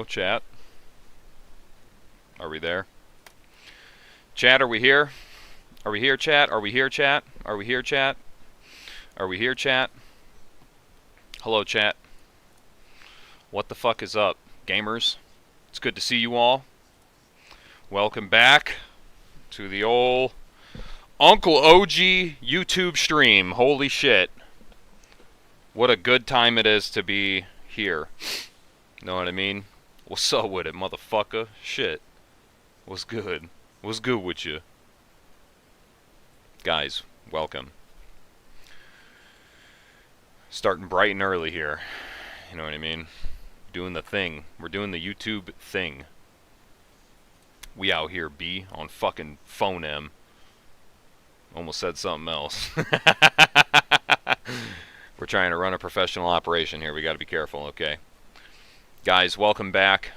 Hello, chat. Are we there? Chat, are we here? Are we here, chat? Are we here, chat? Are we here, chat? Are we here, chat? Hello, chat. What the fuck is up, gamers? It's good to see you all. Welcome back to the old Uncle OG YouTube stream. Holy shit. What a good time it is to be here. Know what I mean? What's up with it, motherfucker? Shit. What's good? What's good with you? Guys, welcome. Starting bright and early here. You know what I mean? Doing the thing. We're doing the YouTube thing. We out here, B, on fucking phone M. Almost said something else. We're trying to run a professional operation here. We got to be careful, okay? Guys, welcome back.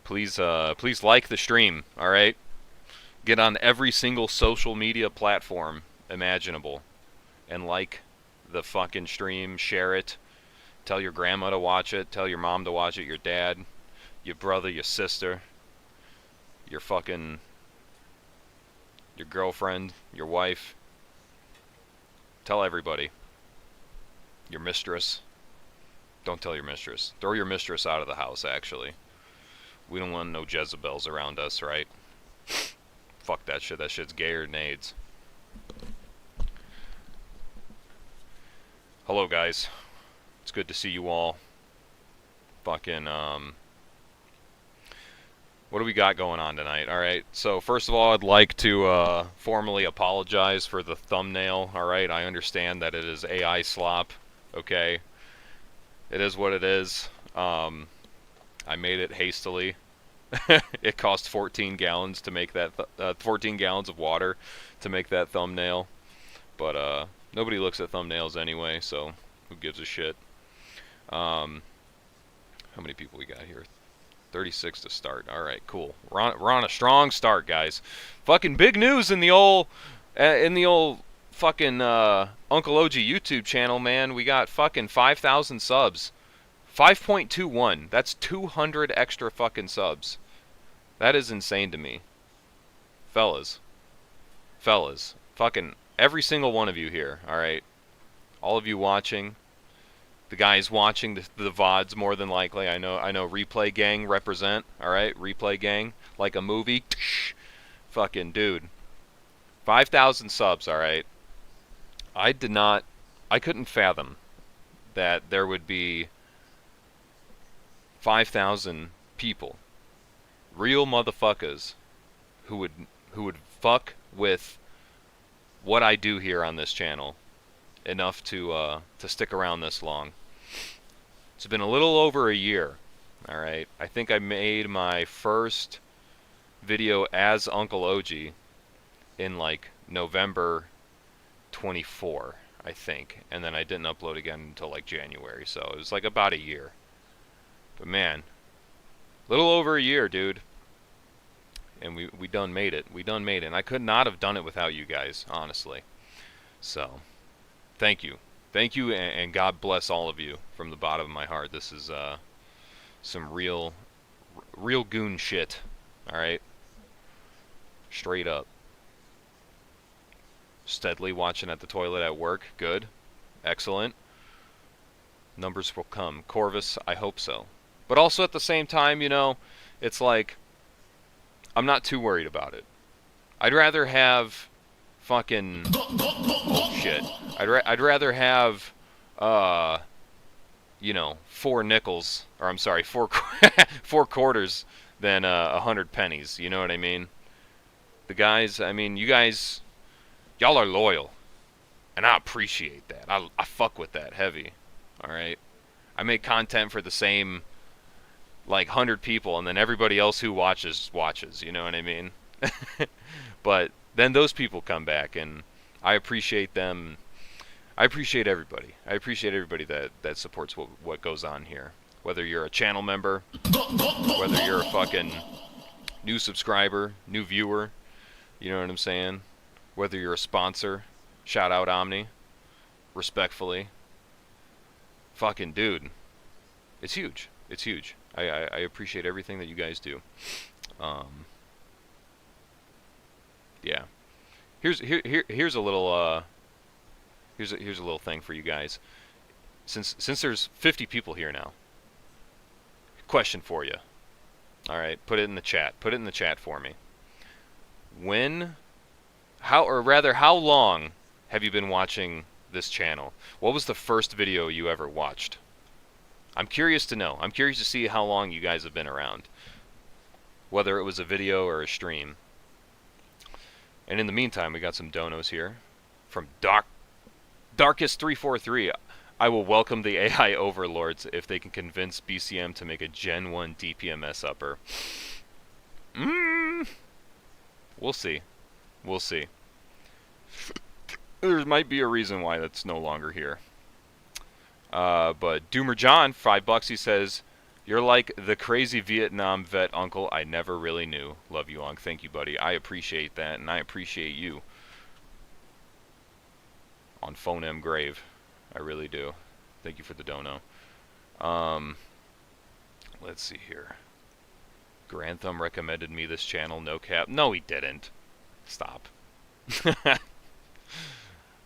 Please like the stream, all right? Get on every single social media platform imaginable and like the fucking stream. Share it. Tell your grandma to watch it. Tell your mom to watch it. Your dad, your brother, your sister, your girlfriend, your wife. Tell everybody. Your mistress. Don't tell your mistress. Throw your mistress out of the house, actually. We don't want no Jezebels around us, right? Fuck that shit. That shit's gayer than AIDS. Hello, guys. It's good to see you all. Fucking, what do we got going on tonight? Alright, so first of all, I'd like to formally apologize for the thumbnail. Alright, I understand that it is AI slop. Okay. It is what it is. I made it hastily. It cost 14 gallons to make that, 14 gallons of water to make that thumbnail. But nobody looks at thumbnails anyway, so who gives a shit? How many people we got here? 36 to start. All right, cool. We're on a strong start, guys. Fucking big news in the old fucking Uncle OG YouTube channel, man. We got fucking 5,000 subs. 5.21. That's 200 extra fucking subs. That is insane to me. Fellas. Fucking every single one of you here, alright? All of you watching. The guys watching the VODs more than likely. I know Replay Gang represent, alright? Replay Gang. Like a movie. Fucking dude. 5,000 subs, alright? I couldn't fathom that there would be 5,000 people, real motherfuckers, who would fuck with what I do here on this channel enough to stick around this long. It's been a little over a year, alright? I think I made my first video as Uncle OG in like November 24, I think, and then I didn't upload again until like January, so it was like about a year. But man, little over a year, dude, and we done made it. We done made it, and I could not have done it without you guys, honestly. So, thank you, and God bless all of you from the bottom of my heart. This is some real goon shit, all right, straight up. Steadily watching at the toilet at work. Good. Excellent. Numbers will come. Corvus, I hope so. But also at the same time, you know, it's like, I'm not too worried about it. I'd rather have fucking... Oh, shit. I'd rather have, you know, 4 nickels, or I'm sorry, 4 quarters than 100 pennies. You know what I mean? The guys, I mean, you guys... Y'all are loyal, and I appreciate that. I fuck with that heavy, alright? I make content for the same, like, 100 people, and then everybody else who watches, you know what I mean? But then those people come back, and I appreciate them. I appreciate everybody. I appreciate everybody that supports what goes on here. Whether you're a channel member, whether you're a fucking new subscriber, new viewer, you know what I'm saying? Whether you're a sponsor, shout out Omni, respectfully. Fucking dude, it's huge. It's huge. I appreciate everything that you guys do. Yeah. Here's a little here's a little thing for you guys. Since there's 50 people here now, question for you. All right, put it in the chat. Put it in the chat for me. How long have you been watching this channel? What was the first video you ever watched? I'm curious to know. I'm curious to see how long you guys have been around. Whether it was a video or a stream. And in the meantime, we got some donos here from Darkest343. I will welcome the AI overlords if they can convince BCM to make a Gen 1 DPMS upper. We'll see. We'll see. There might be a reason why that's no longer here. But Doomer John, $5, he says, "You're like the crazy Vietnam vet uncle I never really knew. Love you, Ong." Thank you, buddy. I appreciate that, and I appreciate you. On Phone M Grave. I really do. Thank you for the dono. Let's see here. Grantham recommended me this channel, no cap. No, he didn't. Stop.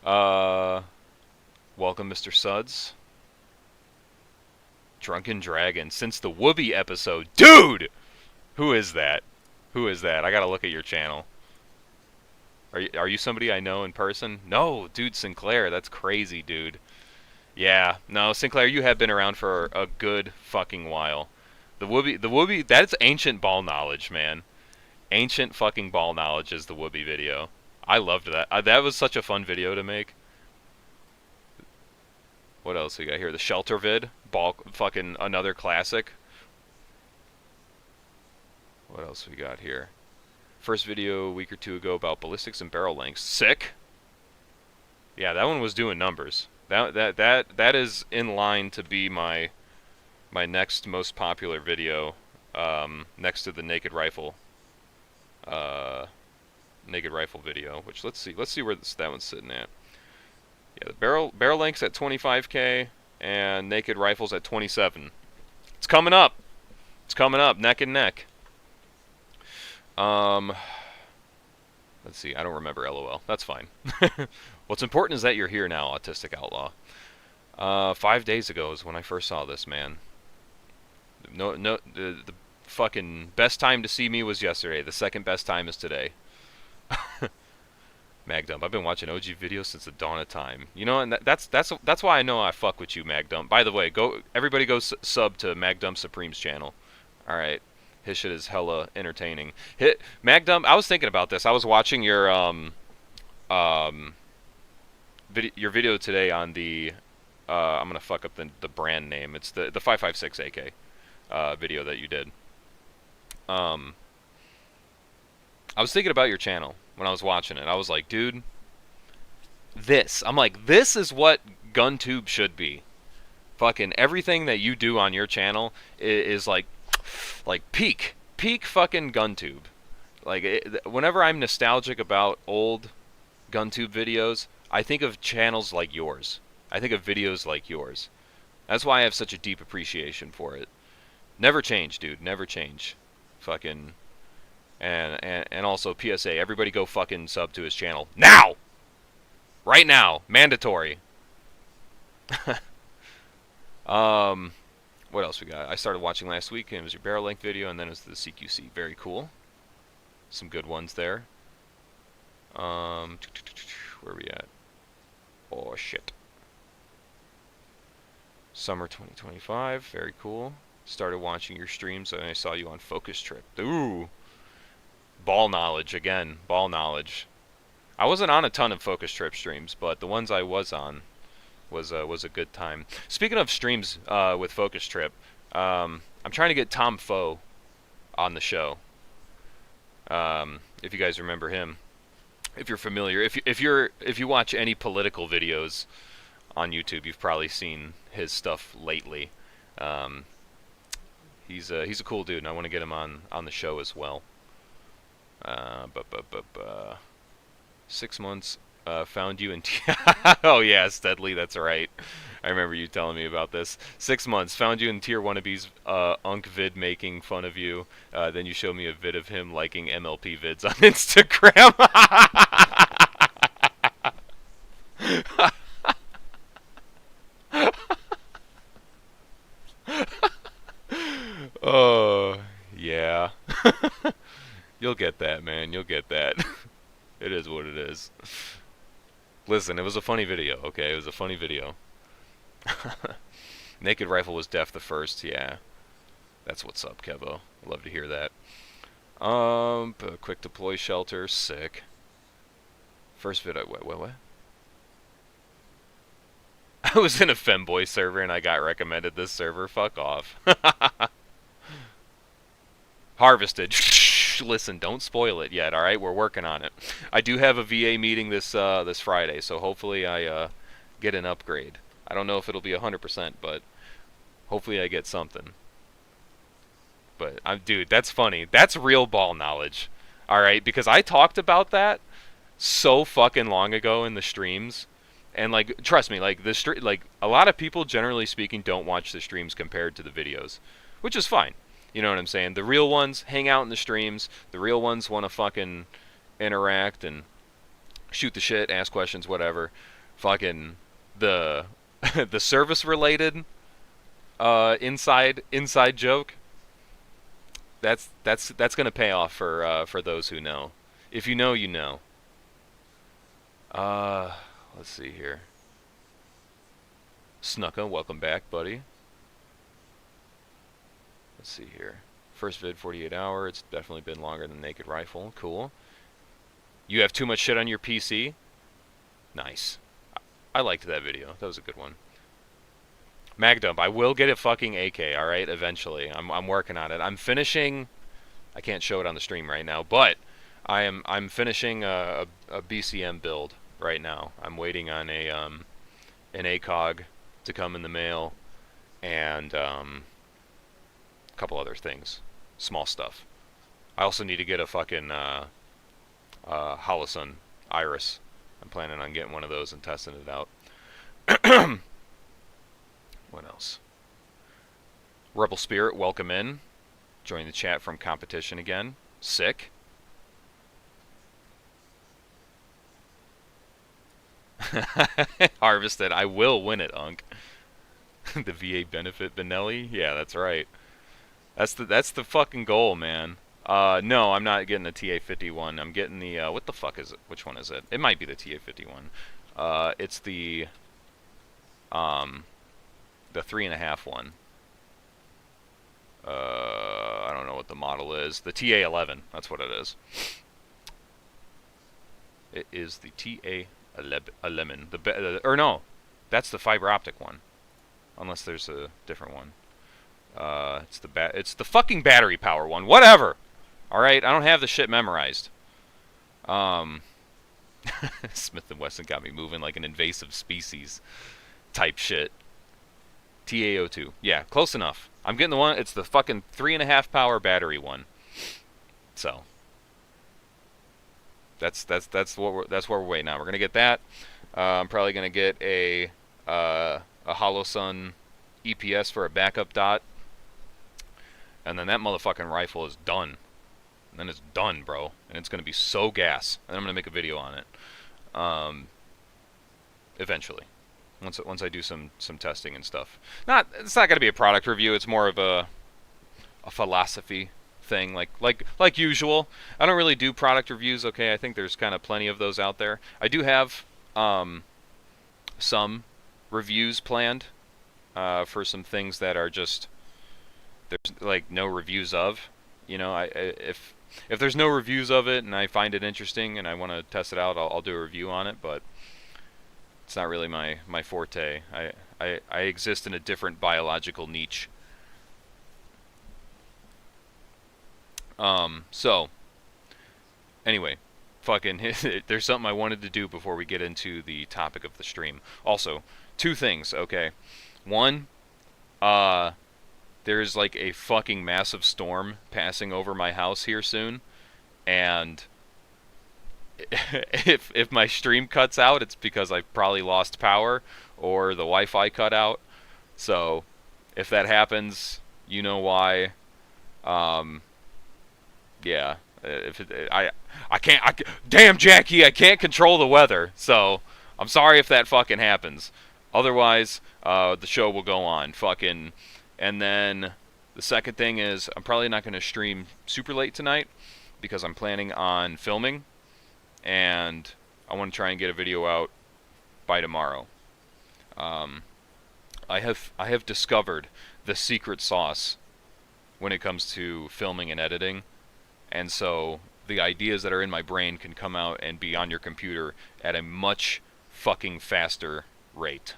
Welcome, Mr. Suds. Drunken Dragon, since the Whoopi episode. Dude! Who is that? Who is that? I gotta look at your channel. Are you somebody I know in person? No, dude, Sinclair. That's crazy, dude. Yeah, no, Sinclair, you have been around for a good fucking while. The Whoopi, that's ancient ball knowledge, man. Ancient fucking ball knowledge is the Whoopi video. I loved that. That was such a fun video to make. What else we got here? The Shelter vid. Ball, fucking another classic. What else we got here? First video a week or two ago about ballistics and barrel lengths. Sick. Yeah, that one was doing numbers. That is in line to be my next most popular video, next to the naked rifle video. Which let's see where that one's sitting at. Yeah, the barrel length's at 25K and naked rifles at 27. It's coming up. It's coming up, neck and neck. Let's see. I don't remember LOL. That's fine. What's important is that you're here now, Autistic Outlaw. 5 days ago is when I first saw this, man. The fucking best time to see me was yesterday. The second best time is today. Magdump. I've been watching OG videos since the dawn of time. You know, and that's why I know I fuck with you, Magdump. By the way, everybody go sub to Magdump Supreme's channel. All right. His shit is hella entertaining. Magdump, I was thinking about this. I was watching your video today on the I'm gonna fuck up the brand name. It's the 556 AK video that you did. I was thinking about your channel when I was watching it. I was like, dude, this is what GunTube should be. Fucking everything that you do on your channel is like peak fucking GunTube. Whenever I'm nostalgic about old GunTube videos, I think of channels like yours. I think of videos like yours. That's why I have such a deep appreciation for it. Never change, dude. Never change. Fucking and also PSA, everybody go fucking sub to his channel now. Right now, mandatory. What else we got? I started watching last week, and it was your barrel length video, and then it was the CQC. Very cool. Some good ones there. Where are we at? Oh, shit. Summer 2025. Very cool. Started watching your streams, and I saw you on Focus Trip. Ooh. Ball knowledge, again. Ball knowledge. I wasn't on a ton of Focus Trip streams, but the ones I was on was a good time. Speaking of streams with Focus Trip, I'm trying to get Tom Foe on the show. If you guys remember him, if you're familiar, if you watch any political videos on YouTube, you've probably seen his stuff lately. He's a cool dude, and I want to get him on the show as well. 6 months. Found you in oh yeah, Steadley, that's right. I remember you telling me about this. 6 months, found you in Tier Wannabes Unk vid making fun of you. Then you showed me a vid of him liking MLP vids on Instagram. Oh, yeah. You'll get that, man. You'll get that. It is what it is. Listen, it was a funny video, okay? It was a funny video. Naked Rifle was deaf the first, yeah. That's what's up, Kevo. Love to hear that. Quick deploy shelter, sick. First vid, what? I was in a femboy server and I got recommended this server. Fuck off. Harvested. Listen, don't spoil it yet, alright? We're working on it. I do have a VA meeting this Friday, so hopefully I get an upgrade. I don't know if it'll be 100%, but hopefully I get something. But, dude, that's funny. That's real ball knowledge. Alright? Because I talked about that so fucking long ago in the streams. And, like, trust me, like, a lot of people, generally speaking, don't watch the streams compared to the videos. Which is fine. You know what I'm saying? The real ones hang out in the streams. The real ones want to fucking interact and shoot the shit, ask questions, whatever. Fucking the the service related inside joke. That's gonna pay off for those who know. If you know, you know. Let's see here. Snucka, welcome back, buddy. Let's see here. First vid, 48 hour. It's definitely been longer than Naked Rifle. Cool. You have too much shit on your PC? Nice. I liked that video. That was a good one. Magdump, I will get a fucking AK, alright, eventually. I'm working on it. I'm finishing... I can't show it on the stream right now, but I'm finishing a BCM build right now. I'm waiting on an ACOG to come in the mail, and couple other things, small stuff. I also need to get a fucking Holosun Iris. I'm planning on getting one of those and testing it out. What else? Rebel Spirit, welcome in. Join the chat from competition again. Sick. Harvested. I will win it, Unk. The VA benefit Benelli? Yeah, that's right. That's the fucking goal, man. No, I'm not getting the TA-51. I'm getting the, what the fuck is it? Which one is it? It might be the TA-51. It's the 3.5 one. I don't know what the model is. The TA-11. That's what it is. It is the TA-11. Or no, that's the fiber optic one. Unless there's a different one. It's the fucking battery power one. Whatever. All right, I don't have the shit memorized. Smith and Wesson got me moving like an invasive species type shit. TA02. Yeah, close enough. I'm getting the one. It's the fucking 3.5 power battery one. So that's where we're waiting on. We're gonna get that. I'm probably gonna get a Holosun EPS for a backup dot. And then that motherfucking rifle is done. And then it's done, bro. And it's going to be so gas. And I'm going to make a video on it. Eventually. Once I do some testing and stuff. It's not going to be a product review. It's more of a philosophy thing. Like usual. I don't really do product reviews, okay? I think there's kind of plenty of those out there. I do have some reviews planned for some things that are just... there's like no reviews of, you know. If there's no reviews of it and I find it interesting and I want to test it out, I'll do a review on it. But it's not really my forte. I exist in a different biological niche. So anyway, fucking there's something I wanted to do before we get into the topic of the stream. Also, two things. Okay, one, there's like a fucking massive storm passing over my house here soon, and if my stream cuts out, it's because I've probably lost power, or the Wi-Fi cut out. So if that happens, you know why. Um, yeah. If it, I can't. Damn, Jackie, I can't control the weather. So I'm sorry if that fucking happens. Otherwise, the show will go on. Fucking, and then the second thing is I'm probably not going to stream super late tonight because I'm planning on filming, and I want to try and get a video out by tomorrow. Um, I have discovered the secret sauce when it comes to filming and editing, and so the ideas that are in my brain can come out and be on your computer at a much fucking faster rate.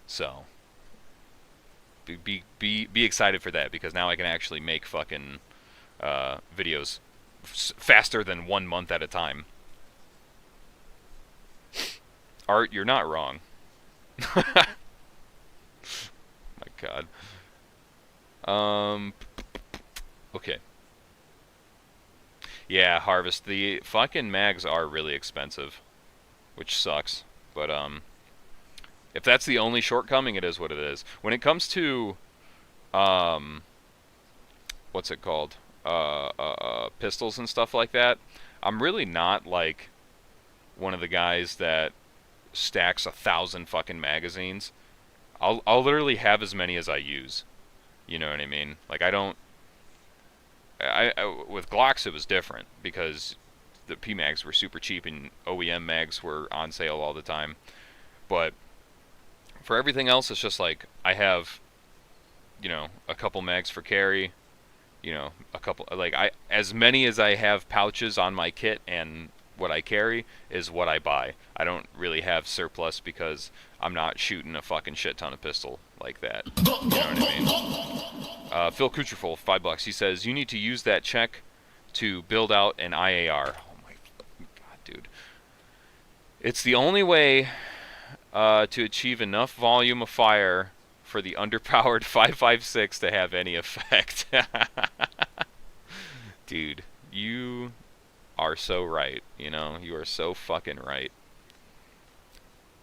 So be excited for that, because now I can actually make fucking videos faster than 1 month at a time. Art, you're not wrong. My God. Okay. Yeah, Harvest. The fucking mags are really expensive, which sucks. But if that's the only shortcoming, it is what it is. When it comes to what's it called? Pistols and stuff like that, I'm really not like one of the guys that stacks 1,000 fucking magazines. I'll literally have as many as I use. You know what I mean? Like, I don't. With Glocks it was different because the PMags were super cheap and OEM mags were on sale all the time. But for everything else, it's just like I have, you know, a couple mags for carry, you know, a couple, like, as many as I have pouches on my kit, and what I carry is what I buy. I don't really have surplus because I'm not shooting a fucking shit ton of pistol like that. You know what I mean? Phil Kucherful, $5. He says, you need to use that check to build out an IAR. Oh my God, dude. It's the only way to achieve enough volume of fire for the underpowered 5.56 to have any effect. Dude, you are so right. You know, you are so fucking right.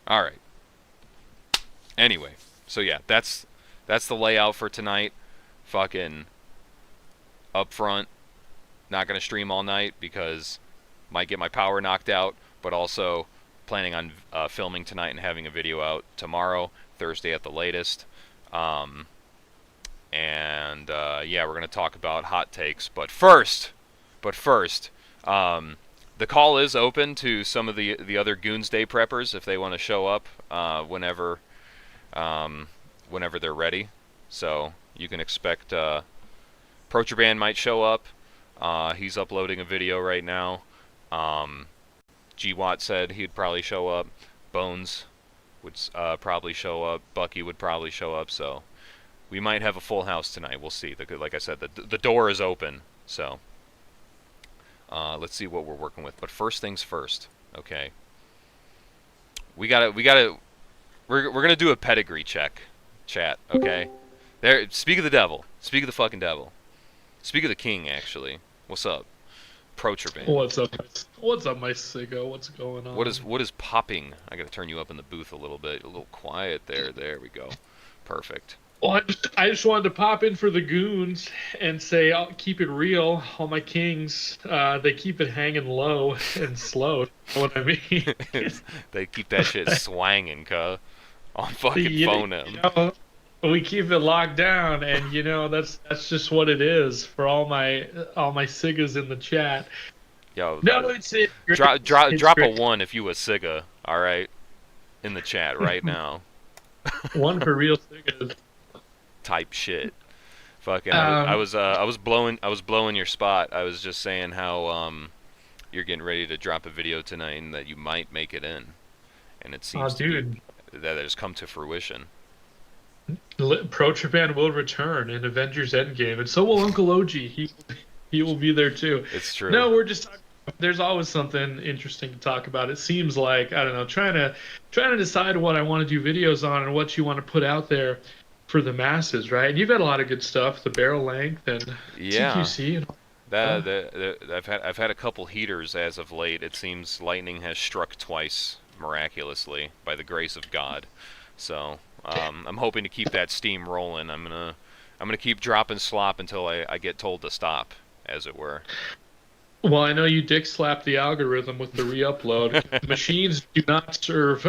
Alright. Anyway, so yeah, that's the layout for tonight. Fucking up front, not gonna stream all night because might get my power knocked out, but also planning on filming tonight and having a video out tomorrow, Thursday at the latest. Yeah, we're gonna talk about hot takes, but first, the call is open to some of the other Goonsday preppers if they want to show up whenever they're ready. So you can expect Protraban might show up. He's uploading a video right now. Gwatt said he'd probably show up. Bones would probably show up. Bucky would probably show up. So we might have a full house tonight. We'll see. Like I said, the door is open. So let's see what we're working with. But first things first. Okay. We're gonna do a pedigree check, chat. Okay. There. Speak of the devil. Speak of the fucking devil. Speak of the king. Actually. What's up? Protraban. What's up? What's up, my sicko? What's going on? What is popping? I gotta turn you up in the booth a little bit. A little quiet there. There we go. Perfect. Well, I just wanted to pop in for the goons and say, I'll keep it real. All my kings, they keep it hanging low and slow. You know what I mean? They keep that shit swanging, cuh. On fucking phone him. You know, we keep it locked down, and you know that's just what it is for all my siggas in the chat. Yo, no, it's it. Drop a 1 if you a sigga, all right, in the chat right now. 1 for real siggas. Type shit. Fucking, I was blowing your spot. I was just saying how you're getting ready to drop a video tonight and that you might make it in, and it seems that has come to fruition. Protraban will return in Avengers Endgame, and so will Uncle OG. He will be there too. It's true. No, we're just talking. There's always something interesting to talk about. It seems like, I don't know, trying to decide what I want to do videos on and what you want to put out there for the masses, right? And you've had a lot of good stuff, the barrel length and TQC and all that. I've had a couple heaters as of late. It seems lightning has struck twice miraculously by the grace of God. So I'm hoping to keep that steam rolling. I'm gonna keep dropping slop until I get told to stop, as it were. Well, I know you dick slap the algorithm with the re-upload. Machines do not serve.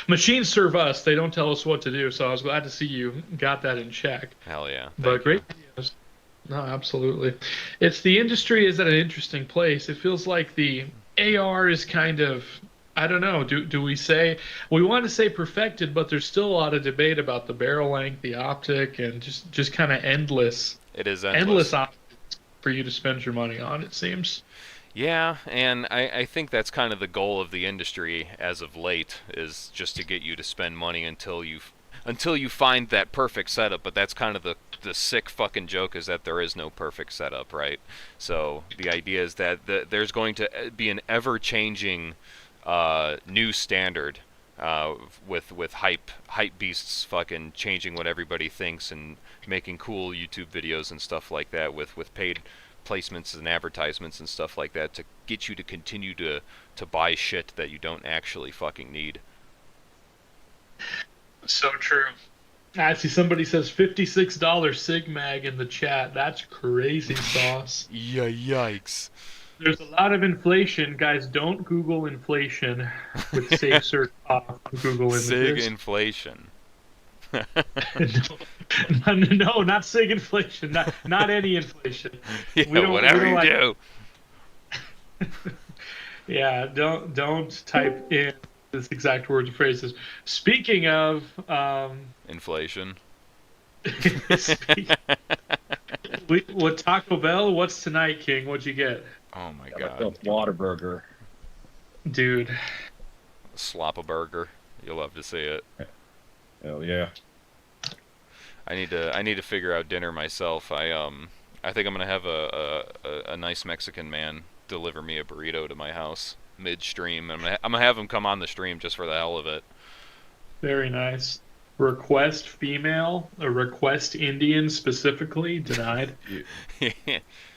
Machines serve us. They don't tell us what to do. So I was glad to see you got that in check. Hell yeah, But thank you. great videos. No, absolutely. It's the industry is at an interesting place. It feels like the AR is kind of, I don't know, do we say we want to say perfected, but there's still a lot of debate about the barrel length, the optic, and just kind of It is endless endless. options for you to spend your money on, it seems. Yeah, and I think that's kind of the goal of the industry as of late, is just to get you to spend money until you find that perfect setup. But that's kind of the sick fucking joke, is that there is no perfect setup, right? So the idea is that there's going to be an ever changing new standard, with hype beasts fucking changing what everybody thinks and making cool YouTube videos and stuff like that, with paid placements and advertisements and stuff like that, to get you to continue to buy shit that you don't actually fucking need. So true. I see somebody says $56 Sigmag in the chat. That's crazy sauce. Yeah, yikes. There's a lot of inflation. Guys, don't Google inflation with safe search off on Google Sig Images. inflation. No, no, not sig inflation. Not any inflation. Yeah, We whatever don't you like. do. Yeah, don't type in this exact words or phrases. Speaking of, Inflation. speak, what Taco Bell? What's tonight, King? What'd you get, Oh my Got god. myself Whataburger. dude? Slop a burger. You'll love to see it. Hell yeah. I need to figure out dinner myself. I think I'm gonna have a nice Mexican man deliver me a burrito to my house midstream. I'm gonna have him come on the stream just for the hell of it. Very nice. Request female, a request Indian specifically denied. You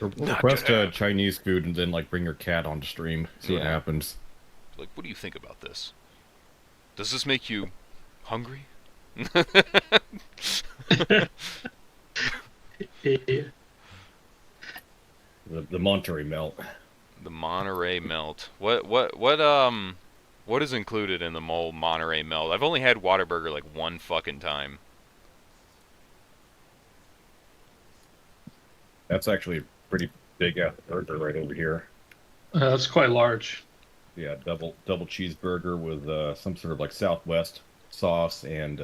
Not request gonna. Chinese food and then like bring your cat on the stream. See what Yeah. happens. Like, what do you think about this? Does this make you hungry? Yeah. The Monterey melt. The Monterey melt. What is included in the mole Monterey melt? I've only had Whataburger like one fucking time. That's actually a pretty big ass burger right over here. That's quite large. Yeah, double cheeseburger with some sort of like Southwest sauce and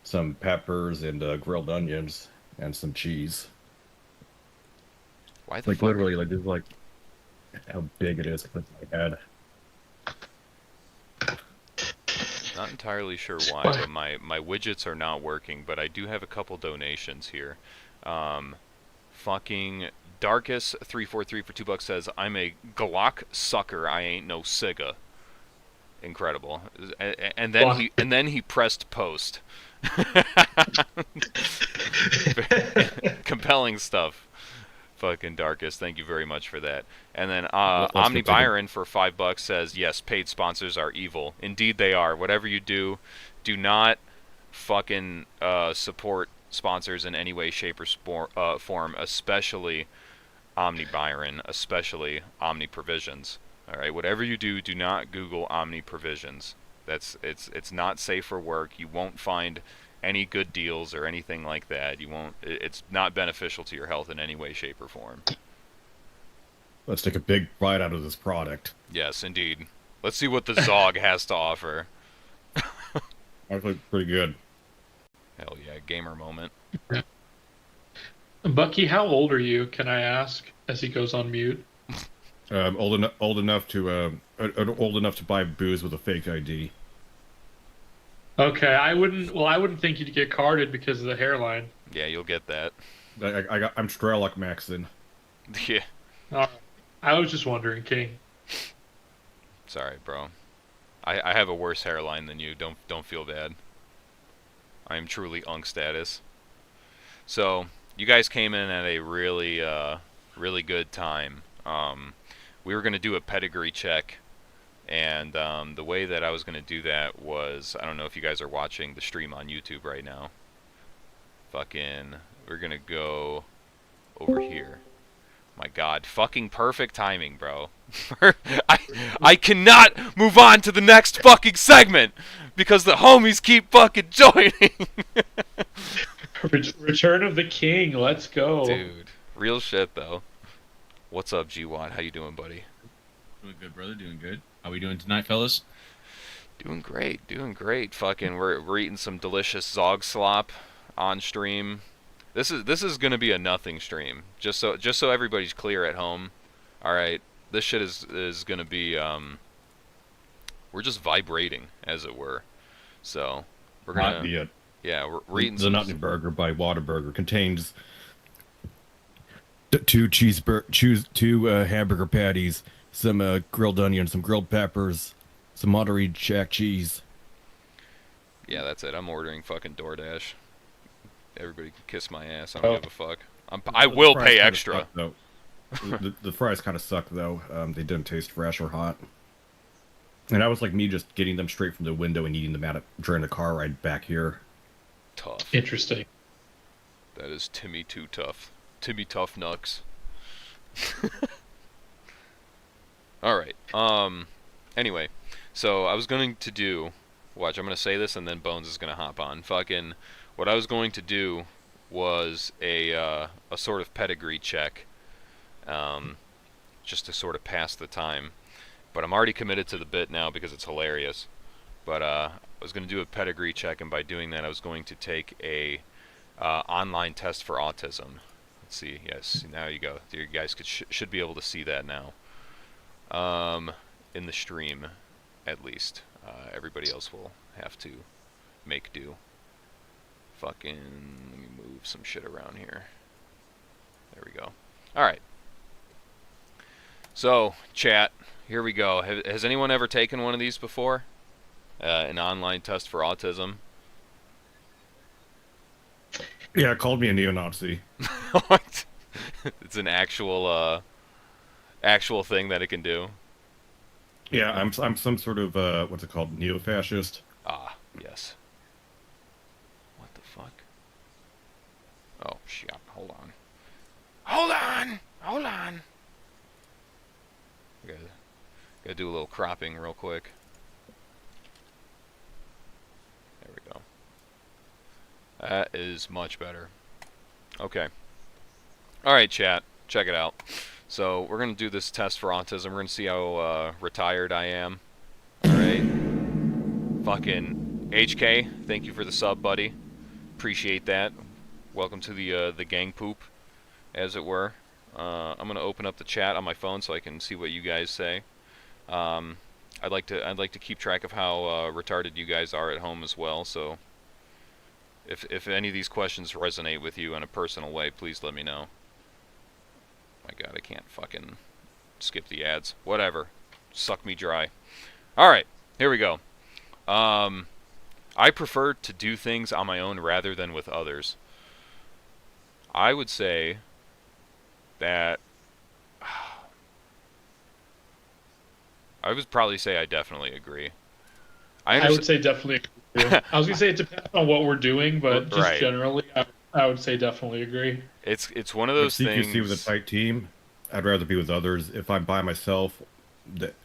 some peppers and grilled onions and some cheese. Why the Like fuck? literally, like this is like how big it is with my head. Not entirely sure why, but my widgets are not working. But I do have a couple donations here. Fucking Darkus 343 for $2 says, "I'm a Glock sucker. I ain't no Siga." Incredible. And then he pressed post. Compelling stuff. Fucking Darkest, thank you very much for that. And then Let's Omni continue. Byron for $5 says, "Yes, paid sponsors are evil. Indeed, they are. Whatever you do, do not fucking support sponsors in any way, shape, or form, especially Omni Byron, especially Omni Provisions. All right, whatever you do, do not Google Omni Provisions. It's not safe for work. You won't find any good deals or anything like that. You won't. It's not beneficial to your health in any way, shape, or form." Let's take a big bite out of this product. Yes, indeed. Let's see what the Zog has to offer. Actually, pretty good. Hell yeah, gamer moment. Bucky, how old are you? Can I ask? As he goes on mute. Old enough to buy booze with a fake ID. Okay, I wouldn't. Well, I wouldn't think you'd get carded because of the hairline. Yeah, you'll get that. I'm Strelok Maxon. Yeah. Uh, I was just wondering, King. Sorry, bro. I have a worse hairline than you. Don't feel bad. I am truly unk status. So you guys came in at a really good time. We were gonna do a pedigree check, And the way that I was going to do that was, I don't know if you guys are watching the stream on YouTube right now. Fucking, we're going to go over here. My God, fucking perfect timing, bro. I cannot move on to the next fucking segment because the homies keep fucking joining. Return of the King. Let's go. Dude, real shit though. What's up, Gwatt? How you doing, buddy? Doing good, brother. Doing good. How we doing tonight, fellas? Doing great. Doing great. Fucking, we're eating some delicious Zog slop on stream. This is gonna be a nothing stream. Just so everybody's clear at home. All right, this shit is gonna be we're just vibrating, as it were. So we're gonna we're eating the Nutty Burger by Whataburger contains two hamburger patties, some grilled onions, some grilled peppers, some Monterey Jack cheese. Yeah, that's it. I'm ordering fucking DoorDash. Everybody can kiss my ass. I don't give a fuck. I will pay extra. The fries kind of suck though. They didn't taste fresh or hot. And I was like me, just getting them straight from the window and eating them out during the car ride back here. Tough. Interesting. That is Timmy too tough. Timmy tough nucks. All right. Anyway, so I was going to do. Watch, I'm gonna say this and then Bones is gonna hop on. Fucking. What I was going to do was a sort of pedigree check, just to sort of pass the time. But I'm already committed to the bit now because it's hilarious. But I was going to do a pedigree check, and by doing that, I was going to take a online test for autism. Let's see. Yes, now you go. You guys should be able to see that now. In the stream, at least. Everybody else will have to make do. Fucking, let me move some shit around here. There we go. Alright. So, chat, here we go. Has anyone ever taken one of these before? An online test for autism? Yeah, it called me a neo-Nazi. What? It's an actual thing that it can do? Yeah, I'm some sort of, what's it called, neo-fascist. Ah, yes. What the fuck? Oh, shit. Hold on. Hold on! Hold on! Gotta do a little cropping real quick. There we go. That is much better. Okay. Alright, chat. Check it out. So, we're gonna do this test for autism. We're gonna see how retired I am. Alright. Fucking HK, thank you for the sub, buddy. Appreciate that. Welcome to the gang poop, as it were. I'm gonna open up the chat on my phone so I can see what you guys say. I'd like to keep track of how retarded you guys are at home as well. So, if any of these questions resonate with you in a personal way, please let me know. My God, I can't fucking skip the ads. Whatever, suck me dry. All right, here we go. I prefer to do things on my own rather than with others. I would say that I would probably say I definitely agree. I would say definitely agree. I was gonna say it depends on what we're doing, but just generally, I would say definitely agree. It's one of those things. CQC with a tight team, I'd rather be with others. If I'm by myself,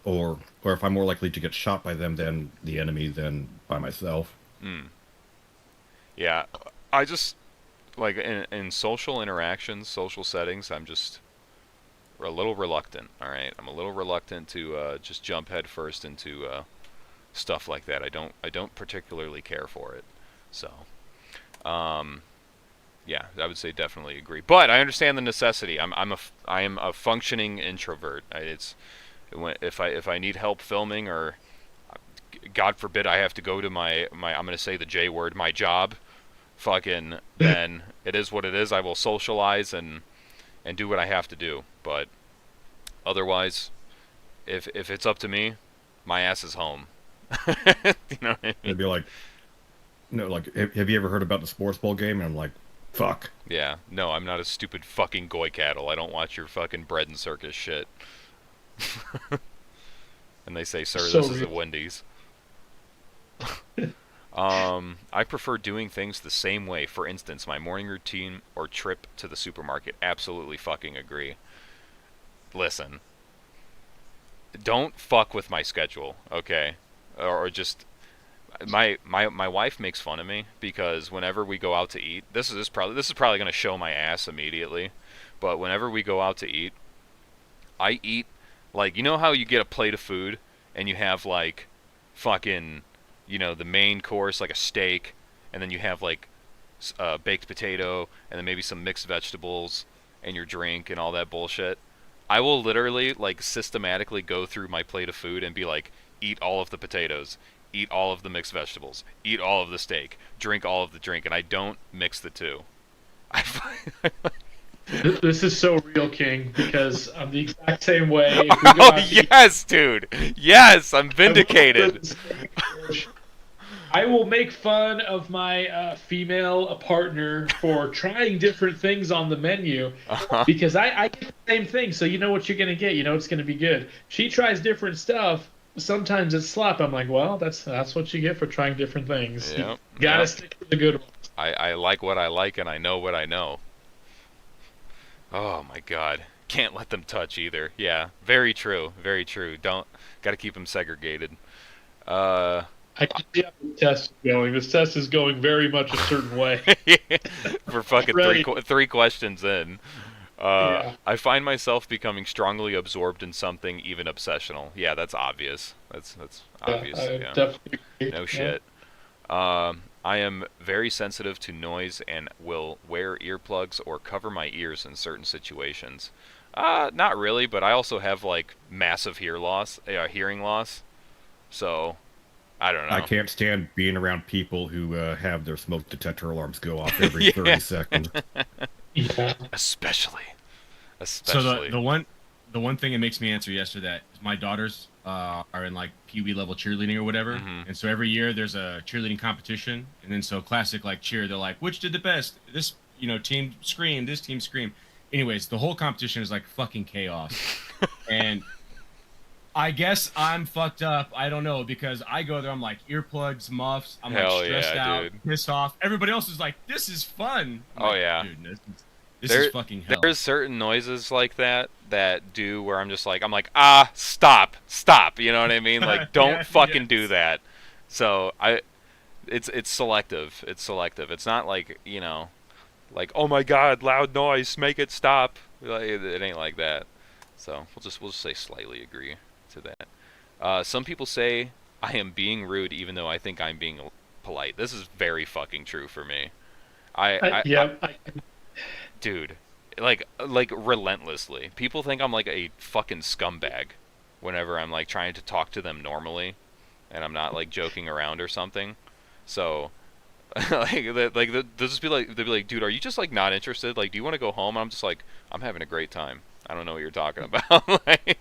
or if I'm more likely to get shot by them than the enemy than by myself. Yeah, I just like in social interactions, social settings, I'm just a little reluctant. All right, I'm a little reluctant to just jump headfirst into stuff like that. I don't particularly care for it. So, yeah, I would say definitely agree. But I understand the necessity. I am a functioning introvert. If I need help filming, or God forbid I have to go to my I'm gonna say the J word, my job, fucking, then it is what it is. I will socialize and do what I have to do. But otherwise, if it's up to me, my ass is home. You know what I mean? It'd be like, have you ever heard about the sports ball game? And I'm like, fuck. Yeah, no, I'm not a stupid fucking goy cattle. I don't watch your fucking bread and circus shit. and they say, "Sir, So this is a real. Wendy's." I prefer doing things the same way. For instance, my morning routine or trip to the supermarket. Absolutely fucking agree. Listen, don't fuck with my schedule, okay? Or just my wife makes fun of me because whenever we go out to eat, this is probably going to show my ass immediately, but whenever we go out to eat, I eat like, you know how you get a plate of food and you have like fucking, you know, the main course like a steak, and then you have like baked potato, and then maybe some mixed vegetables and your drink and all that bullshit. I will literally like systematically go through my plate of food and be like, eat all of the potatoes, eat all of the mixed vegetables, eat all of the steak, drink all of the drink, and I don't mix the two. I find, This is so real, King, because I'm the exact same way. If we go oh out to eat, yes, dude. Yes, I'm I will do vindicated. the same approach. I will make fun of my female partner for trying different things on the menu Uh-huh. because I get the same thing. So you know what you're going to get. You know it's going to be good. She tries different stuff. Sometimes it's slop. I'm like, well, that's what you get for trying different things. You Yep. gotta Yep. stick to the good ones. I like what I like and I know what I know. Oh my god. Can't let them touch either. Yeah, very true. Very true. Don't gotta keep them segregated. Uh I can see how this test is going. This test is going very much a certain way. for fucking Ready. three questions in. Yeah. I find myself becoming strongly absorbed in something, even obsessional. Yeah, that's obvious. That's Yeah, obvious. I Yeah. definitely agree. No Yeah. shit. I am very sensitive to noise and will wear earplugs or cover my ears in certain situations. Not really, but I also have like massive hearing loss. So I don't I know. can't stand being around people who have their smoke detector alarms go off every Yeah. 30 seconds. Yeah. Especially, So especially. the one thing that makes me answer yes to that is my daughters are in like Pee Wee level cheerleading or whatever, Mhm. and so every year there's a cheerleading competition, and then so classic like cheer, they're like, which did the best? This team scream, this team scream. Anyways, the whole competition is like fucking chaos, and I guess I'm fucked up. I don't know because I go there. I'm like earplugs, muffs. I'm Hell like stressed yeah, out, dude. pissed off. Everybody else is like, "This is fun." I'm Oh like, yeah. dude, this is fucking hell. There's certain noises like that do where I'm just like, stop. You know what I mean? Like, don't Yeah, fucking do yes. that. So it's selective. It's selective. It's not like, you know, like, oh my god, loud noise, make it stop. Like, it ain't like that. So we'll just say slightly agree to that. Some people say I am being rude even though I think I'm being polite. This is very fucking true for me. Yeah. Dude, like relentlessly. People think I'm like a fucking scumbag whenever I'm like trying to talk to them normally and I'm not like joking around or something. So they'll just be like, dude, are you just like not interested? Like, do you want to go home? And I'm just like, I'm having a great time. I don't know what you're talking about. Like,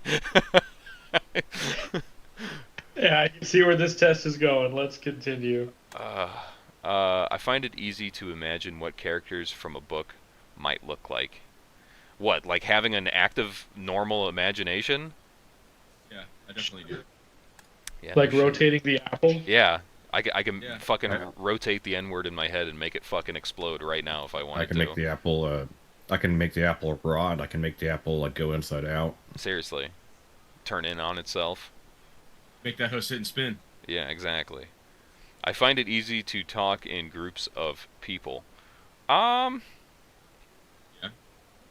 Yeah, I can see where this test is going. Let's continue. uh, I find it easy to imagine what characters from a book might look like. What, like having an active, normal imagination? Yeah, I definitely do. Yeah, Like no shit. rotating the apple. Yeah, I can Yeah. fucking I- rotate the N word in my head and make it fucking explode right now if I I wanted can to. make the apple. I can make the apple raw. And I can make the apple like go inside out. Seriously, turn in on itself. Make that hoe sit and spin. Yeah, exactly. I find it easy to talk in groups of people. Um, Yeah.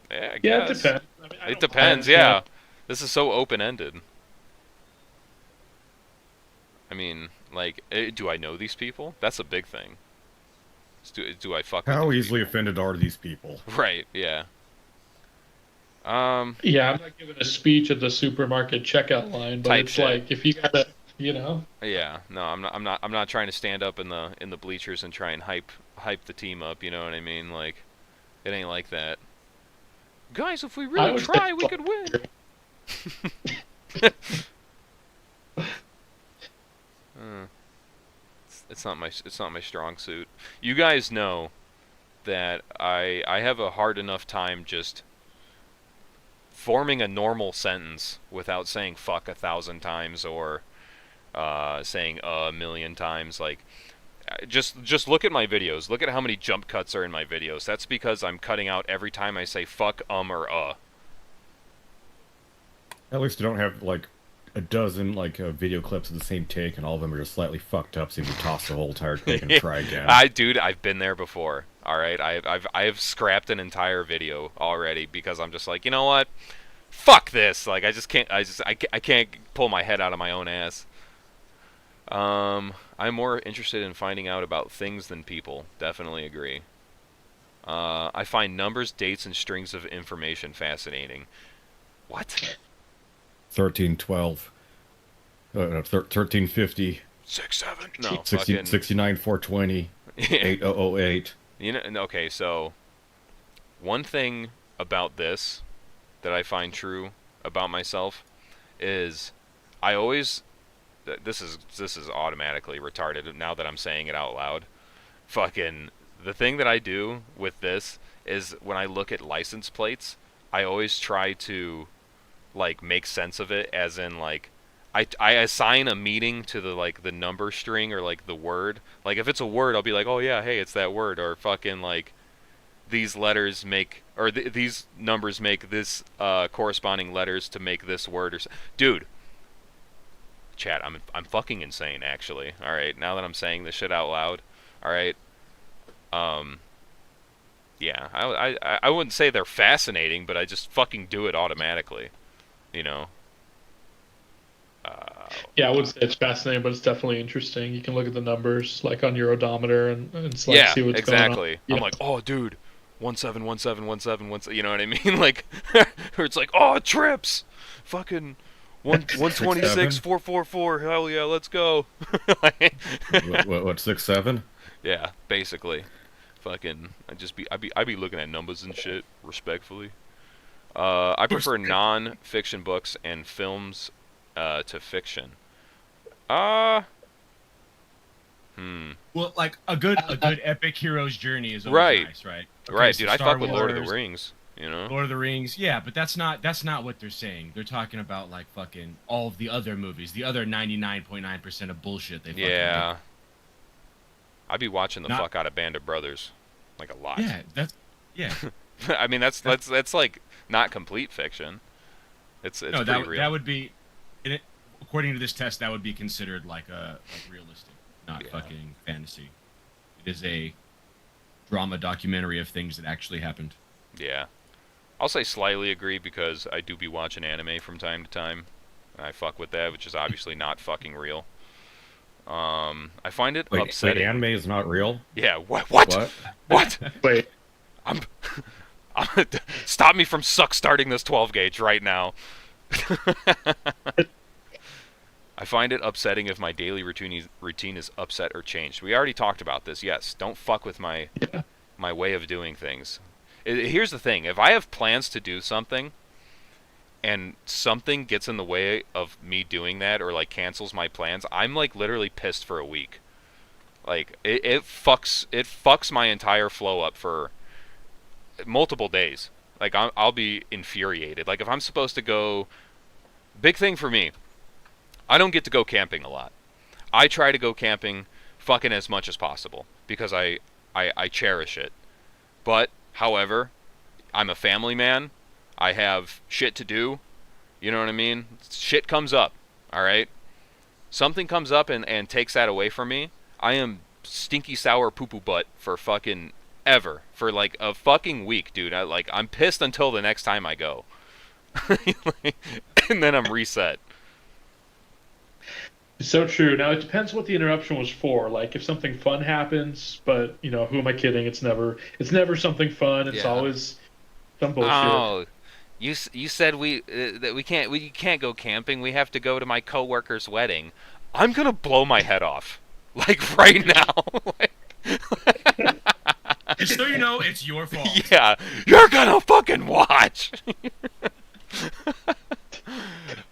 yeah, I Yeah, it guess. depends. I mean, I It don't depends, mind, you know. yeah. This is so open-ended. I mean, like, do I know these people? That's a big thing. Do I fuck with How these easily people? offended are these people? Right, yeah. Yeah, I'm not giving a speech at the supermarket checkout line, but Type it's shit. like if you gotta, you know. Yeah, no, I'm not trying to stand up in the bleachers and try and hype the team up, you know what I mean? Like, it ain't like that. Guys, if we I really would say try, we could win. Uh, it's not my strong suit. You guys know that I have a hard enough time just forming a normal sentence without saying fuck 1,000 times or saying a million times. Like, just look at my videos. Look at how many jump cuts are in my videos. That's because I'm cutting out every time I say fuck, or. At least you don't have like a dozen like video clips of the same take, and all of them are just slightly fucked up, so you can toss the whole entire take and try again. Dude, I've been there before. All right, I've scrapped an entire video already because I'm just like, you know what? Fuck this. Like, I can't pull my head out of my own ass. I'm more interested in finding out about things than people. Definitely agree. I find numbers, dates, and strings of information fascinating. What? 1312. 1350. 67. No, 60, fucking 69 420. 8008. You know, okay, so one thing about this that I find true about myself is I always this is automatically retarded now that I'm saying it out loud. Fucking the thing that I do with this is when I look at license plates, I always try to like make sense of it, as in like I assign a meaning to the like the number string or like the word. Like if it's a word, I'll be like, oh yeah, hey, it's that word. Or fucking like these letters make, or these numbers make this corresponding letters to make this word. Or dude, chat, I'm fucking insane actually. All right, now that I'm saying this shit out loud. All right. Yeah, I wouldn't say they're fascinating, but I just fucking do it automatically. You know. Yeah, I wouldn't say it's fascinating, but it's definitely interesting. You can look at the numbers, like on your odometer, and it's like yeah, see what's exactly. going on. Yeah. I'm like, oh, dude, 17171717. You know what I mean? Like, or it's like, oh, trips, fucking 126 444. Hell yeah, let's go. what 67? Yeah, basically. Fucking, I'd be looking at numbers and shit, respectfully. I prefer non-fiction books and films to fiction. Well, like a good epic hero's journey is always right. nice, right? Okay, Right, so dude. I Star fuck with Lord of Wars, the Rings. You know. Lord of the Rings, yeah, but that's not what they're saying. They're talking about like fucking all of the other movies, the other 99.9% of bullshit they fucking Yeah. make. I'd be watching the fuck out of Band of Brothers, like a lot. Yeah. I mean, that's like not complete fiction. It's No, pretty real. that would be, according to this test, that would be considered like realistic, not fucking fantasy. It is a drama documentary of things that actually happened. Yeah. I'll say slightly agree because I do be watching anime from time to time. And I fuck with that, which is obviously not fucking real. I find it upsetting. Wait, anime is not real? Yeah. What? Wait. I'm stop me from starting this 12 gauge right now. I find it upsetting if my daily routine is upset or changed. We already talked about this. Yes, don't fuck with my way of doing things. Here's the thing. If I have plans to do something and something gets in the way of me doing that or like cancels my plans, I'm like literally pissed for a week. Like it fucks my entire flow up for multiple days. Like I'll be infuriated. Like if I'm supposed to go, big thing for me, I don't get to go camping a lot. I try to go camping fucking as much as possible because I cherish it. But however, I'm a family man. I have shit to do. You know what I mean? Shit comes up. All right? Something comes up and takes that away from me. I am stinky sour poo-poo butt for fucking ever. For like a fucking week, dude. I'm pissed until the next time I go. And then I'm reset. It's so true. Now it depends what the interruption was for. Like if something fun happens, but you know, who am I kidding? It's never something fun. It's always some bullshit. Oh, you said that we can't go camping. We have to go to my coworker's wedding. I'm gonna blow my head off, like right now. Just so you know, it's your fault. Yeah, you're gonna fucking watch.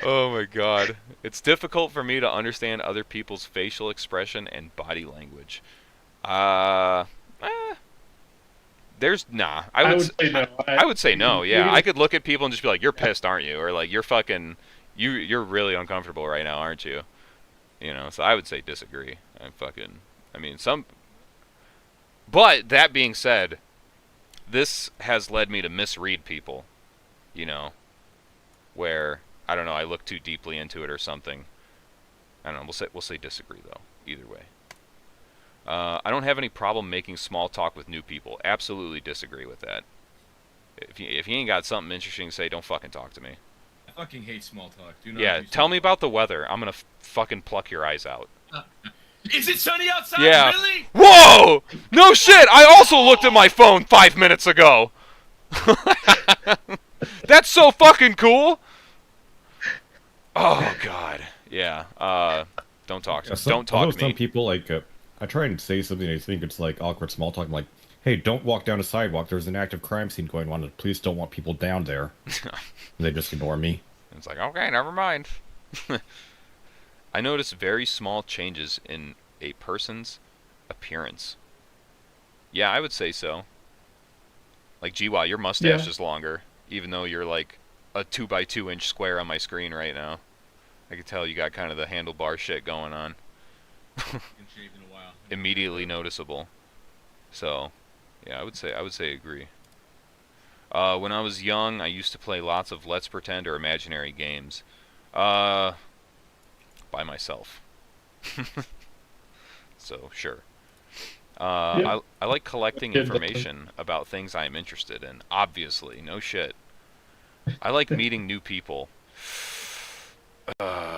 Oh my god. It's difficult for me to understand other people's facial expression and body language. There's nah. I would say no. I would say no. Yeah, I could look at people and just be like, "You're pissed, aren't you?" Or like, "You're fucking, you're really uncomfortable right now, aren't you?" You know. So I would say disagree. I mean, some. But that being said, this has led me to misread people. You know, where I don't know, I look too deeply into it or something. I don't know. We'll say disagree though. Either way. I don't have any problem making small talk with new people. Absolutely disagree with that. If you ain't got something interesting to say, don't fucking talk to me. I fucking hate small talk. Do not Yeah, do tell small me about the weather. I'm gonna fucking pluck your eyes out. talk. Is it sunny outside? Yeah. Really? Whoa! No shit! I also looked at my phone 5 minutes ago. That's so fucking cool. Oh god. Yeah. Don't talk. Don't talk to me. Some people like I try and say something I think it's like awkward small talk. I'm like, hey, don't walk down a sidewalk. There's an active crime scene going on. And police don't want people down there. They just ignore me. It's like, okay, never mind. I notice very small changes in a person's appearance. Yeah, I would say so. Like, Gwatt, your mustache is longer, even though you're like a 2x2 inch square on my screen right now. I can tell you got kind of the handlebar shit going on. Shaved in a while. Immediately noticeable. So, yeah, I would say agree. When I was young, I used to play lots of Let's Pretend or imaginary games. By myself. So, sure. I like collecting information about things I'm interested in. Obviously, no shit. I like meeting new people. Ugh.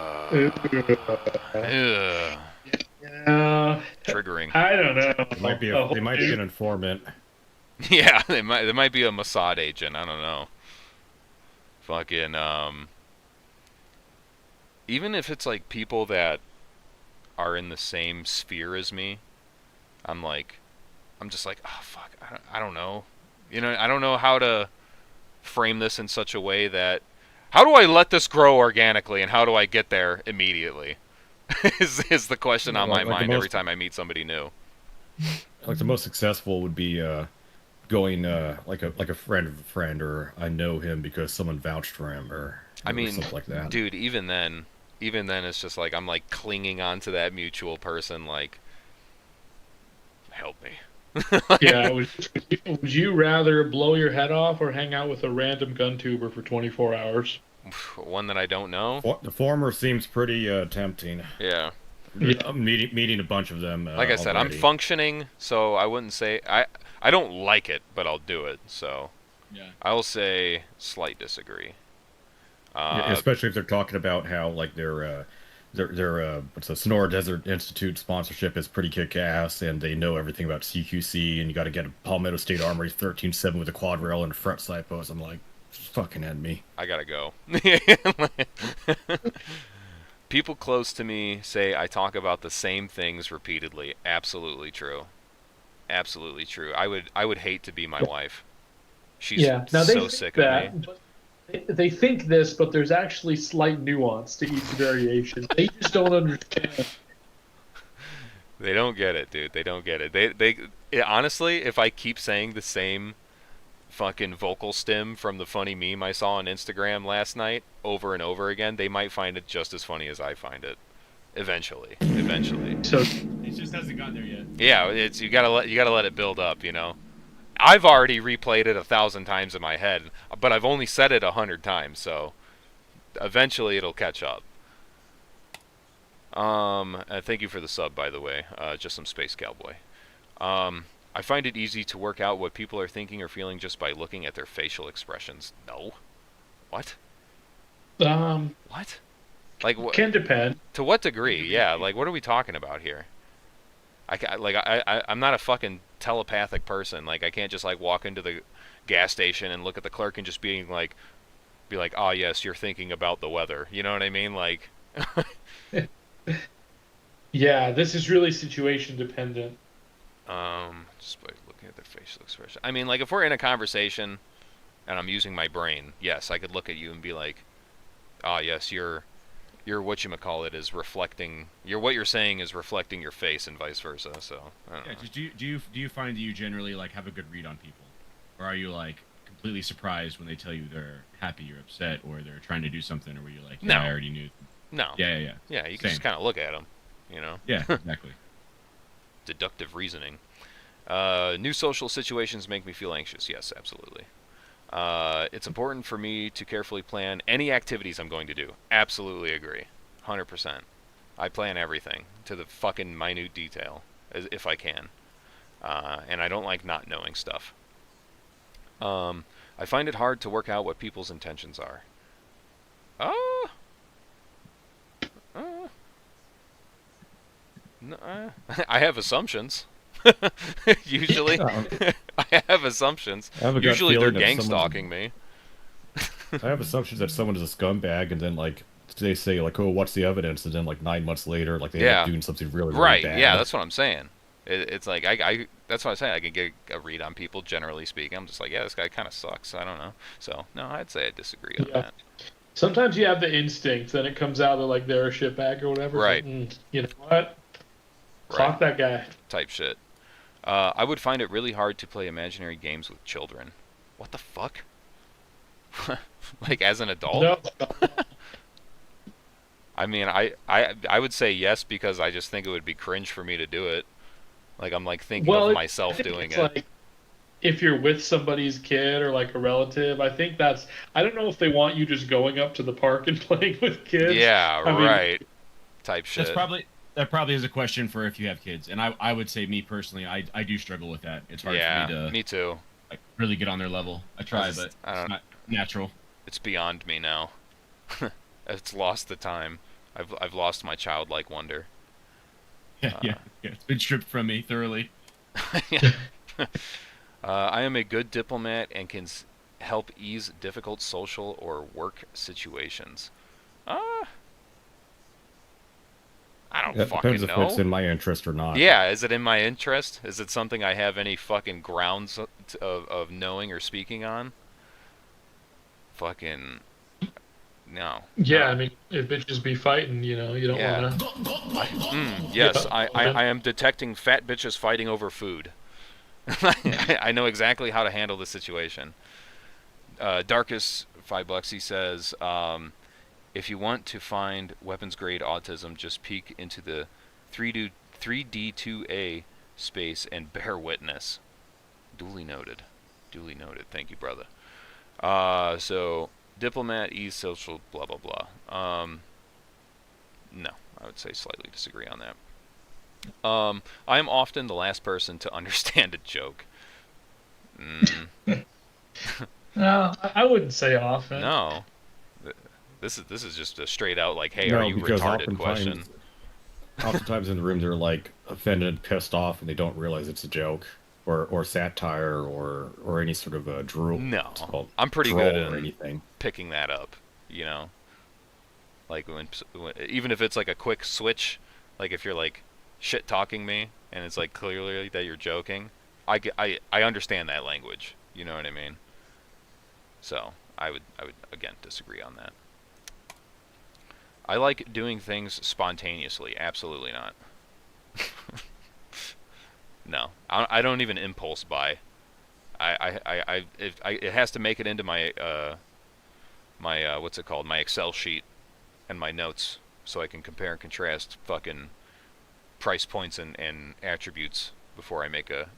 Triggering. I don't know. They might be an informant. Yeah, they might be a Mossad agent. I don't know. Fucking even if it's like people that are in the same sphere as me, I'm just like, oh fuck, I don't know. You know, I don't know how to frame this in such a way that, how do I let this grow organically and how do I get there immediately? is the question on my mind every time I meet somebody new. Like the most successful would be going like a friend of a friend, or I know him because someone vouched for him, or I mean, something like that. Dude, even then it's just like I'm like clinging on to that mutual person, like, help me. Yeah, would you rather blow your head off or hang out with a random gun tuber for 24 hours? One that I don't know. The former seems pretty tempting. Yeah. I'm meeting a bunch of them. Like I said, already. I'm functioning, so I wouldn't say I don't like it, but I'll do it. So Yeah. I will say slight disagree. Yeah, especially if they're talking about how like their what's the Sonora Desert Institute sponsorship is pretty kick-ass, and they know everything about CQC, and you got to get a Palmetto State Armory 13.7 with a quad rail and a front side post. I'm like, fucking end me. I gotta go. People close to me say I talk about the same things repeatedly. Absolutely true. Absolutely true. I would hate to be my wife. She's so sick of me. They think this, but there's actually slight nuance to each variation. They just don't understand. They don't get it, dude. They don't get it. Honestly, if I keep saying the same fucking vocal stim from the funny meme I saw on Instagram last night over and over again, they might find it just as funny as I find it. Eventually. So It just hasn't gotten there yet. Yeah, it's you gotta let it build up, you know. I've already replayed it 1,000 times in my head, but I've only said it 100 times, so eventually it'll catch up. Thank you for the sub, by the way. Just some Space Cowboy. I find it easy to work out what people are thinking or feeling just by looking at their facial expressions. No. What? What? Like what? Can depend. To what degree? Yeah. Like, what are we talking about here? I'm not a fucking telepathic person. Like, I can't just like walk into the gas station and look at the clerk and just be like, oh yes, you're thinking about the weather. You know what I mean? Like. Yeah, this is really situation dependent. Just by looking at their facial expression. I mean, like, if we're in a conversation and I'm using my brain, yes, I could look at you and be like, oh yes, your whatchamacallit is reflecting what you're saying is reflecting your face and vice versa. So I don't know. Just do you find that you generally like have a good read on people? or are you like completely surprised when they tell you they're happy or upset or they're trying to do something, or were you like, yeah, No. I already knew? No. Yeah. Yeah, you can Same. just kind of look at them, you know. Yeah, exactly. Deductive reasoning. New social situations make me feel anxious. Yes, absolutely. It's important for me to carefully plan any activities I'm going to do. Absolutely agree. 100%. I plan everything to the fucking minute detail, if I can. And I don't like not knowing stuff. I find it hard to work out what people's intentions are. No, I have assumptions. Usually, I have assumptions. I have a gut Usually, they're feeling that gang someone's- stalking me. I have assumptions that someone is a scumbag, and then like they say like, "Oh, what's the evidence?" And then like 9 months later, like they end Yeah. up doing something really, really Right? bad. Yeah, that's what I'm saying. It's like I that's what I'm saying. I can get a read on people, generally speaking. I'm just like, yeah, this guy kind of sucks. I don't know. So no, I'd say I disagree on that. Sometimes you have the instinct, then it comes out that like they're a shitbag or whatever. Right. You know what? Clock that guy. Type shit. I would find it really hard to play imaginary games with children. What the fuck? Like as an adult? No. I mean, I would say yes because I just think it would be cringe for me to do it. Like I'm like thinking of myself doing it. Like, if you're with somebody's kid or like a relative, I think that's. I don't know if they want you just going up to the park and playing with kids. Yeah, I mean, right. Type shit. That probably is a question for if you have kids, and I would say me personally, I do struggle with that. It's hard for me to me too. like, really get on their level. I try, but it's not natural. It's beyond me now. It's lost the time. I've lost my childlike wonder. Yeah. It's been stripped from me thoroughly. I am a good diplomat and can help ease difficult social or work situations. I don't fucking depends know. if it's in my interest or not. Yeah, is it in my interest? Is it something I have any fucking grounds of knowing or speaking on? Fucking no. Yeah, No. I mean, if bitches be fighting, you know, you don't want to. Yes, Yeah. I am detecting fat bitches fighting over food. I know exactly how to handle the situation. Darkest $5, he says, if you want to find weapons grade autism, just peek into the 3D2A space and bear witness. Duly noted. Duly noted. Thank you, brother. So diplomat, ease social, blah blah blah. No, I would say slightly disagree on that. I am often the last person to understand a joke. No, I wouldn't say often. No. This is just a straight out like, hey, No, are you because retarded question. Oftentimes in the room they're like offended, pissed off, and they don't realize it's a joke or satire or any sort of a drool. No, I'm pretty good at anything. Picking that up. You know, like when even if it's like a quick switch, like if you're like shit talking me and it's like clearly that you're joking, I understand that language. You know what I mean? So I would again disagree on that. I like doing things spontaneously. Absolutely not. No, I don't even impulse buy. It has to make it into my my what's it called, my Excel sheet and my notes, so I can compare and contrast fucking price points and attributes before I make a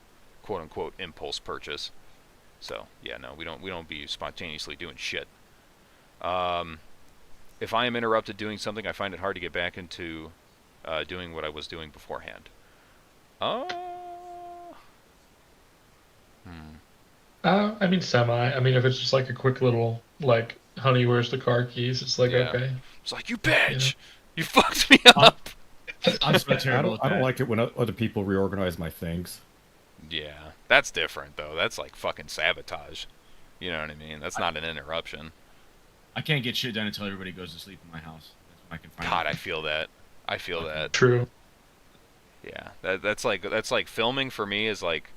quote unquote impulse purchase. So yeah, no, we don't be spontaneously doing shit. If I am interrupted doing something, I find it hard to get back into doing what I was doing beforehand. I mean, semi. I mean, if it's just like a quick little, like, honey, where's the car keys? It's like, Yeah. okay. It's like, you bitch! You fucked me up! I'm so terrible with I don't that. like it when other people reorganize my things. Yeah, that's different, though. That's like fucking sabotage. You know what I mean? That's not an interruption. I can't get shit done until everybody goes to sleep in my house. That's when I can find God, it. I feel that. I feel that. True. Yeah, that's like filming for me is like,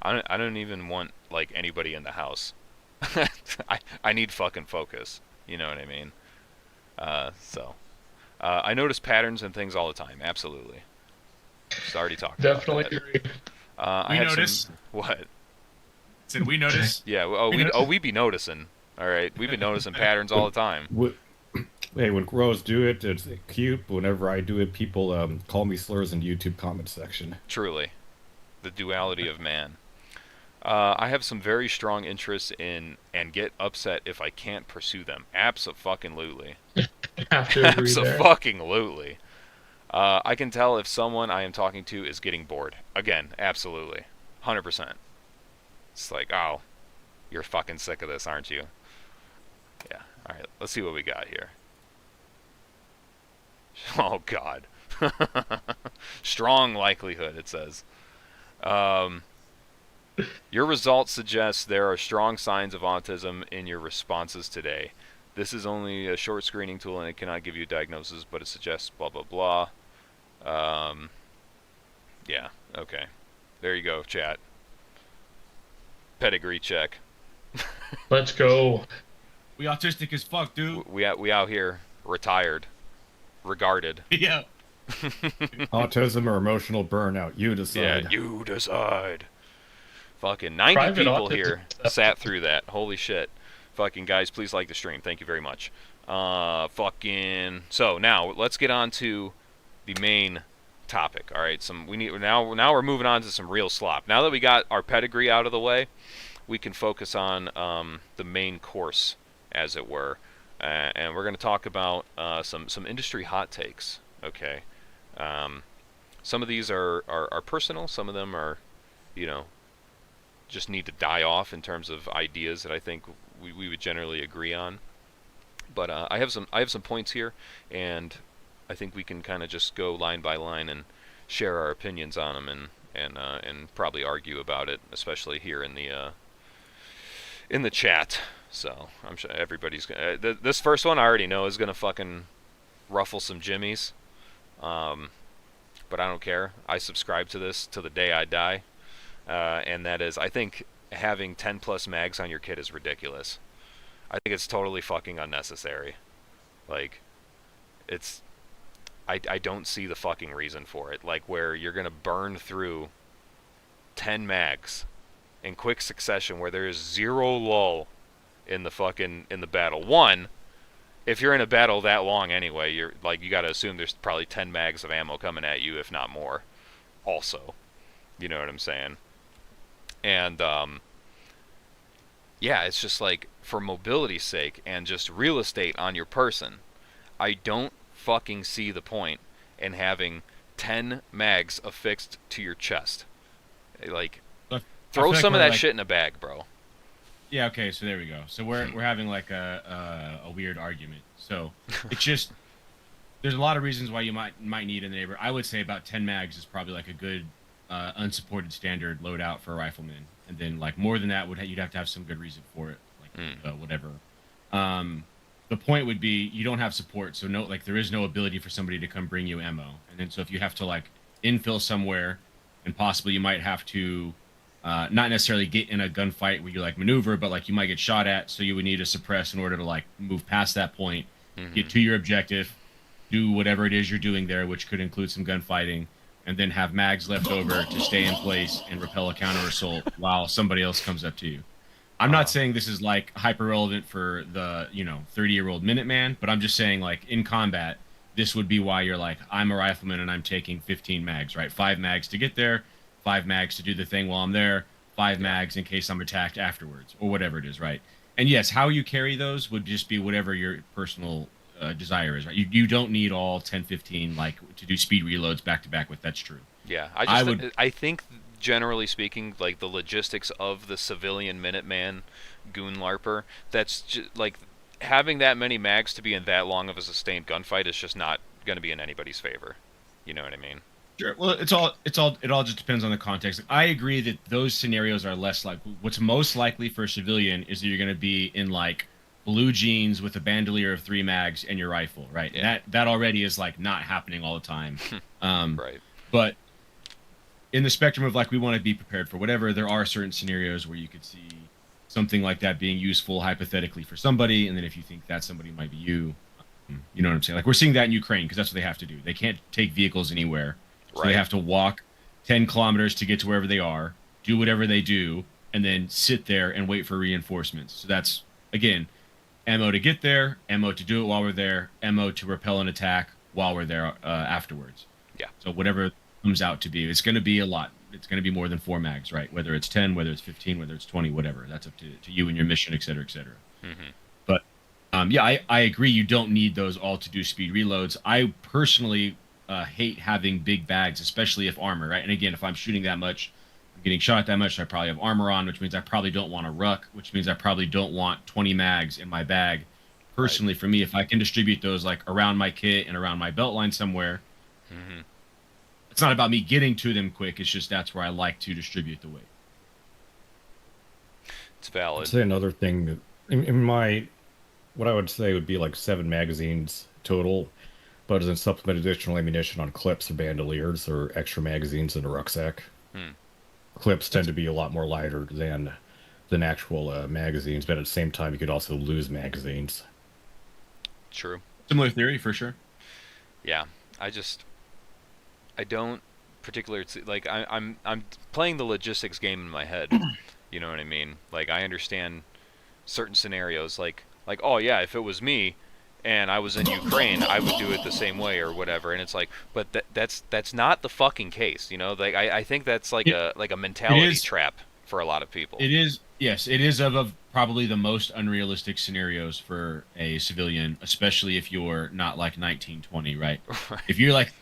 I don't even want like anybody in the house. I need fucking focus. You know what I mean? I notice patterns and things all the time. Absolutely. Just already talked Definitely about that. agree. I We have notice. some, what? Listen, we notice. Yeah. We be noticing. All right. We've been noticing patterns all the time. Hey, when crows do it, it's cute. But whenever I do it, people call me slurs in the YouTube comment section. Truly, the duality of man. I have some very strong interests in and get upset if I can't pursue them. Abso-fucking-lutely. Have to agree there. Abso-fucking-lutely. I can tell if someone I am talking to is getting bored. Again, absolutely. 100%. It's like, oh, you're fucking sick of this, aren't you? Yeah. Alright, let's see what we got here. Oh, God. Strong likelihood, it says. Your results suggest there are strong signs of autism in your responses today. This is only a short screening tool and it cannot give you a diagnosis, but it suggests blah, blah, blah. Yeah, okay. There you go, chat. Pedigree check. Let's go. We autistic as fuck, dude. We out here, retired, regarded. Yeah. Autism or emotional burnout, you decide. Yeah, you decide. Fucking 90 Private people autism here sat through that. Holy shit. Fucking guys, please like the stream. Thank you very much. Fucking. So now let's get on to the main topic. All right. Now we're moving on to some real slop. Now that we got our pedigree out of the way, we can focus on the main course, as it were, and we're going to talk about some industry hot takes. Okay. Some of these are personal. Some of them are, just need to die off in terms of ideas that I think we would generally agree on. But I have some points here, and I think we can kind of just go line by line and share our opinions on them, and probably argue about it, especially here in the chat. So I'm sure everybody's gonna. This first one I already know is gonna fucking ruffle some jimmies, but I don't care. I subscribe to this till the day I die. And that is, I think having 10 plus mags on your kit is ridiculous. I think it's totally fucking unnecessary. Like, I don't see the fucking reason for it. Like, where you're gonna burn through 10 mags in quick succession, where there is zero lull in the battle. One, if you're in a battle that long anyway, you gotta assume there's probably 10 mags of ammo coming at you, if not more. Also, you know what I'm saying? And yeah, it's just like, for mobility's sake and just real estate on your person, I don't fucking see the point in having 10 mags affixed to your chest. Like, throw some of that shit in a bag, bro. Yeah, okay, so there we go. So we're having like a weird argument. So it's just, there's a lot of reasons why you might need a neighbor. I would say about 10 mags is probably like a good unsupported standard loadout for a rifleman, and then like more than that you'd have to have some good reason for it, like whatever. The point would be you don't have support, so there is no ability for somebody to come bring you ammo, and then so if you have to like infill somewhere, and possibly you might have to not necessarily get in a gunfight where you like maneuver, but like you might get shot at, so you would need to suppress in order to like move past that point, get to your objective, do whatever it is you're doing there, which could include some gunfighting, and then have mags left over to stay in place and repel a counter assault while somebody else comes up to you. I'm not saying this is like hyper relevant for the 30-year-old Minuteman, but I'm just saying like in combat, this would be why you're like, I'm a rifleman and I'm taking 15 mags, right? 5 mags to get there, 5 mags to do the thing while I'm there, 5 mags in case I'm attacked afterwards, or whatever it is, right? And yes, how you carry those would just be whatever your personal desire is, right? You don't need all 10, 15 like to do speed reloads back to back with. That's true. Yeah, I think generally speaking, like the logistics of the civilian Minuteman goon larper, that's just like having that many mags to be in that long of a sustained gunfight is just not going to be in anybody's favor. You know what I mean? Sure. Well, it all just depends on the context. I agree that those scenarios are less likely. What's most likely for a civilian is that you're going to be in like blue jeans with a bandolier of 3 mags and your rifle, right? Yeah. That already is like not happening all the time. Right. But in the spectrum of like we want to be prepared for whatever, there are certain scenarios where you could see something like that being useful hypothetically for somebody, and then if you think that somebody might be you, you know what I'm saying? Like we're seeing that in Ukraine because that's what they have to do. They can't take vehicles anywhere, so they have to walk 10 kilometers to get to wherever they are, do whatever they do, and then sit there and wait for reinforcements. So that's, again, ammo to get there, ammo to do it while we're there, ammo to repel an attack while we're there afterwards. Yeah. So whatever it comes out to be, it's going to be a lot. It's going to be more than 4 mags, right? Whether it's 10, whether it's 15, whether it's 20, whatever. That's up to you and your mission, et cetera, et cetera. Mm-hmm. But yeah, I agree. You don't need those all to do speed reloads. I personally hate having big bags, especially if armor, right? And again, if I'm shooting that much, I'm getting shot that much, I probably have armor on, which means I probably don't want a ruck, which means I probably don't want 20 mags in my bag. Personally, for me, if I can distribute those like around my kit and around my belt line somewhere, it's not about me getting to them quick. It's just that's where I like to distribute the weight. It's valid. I'd say another thing that in my, what I would say would be like 7 magazines total, but then supplement additional ammunition on clips or bandoliers or extra magazines in a rucksack. Clips tend to be a lot more lighter than actual magazines, but at the same time, you could also lose magazines. True. Similar theory for sure. Yeah, I don't particularly like. I'm playing the logistics game in my head. You know what I mean? Like I understand certain scenarios. Like oh yeah, if it was me and I was in Ukraine, I would do it the same way or whatever. And it's like, but that's not the fucking case. You know, like I think that's like a mentality trap for a lot of people. It is. Yes, it is of probably the most unrealistic scenarios for a civilian, especially if you're not like 1920, right? If you're like,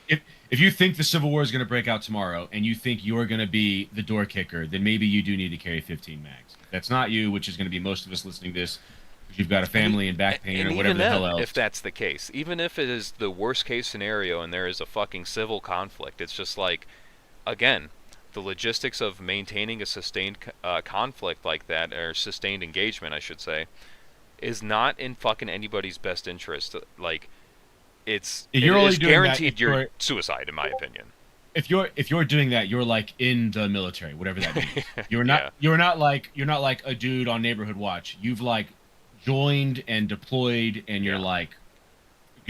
if you think the Civil War is going to break out tomorrow and you think you're going to be the door kicker, then maybe you do need to carry 15 mags. If that's not you, which is going to be most of us listening to this, because you've got a family and back pain or whatever the hell else. If that's the case, even if it is the worst case scenario and there is a fucking civil conflict, it's just like, again, the logistics of maintaining a sustained conflict like that, or sustained engagement, I should say, is not in fucking anybody's best interest. Like, it is guaranteed your suicide, in my opinion. If you're doing that, you're like in the military, whatever that means. You're not you're not like a dude on Neighborhood Watch. You've like joined and deployed, and you're like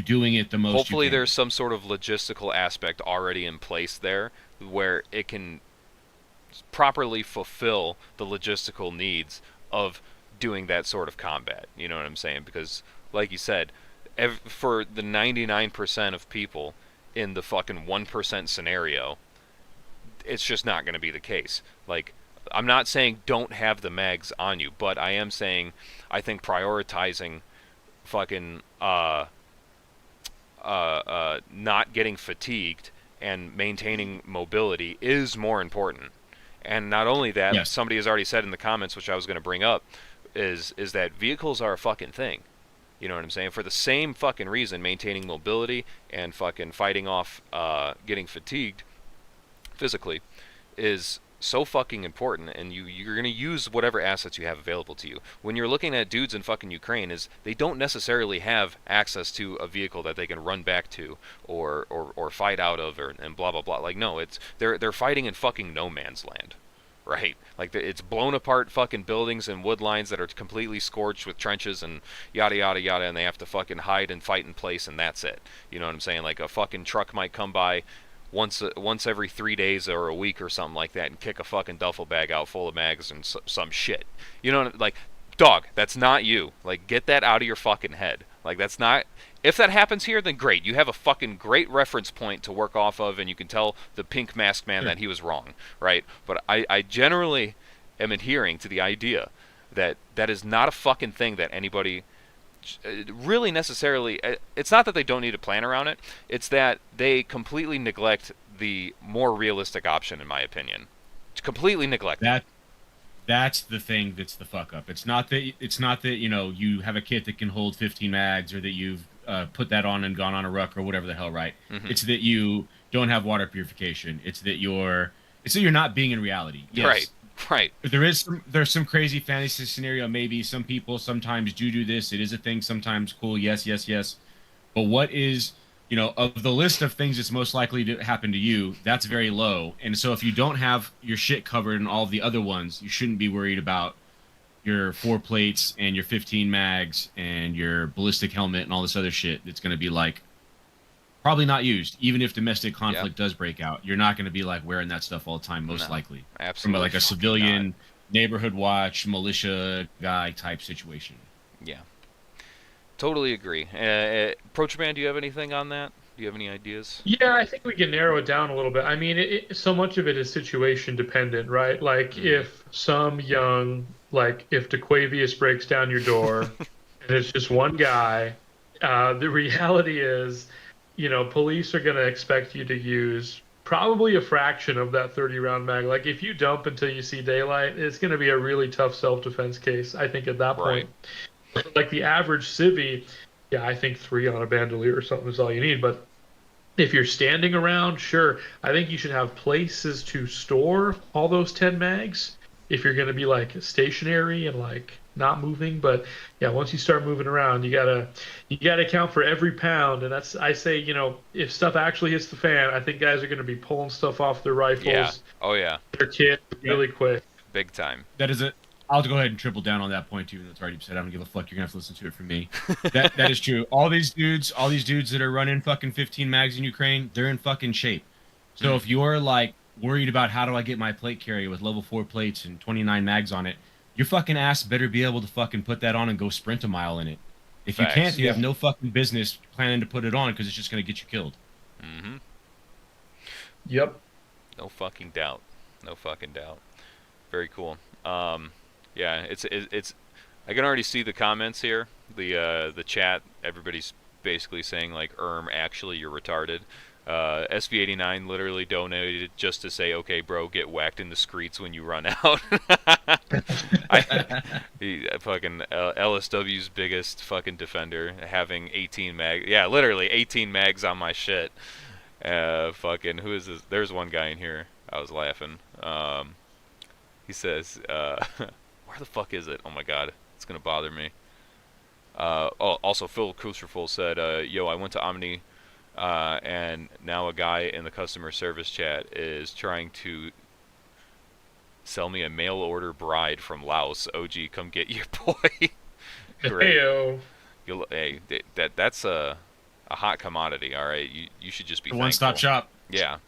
doing it the most. Hopefully, there's some sort of logistical aspect already in place there, where it can properly fulfill the logistical needs of doing that sort of combat. You know what I'm saying? Because, like you said, for the 99% of people in the fucking 1% scenario, it's just not going to be the case. Like, I'm not saying don't have the mags on you, but I am saying I think prioritizing fucking not getting fatigued and maintaining mobility is more important. And not only that, yes. Somebody has already said in the comments, which I was going to bring up, is that vehicles are a fucking thing. You know what I'm saying? For the same fucking reason, maintaining mobility and fucking fighting off getting fatigued physically is so fucking important, and you're going to use whatever assets you have available to you. When you're looking at dudes in fucking Ukraine, is they don't necessarily have access to a vehicle that they can run back to or fight out of, and blah blah blah. Like, no, they're fighting in fucking no man's land, right? Like, it's blown apart fucking buildings and wood lines that are completely scorched with trenches and yada yada yada, and they have to fucking hide and fight in place, and that's it. You know what I'm saying? Like, a fucking truck might come by once every 3 days or a week or something like that and kick a fucking duffel bag out full of mags and some shit. You know, like, dog, that's not you. Like, get that out of your fucking head. Like, that's not... If that happens here, then great. You have a fucking great reference point to work off of, and you can tell the pink masked man that he was wrong, right? But I generally am adhering to the idea that that is not a fucking thing that anybody... really necessarily, it's not that they don't need a plan around it, it's that they completely neglect the more realistic option, in my opinion. Completely neglect that. That's the thing that's the fuck up. It's not that you know, you have a kit that can hold 15 mags, or that you've put that on and gone on a ruck or whatever the hell, right? Mm-hmm. It's that you don't have water purification. It's that you're not being in reality. Yes. Right. There's some crazy fantasy scenario. Maybe some people sometimes do this. It is a thing. Sometimes cool. Yes. But what is, you know, of the list of things that's most likely to happen to you, that's very low. And so if you don't have your shit covered in all of the other ones, you shouldn't be worried about your 4 plates and your 15 mags and your ballistic helmet and all this other shit that's going to be like probably not used. Even if domestic conflict does break out, you're not going to be like wearing that stuff all the time, most likely. Absolutely. From like a civilian neighborhood watch, militia guy type situation. Yeah, totally agree. Approach Man, do you have anything on that? Do you have any ideas? Yeah, I think we can narrow it down a little bit. I mean, so much of it is situation dependent, right? Like Mm. if some young, like if DeQuavius breaks down your door and it's just one guy, the reality is, police are going to expect you to use probably a fraction of that 30 round mag. Like if you dump until you see daylight, it's going to be a really tough self-defense case, I think, at that Right. point. Like the average civvy, yeah, I think three on a bandolier or something is all you need. But if you're standing around, sure. I think you should have places to store all those 10 mags if you're going to be like stationary and like not moving. But yeah, once you start moving around, you gotta account for every pound. And that's, I say, if stuff actually hits the fan, I think guys are going to be pulling stuff off their Yeah. rifles, Oh yeah. their kit really quick. Big time. That is it. I'll go ahead and triple down on that point too. That's already said. I don't give a fuck. You're gonna have to listen to it from me. That is true. All these dudes that are running fucking 15 mags in Ukraine, they're in fucking shape. So if you're like worried about how do I get my plate carrier with level 4 plates and 29 mags on it, your fucking ass better be able to fucking put that on and go sprint a mile in it. If Facts. you can't, you have no fucking business planning to put it on because it's just gonna get you killed. Mm-hmm. Yep. No fucking doubt. No fucking doubt. Very cool. Yeah, it's I can already see the comments here. The chat, everybody's basically saying like, actually you're retarded. SV89 literally donated just to say, okay, bro, get whacked in the streets when you run out. Fucking LSW's biggest fucking defender, having 18 mags. Yeah, literally 18 mags on my shit. Fucking, who is this? There's one guy in here. I was laughing. He says, where the fuck is it? Oh my god, it's gonna bother me. Also, Phil Cruciferful said, yo, I went to Omni, and now a guy in the customer service chat is trying to sell me a mail order bride from Laos. OG, come get your boy. Great. Heyo. Hey, that's a hot commodity. All right, you should just be One stop thankful. shop. Yeah,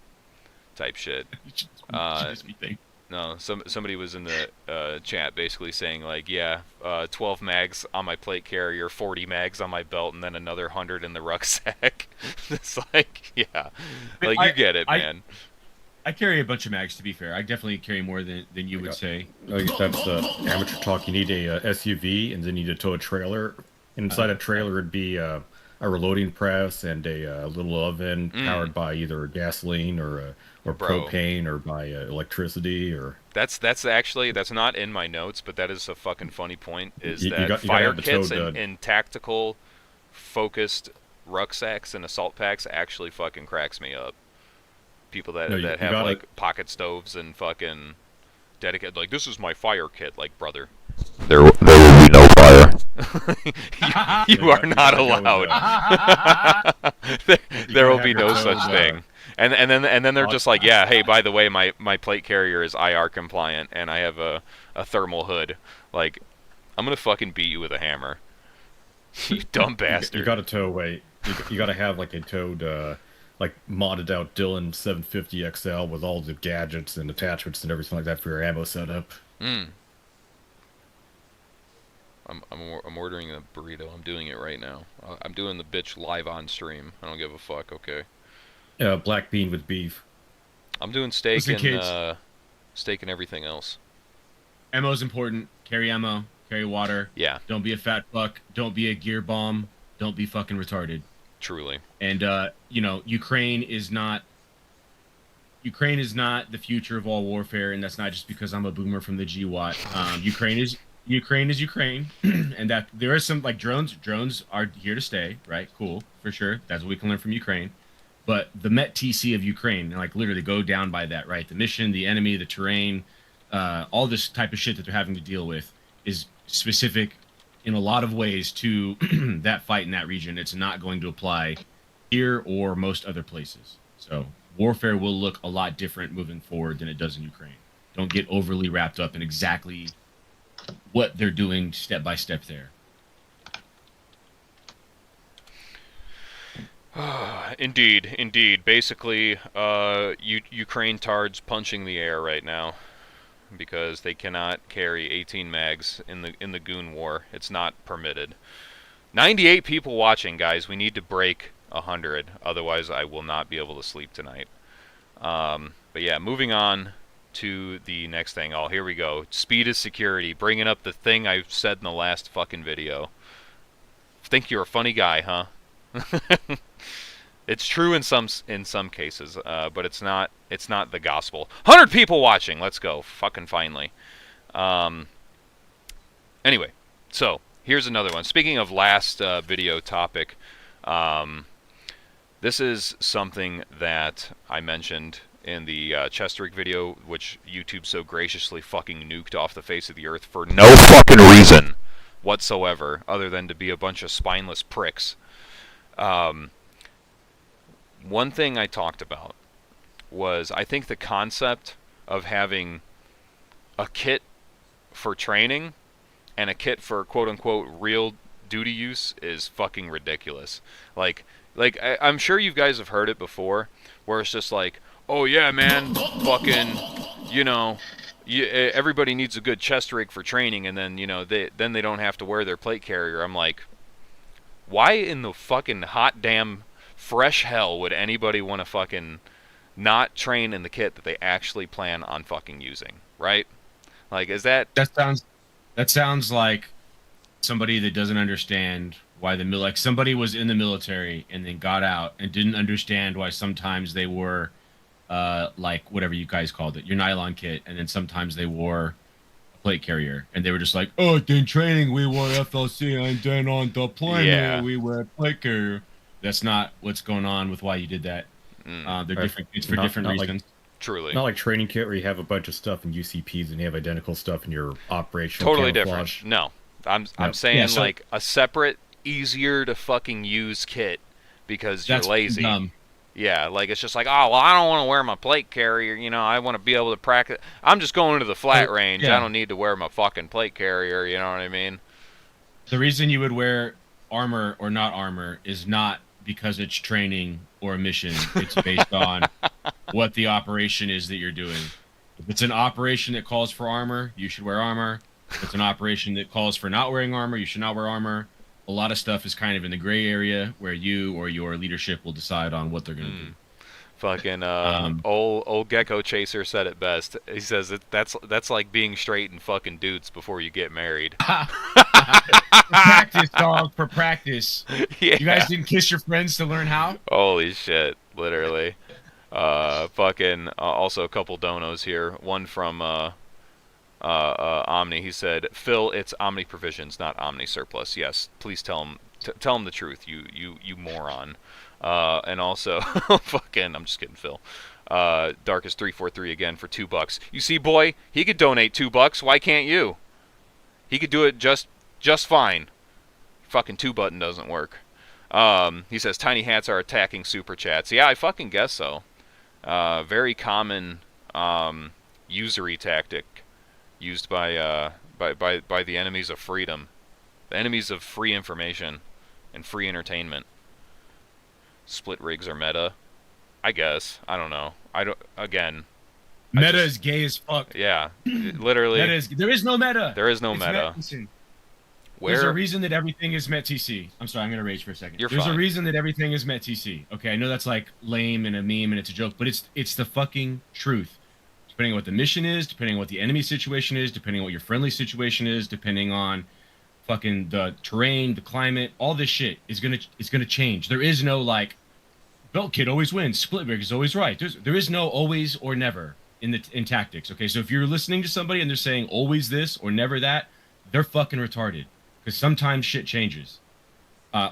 type shit. You should just be thankful. No, somebody was in the chat basically saying like, yeah, 12 mags on my plate carrier, 40 mags on my belt, and then another 100 in the rucksack. It's like, yeah, like you get it, man. I carry a bunch of mags. To be fair, I definitely carry more than you would say. I guess that's amateur talk. You need a SUV, and then you need to tow a trailer. Inside a trailer would be a reloading press and a little oven powered by either gasoline or propane or by electricity or. That's not in my notes, but that is a fucking funny point. Is You that gotta fire have the kits tow and tactical focused rucksacks and assault packs actually fucking cracks me up. People that you have gotta- like pocket stoves and fucking dedicated, like, this is my fire kit, like, brother. There will be no fire. you are not allowed. there will be no such thing. And then they're just like, yeah, hey, by the way, my plate carrier is IR compliant and I have a thermal hood. Like, I'm gonna fucking beat you with a hammer. You dumb bastard. You got to tow away. You got to have like a towed, like modded out Dylan 750 XL with all the gadgets and attachments and everything like that for your ammo setup. I'm ordering a burrito. I'm doing it right now. I'm doing the bitch live on stream. I don't give a fuck. Okay. Black bean with beef. I'm doing steak Listen, and steak and everything else. Ammo is important. Carry ammo. Carry water. Yeah. Don't be a fat fuck. Don't be a gear bomb. Don't be fucking retarded. Truly. And Ukraine is not the future of all warfare, and that's not just because I'm a boomer from the Gwatt. Ukraine is Ukraine, and that there are some like drones. Drones are here to stay, right? Cool, for sure. That's what we can learn from Ukraine. But the Met TC of Ukraine, like literally go down by that, right? The mission, the enemy, the terrain, all this type of shit that they're having to deal with is specific in a lot of ways to that fight in that region. It's not going to apply here or most other places. So warfare will look a lot different moving forward than it does in Ukraine. Don't get overly wrapped up in exactly what they're doing step by step there. Indeed. Basically, Ukraine tards punching the air right now. because they cannot carry 18 mags in the Goon War. It's not permitted. 98 people watching, guys. We need to break 100, otherwise I will not be able to sleep tonight. But yeah, moving on to the next thing. Oh, here we go. Speed is security. Bringing up the thing I said in the last fucking video. Think you're a funny guy, huh? It's true in some cases, but it's not the gospel. 100 people watching. Let's go. Fucking finally. Anyway, so here's another one. Speaking of last video topic, this is something that I mentioned in the chest rig video, which YouTube so graciously fucking nuked off the face of the earth for no fucking reason whatsoever, other than to be a bunch of spineless pricks. One thing I talked about was, I think the concept of having a kit for training and a kit for quote-unquote real duty use is fucking ridiculous. Like I'm sure you guys have heard it before, where it's just like, oh yeah, man, fucking, you know, everybody needs a good chest rig for training, and then, you know, they don't have to wear their plate carrier. I'm like, why in the fucking hot damn fresh hell would anybody want to fucking not train in the kit that they actually plan on fucking using, right? Like, is that sounds like somebody that doesn't understand why like somebody was in the military and then got out and didn't understand why sometimes they wore like whatever you guys called it, your nylon kit, and then sometimes they wore a plate carrier, and they were just like, oh, in training we wore FLC, and then on deployment we wear a plate carrier. That's not what's going on with why you did that. They're different. It's for different reasons. Truly. Not like training kit where you have a bunch of stuff in UCPs and you have identical stuff in your operational Totally camouflage. different. No. I'm saying, yeah, so, like, a separate, easier to fucking use kit because you're lazy. Dumb. Yeah, like, it's just like, oh, well, I don't want to wear my plate carrier, you know, I want to be able to practice. I'm just going to the flat range. Yeah. I don't need to wear my fucking plate carrier, you know what I mean? The reason you would wear armor or not armor is not because it's training or a mission. It's based on what the operation is that you're doing. If it's an operation that calls for armor, you should wear armor. If it's an operation that calls for not wearing armor, you should not wear armor. A lot of stuff is kind of in the gray area where you or your leadership will decide on what they're going to do. Fucking old Gecko Chaser said it best. He says that's like being straight and fucking dudes before you get married. Practice, dog, for practice. Yeah. You guys didn't kiss your friends to learn how? Holy shit, literally. Fucking also a couple donos here. One from Omni. He said, Phil, it's Omni Provisions, not Omni Surplus. Yes, please tell him the truth, you moron. And also, fucking, I'm just kidding, Phil. Darkest 343 again for $2. You see, boy, he could donate $2. Why can't you? He could do it just fine. Fucking 2-button doesn't work. He says tiny hats are attacking super chats. Yeah, I fucking guess so. Very common usury tactic used by the enemies of freedom, the enemies of free information and free entertainment. Split rigs are meta, I guess. I don't know. Again. Meta is gay as fuck. Yeah, literally. There is no meta. There is no meta. There's a reason that everything is met TC. I'm sorry, I'm gonna rage for a second. There's a reason that everything is met TC. Okay, I know that's like lame and a meme and it's a joke, but it's the fucking truth. Depending on what the mission is, depending on what the enemy situation is, depending on what your friendly situation is, depending on fucking the terrain, the climate, all this shit is gonna change. There is no like belt kit always wins, split rig is always right. There is no always or never in tactics. Okay, so if you're listening to somebody and they're saying always this or never that, they're fucking retarded. Because sometimes shit changes.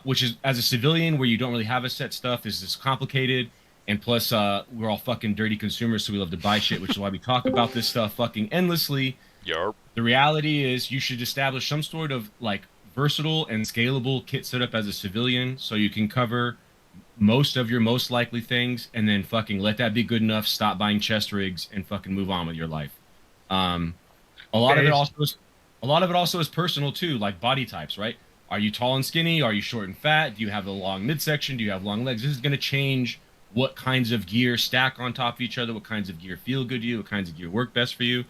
Which is, as a civilian where you don't really have a set stuff, is this complicated. And plus, we're all fucking dirty consumers, so we love to buy shit, which is why we talk about this stuff fucking endlessly. Yarp. The reality is you should establish some sort of, like, versatile and scalable kit setup as a civilian so you can cover most of your most likely things, and then fucking let that be good enough, stop buying chest rigs, and fucking move on with your life. A lot of it also is personal too, like body types, right? Are you tall and skinny? Are you short and fat? Do you have a long midsection? Do you have long legs? This is going to change what kinds of gear stack on top of each other, what kinds of gear feel good to you, what kinds of gear work best for you.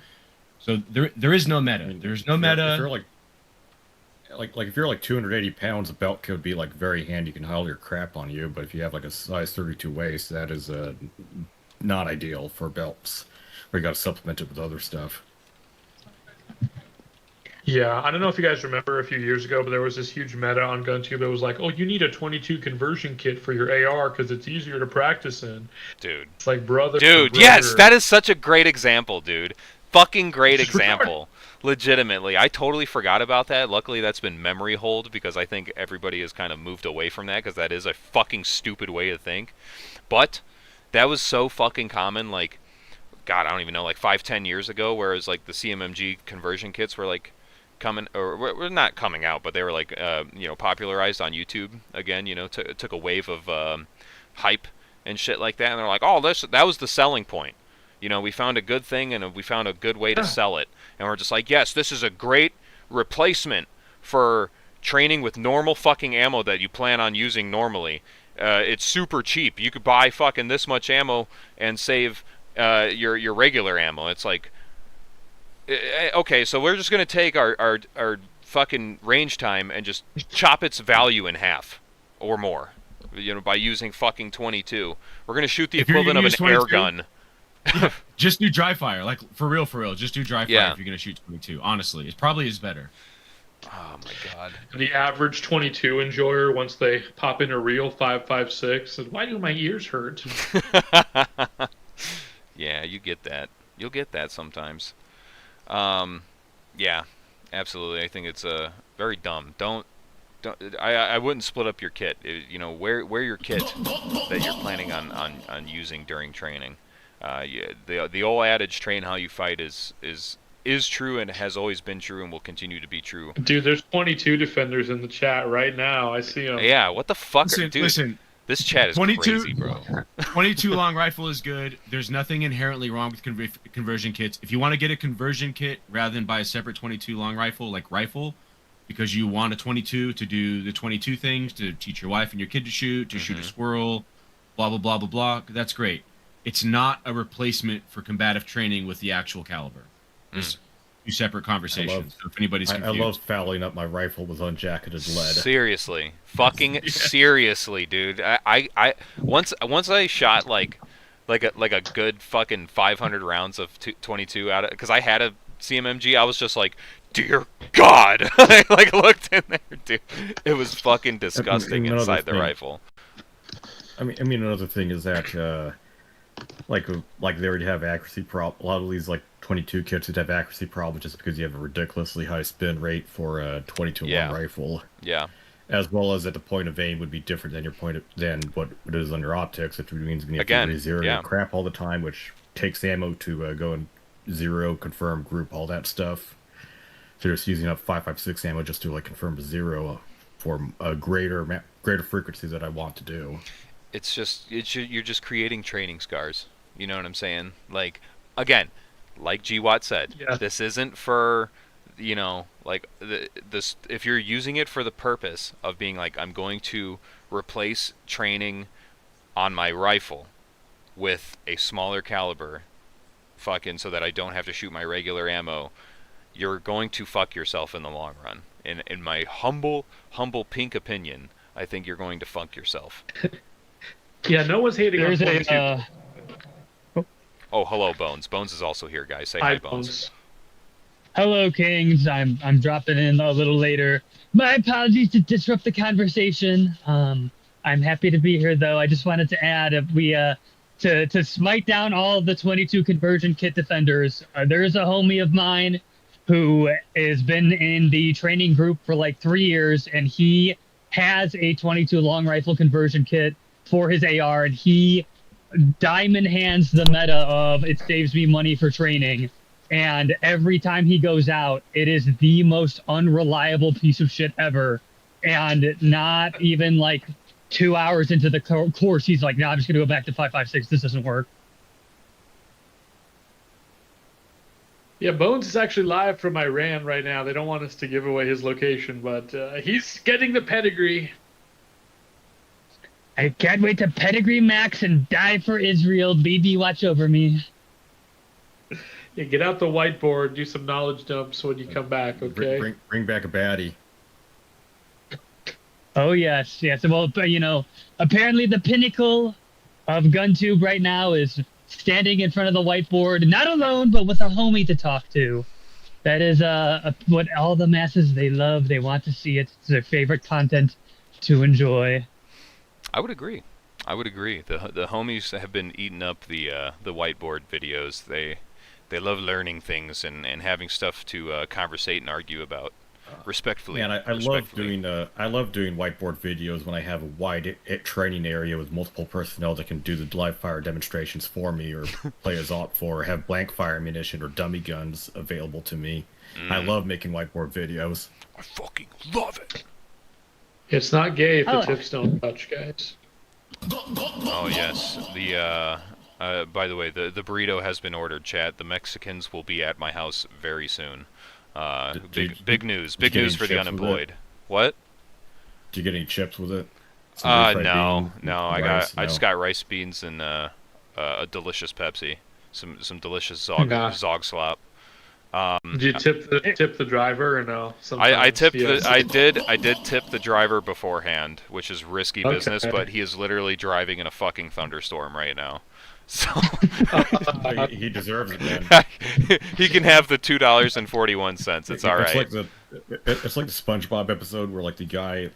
So there is no meta. I mean, There's no meta. If you're if you're like 280 pounds, a belt could be like very handy. You can haul your crap on you. But if you have like a size 32 waist, that is not ideal for belts. Where you got to supplement it with other stuff. Yeah, I don't know if you guys remember a few years ago, but there was this huge meta on GunTube that was like, oh, you need a 22 conversion kit for your AR because it's easier to practice in. Dude. It's like brother. Dude, brother. yes, that is such a great example, dude. Fucking great example. Legitimately. I totally forgot about that. Luckily, that's been memory hold because I think everybody has kind of moved away from that because that is a fucking stupid way to think. But that was so fucking common, like, God, I don't even know, like 5-10 years ago, whereas like the CMMG conversion kits were like coming, or were not coming out, but they were like, popularized on YouTube again. Took a wave of hype and shit like that, and they're like, oh, that was the selling point. We found a good thing and we found a good way to sell it, and we're just like, yes, this is a great replacement for training with normal fucking ammo that you plan on using normally. It's super cheap. You could buy fucking this much ammo and save your regular ammo. It's like, okay, so we're just gonna take our fucking range time and just chop its value in half or more, by using fucking 22. We're gonna shoot the equivalent of an air gun. Yeah, just do dry fire, like for real. Just do dry fire Yeah. if you're gonna shoot 22. Honestly, it probably is better. Oh my god. The average 22 enjoyer, once they pop in a real 5.56, says, why do my ears hurt? Yeah, you get that. You'll get that sometimes. Yeah, absolutely. I think it's very dumb. Don't. I wouldn't split up your kit. Wear your kit that you're planning on using during training. The old adage, train how you fight, is true and has always been true and will continue to be true. Dude, there's 22 defenders in the chat right now. I see them. Yeah, what the fuck? Dude, Listen. This chat is 22, crazy, bro. 22 long rifle is good. There's nothing inherently wrong with conversion kits. If you want to get a conversion kit rather than buy a separate 22 long rifle, because you want a 22 to do the 22 things, to teach your wife and your kid to shoot a squirrel, blah, blah, blah, blah, blah, that's great. It's not a replacement for combative training with the actual caliber. There's two separate conversations. So if anybody's confused. I love fouling up my rifle with unjacketed lead. Seriously, fucking seriously, dude. I once I shot like a good fucking 500 rounds of 22 out of, because I had a CMMG. I was just like, dear God. I looked in there, dude. It was fucking disgusting inside the rifle. I mean, another thing is that like they already have accuracy problem. A lot of these 22 kits would have accuracy problems just because you have a ridiculously high spin rate for a 22 long rifle. Yeah. As well as at the point of aim would be different than what it is under optics, which means you have to re-zero your crap all the time, which takes ammo to go and zero, confirm, group, all that stuff. So you're just using up 5.56 ammo just to confirm to zero for a greater frequency that I want to do. It's just you're just creating training scars. You know what I'm saying? Again, like Gwatt said, this isn't for this. If you're using it for the purpose of being I'm going to replace training on my rifle with a smaller caliber, fucking so that I don't have to shoot my regular ammo, you're going to fuck yourself in the long run. In my humble pink opinion, I think you're going to fuck yourself. Yeah, no one's hating on 22. Oh, hello, Bones. Bones is also here, guys. Say hi, Bones. Hello, Kings. I'm dropping in a little later. My apologies to disrupt the conversation. I'm happy to be here, though. I just wanted to add, to smite down all of the 22 conversion kit defenders, there's a homie of mine who has been in the training group for 3 years, and he has a 22 long rifle conversion kit for his AR, and he diamond hands the meta of it saves me money for training. And every time he goes out, it is the most unreliable piece of shit ever. And not even 2 hours into the course, he's like, nah, I'm just going to go back to 5.56. This doesn't work. Yeah, Bones is actually live from Iran right now. They don't want us to give away his location, but he's getting the pedigree. I can't wait to pedigree max and die for Israel. Baby, watch over me. Yeah, get out the whiteboard, do some knowledge dumps when you come back, okay? Bring back a baddie. Oh yes, yes. Well, apparently the pinnacle of GunTube right now is standing in front of the whiteboard, not alone, but with a homie to talk to. That is what all the masses they love. They want to see it. It's their favorite content to enjoy. I would agree. I would agree. The homies have been eating up the whiteboard videos. They love learning things and having stuff to conversate and argue about respectfully. Man, I love doing whiteboard videos when I have a wide training area with multiple personnel that can do the live fire demonstrations for me, or play as op or have blank fire ammunition or dummy guns available to me. I love making whiteboard videos. I fucking love it. It's not gay if the tips don't touch, guys. Oh yes, by the way, the burrito has been ordered, chat. The Mexicans will be at my house very soon. Big news for the unemployed. What? Did you get any chips with it? No. Rice? I just got rice, beans, and a delicious Pepsi. Some delicious Zog slop. Did you tip the driver or no? I tipped I did tip the driver beforehand, which is risky business, but he is literally driving in a fucking thunderstorm right now. So he deserves it, man. He can have the $2.41. It's all right. It's like the SpongeBob episode where the guy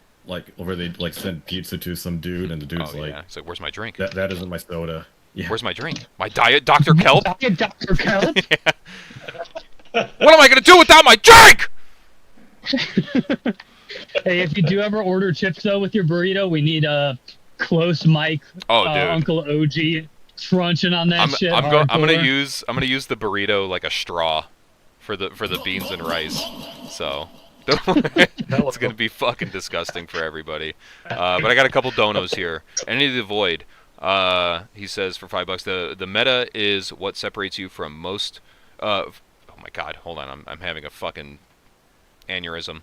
where they send pizza to some dude and the dude's it's like, where's my drink? That isn't my soda. Yeah. Where's my drink? My Diet Dr. Kelp? Diet Dr. Kelp? Yeah. What am I gonna do without my drink? Hey, if you do ever order chips though with your burrito, we need a close mic. Oh, dude. Uncle OG crunching on that shit. I'm gonna use the burrito like a straw for the beans and rice. So it's gonna be fucking disgusting for everybody. But I got a couple donos here. Any of the void. He says for $5. The meta is what separates you from most. Oh my god, hold on. I'm having a fucking aneurysm.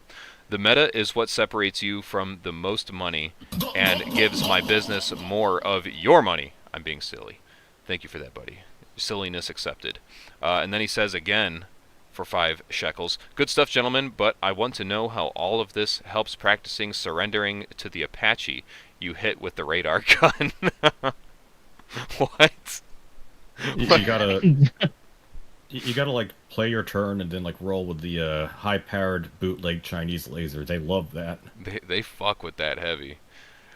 The meta is what separates you from the most money and gives my business more of your money. I'm being silly. Thank you for that, buddy. Silliness accepted. And then he says again for 5 shekels. Good stuff, gentlemen, but I want to know how all of this helps practicing surrendering to the Apache you hit with the radar gun. What? You gotta play your turn and then roll with the high-powered bootleg Chinese laser. They love that. They fuck with that heavy.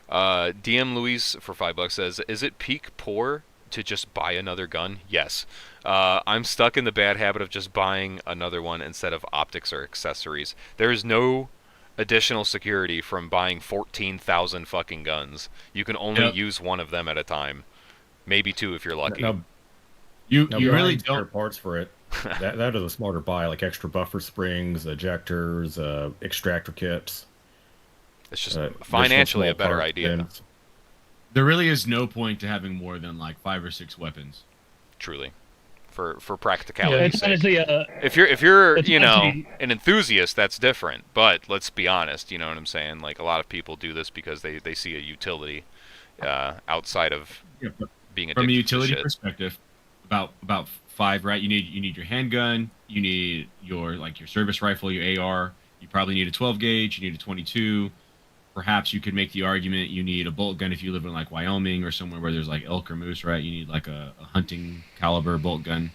DM Luis for $5 says, "Is it peak poor to just buy another gun?" Yes. I'm stuck in the bad habit of just buying another one instead of optics or accessories. There is no additional security from buying 14,000 fucking guns. You can only use one of them at a time. Maybe 2 if you're lucky. You really don't spare parts for it. that is a smarter buy, like extra buffer springs, ejectors, extractor kits. It's just financially a better idea. Pins. There really is no point to having more than 5 or 6 weapons. Truly, for practicality. Yeah, it's honestly if you're an enthusiast, that's different. But let's be honest, you know what I'm saying? A lot of people do this because they see a utility outside of being addicted. From a utility to shit. perspective, about 5, right? You need your handgun, you need your service rifle, your AR. You probably need a 12 gauge. You need a 22. Perhaps you could make the argument you need a bolt gun if you live in Wyoming or somewhere where there's elk or moose, right? You need a hunting caliber bolt gun.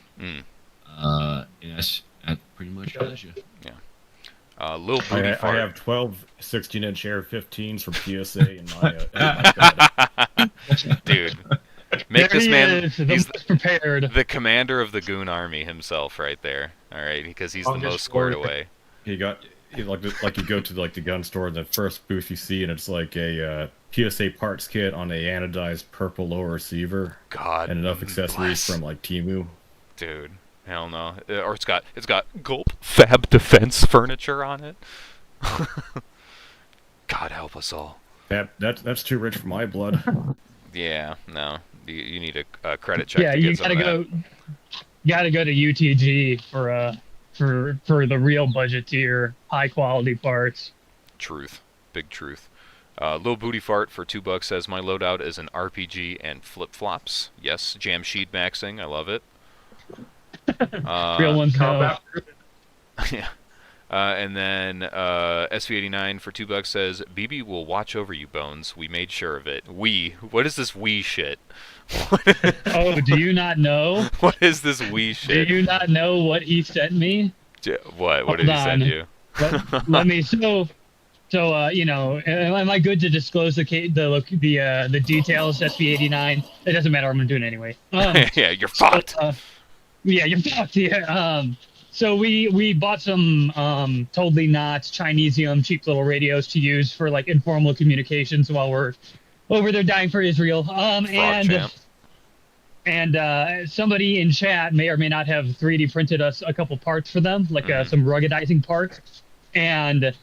Yes, that pretty much does you. Yeah. Little booty fart. I have 12 16-inch AR-15s from PSA in my Dude. Make this man he's prepared. The commander of the Goon Army himself right there. All right, because he's the most squared away. You go to the gun store, and the first booth you see, and it's a PSA parts kit on a anodized purple lower receiver. God, and enough accessories from Temu. Dude, hell no. Or it's got Gulp Fab Defense furniture on it. God help us all. That's too rich for my blood. Yeah, no. You need a credit check. Yeah, to you get gotta go. Gotta go to UTG for the real budget tier, high quality parts. Truth, big truth. Lil Booty Fart for $2 says my loadout is an RPG and flip flops. Yes, jam sheet maxing. I love it. Real ones know. Combat. Yeah. And then SV89 for $2 says, BB will watch over you, Bones. We made sure of it. We? What is this we shit? Oh, do you not know? What is this we Do shit? you not know what he sent me? What? What Hold did he send on. you? Let me. You know, am I good to disclose the details? SV89. It doesn't matter. I'm gonna do it anyway. Yeah, you're fucked. Yeah, you're fucked. Yeah. So we bought some totally not Chinesium cheap little radios to use for like informal communications while we're over there dying for Israel. And somebody in chat may or may not have 3D printed us a couple parts for them, like some ruggedizing parts. And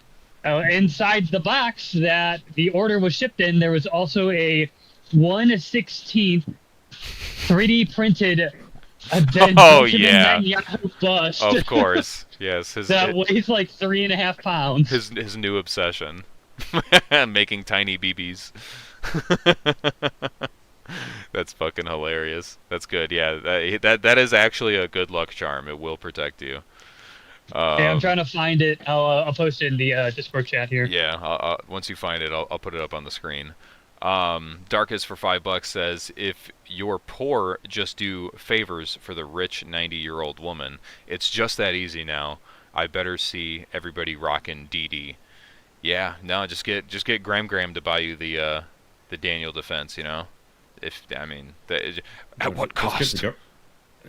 inside the box that the order was shipped in, there was also a 1/16 3D printed Netanyahu bust. Of course, yes. That weighs like 3.5 pounds. His new obsession, making tiny BBs. That's fucking hilarious. That's good. Yeah, that is actually a good luck charm. It will protect you. Yeah, I'm trying to find it. I'll post it in the Discord chat here. Yeah, once you find it, I'll put it up on the screen. Darkest for $5 says, if you're poor, just do favors for the rich 90-year-old woman. It's just that easy now. I better see everybody rocking DD. Yeah, no, just get Gram to buy you the Daniel defense. You know, at what cost?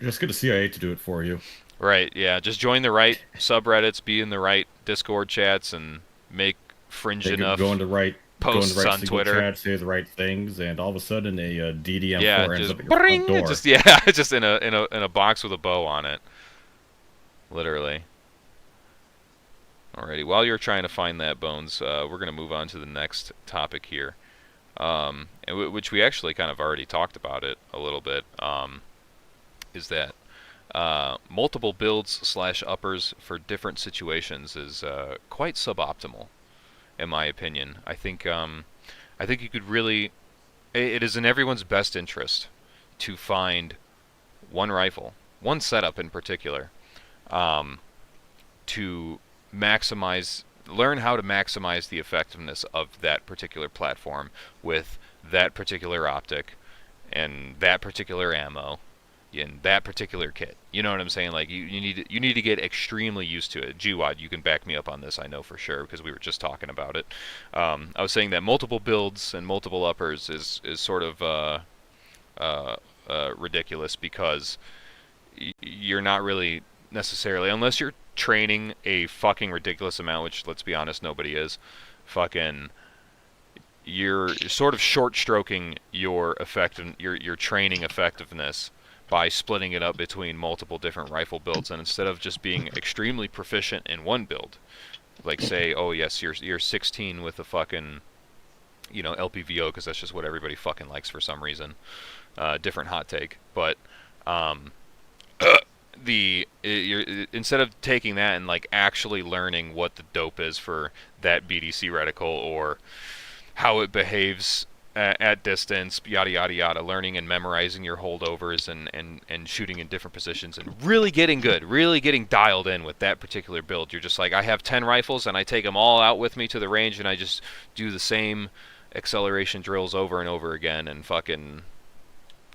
Just get the CIA to do it for you. Right. Yeah. Just join the right subreddits, be in the right Discord chats, and make fringe enough. Go into right. Posts go in the right on Twitter, chat, say the right things, and all of a sudden a DDM4 ends up at your front door. Just in a box with a bow on it, literally. Alrighty, while you're trying to find that, Bones, we're gonna move on to the next topic here, which we actually kind of already talked about it a little bit. Is that multiple builds / uppers for different situations is quite suboptimal. In my opinion, I think you could really. It is in everyone's best interest to find one rifle, one setup in particular, to learn how to maximize the effectiveness of that particular platform with that particular optic and that particular ammo in that particular kit. You know what I'm saying? Like you need to get extremely used to it. Gwatt, you can back me up on this, I know for sure, because we were just talking about it. I was saying that multiple builds and multiple uppers is sort of ridiculous, because you're not really necessarily, unless you're training a fucking ridiculous amount, which, let's be honest, nobody is, you're sort of short stroking your training effectiveness by splitting it up between multiple different rifle builds. And instead of just being extremely proficient in one build, like say, oh yes, you're 16 with a fucking, LPVO, because that's just what everybody fucking likes for some reason. Different hot take, but instead of taking that and like actually learning what the dope is for that BDC reticle, or how it behaves at distance, yada yada yada, learning and memorizing your holdovers and shooting in different positions, and really getting good, really getting dialed in with that particular build. You're just like, I have 10 rifles and I take them all out with me to the range and I just do the same acceleration drills over and over again, and fucking,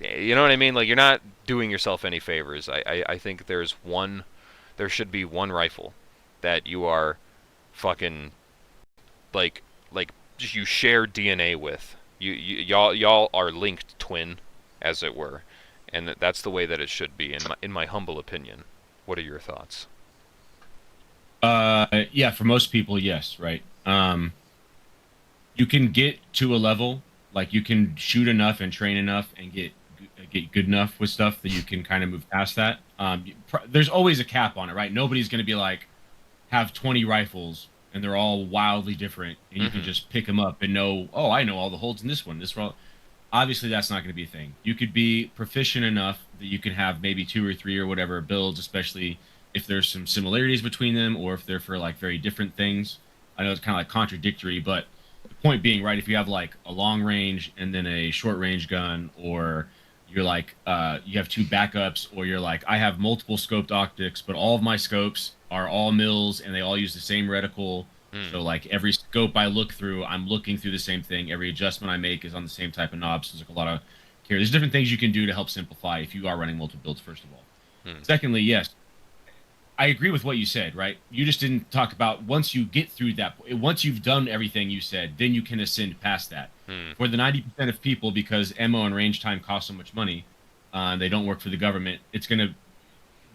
you know what I mean? Like, you're not doing yourself any favors. I think there should be one rifle that you are fucking like you share DNA with. Y'all are linked twin, as it were, and that's the way that it should be, in my humble opinion. What are your thoughts? Yeah, for most people, yes, right. You can get to a level, like you can shoot enough and train enough and get good enough with stuff that you can kind of move past that. There's always a cap on it, right? Nobody's going to be like, have 20 rifles and they're all wildly different, and you can just pick them up and know, oh, I know all the holds in this one. Obviously, that's not going to be a thing. You could be proficient enough that you can have maybe 2 or 3 or whatever builds, especially if there's some similarities between them, or if they're for like very different things. I know it's kind of like contradictory, but the point being, right, if you have like a long range and then a short range gun, or you're like you have 2 backups, or you're like, I have multiple scoped optics, but all of my scopes are all mills and they all use the same reticle. So like every scope I look through, I'm looking through the same thing. Every adjustment I make is on the same type of knobs. So there's like a lot of care. There's different things you can do to help simplify if you are running multiple builds, first of all. Secondly, yes, I agree with what you said, right? You just didn't talk about once you get through that, once you've done everything you said, then you can ascend past that. For the 90% of people, because ammo and range time cost so much money, they don't work for the government, it's going to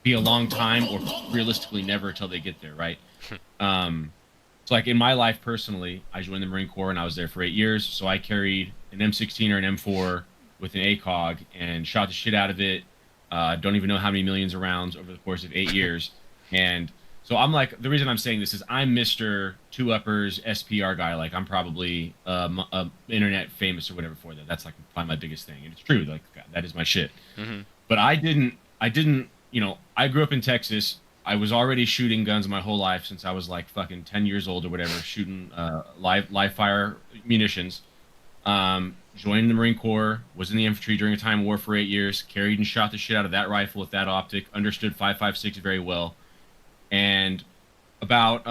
be a long time, or realistically never until they get there, right? So like in my life personally, I joined the Marine Corps and I was there for 8 years. So I carried an M16 or an M4 with an ACOG and shot the shit out of it. Don't even know how many millions of rounds over the course of 8 years. And so I'm like, the reason I'm saying this is I'm Mr. Two Uppers SPR guy. Like I'm probably internet famous or whatever for that. That's like probably my biggest thing. And it's true. Like that is my shit. But I didn't, you know, I grew up in Texas. I was already shooting guns my whole life since I was like fucking 10 years old or whatever, shooting live fire munitions. Joined the Marine Corps, was in the infantry during a time of war for 8 years, carried and shot the shit out of that rifle with that optic, understood 5.56 very well. And about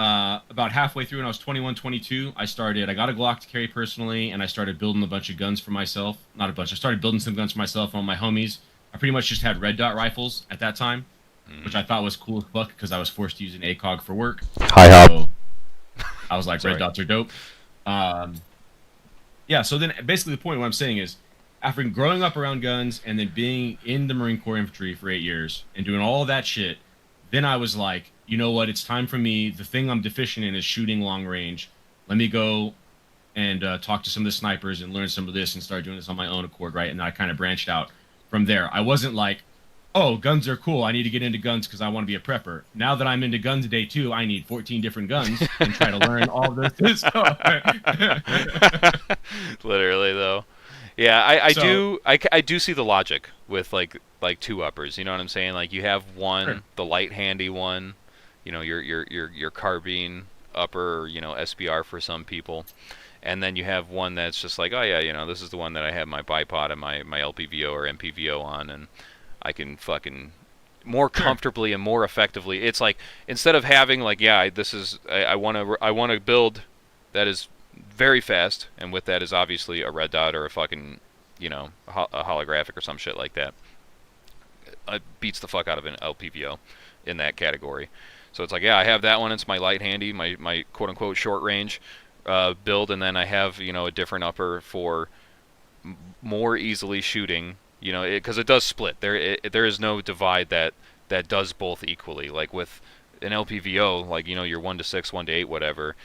halfway through when I was 21, 22, I got a Glock to carry personally, and I started building a bunch of guns for myself. Not a bunch, I started building some guns for myself and all my homies. I pretty much just had red dot rifles at that time, which I thought was cool as fuck because I was forced to use an ACOG for work. Hi, Hop. So I was like, red dots are dope. Yeah, so then basically the point of what I'm saying is, after growing up around guns and then being in the Marine Corps infantry for 8 years and doing all of that shit, then I was like, you know what, it's time for me. The thing I'm deficient in is shooting long range. Let me go and talk to some of the snipers and learn some of this and start doing this on my own accord, right? And I kind of branched out from there. I wasn't like, oh, guns are cool, I need to get into guns because I want to be a prepper. Now that I'm into guns day 2, I need 14 different guns and try to learn all this stuff. Literally, though. Yeah, I do see the logic with like two uppers. You know what I'm saying? Like you have one, Sure. the light handy one, you know, your carbine upper, or, you know, SBR for some people, and then you have one that's just like, oh yeah, you know, this is the one that I have my bipod and my LPVO or MPVO on, and I can fucking more comfortably and more effectively. It's like, instead of having like, yeah, this is I want to build that is very fast, and with that is obviously a red dot or a fucking, you know, a holographic or some shit like that. It beats the fuck out of an LPVO in that category. So it's like, yeah, I have that one. It's my light handy, my quote unquote short range build, and then I have, you know, a different upper for more easily shooting. You know, because it does split. There is no divide that does both equally. Like with an LPVO, like, you know, your 1 to 6, 1 to 8, whatever,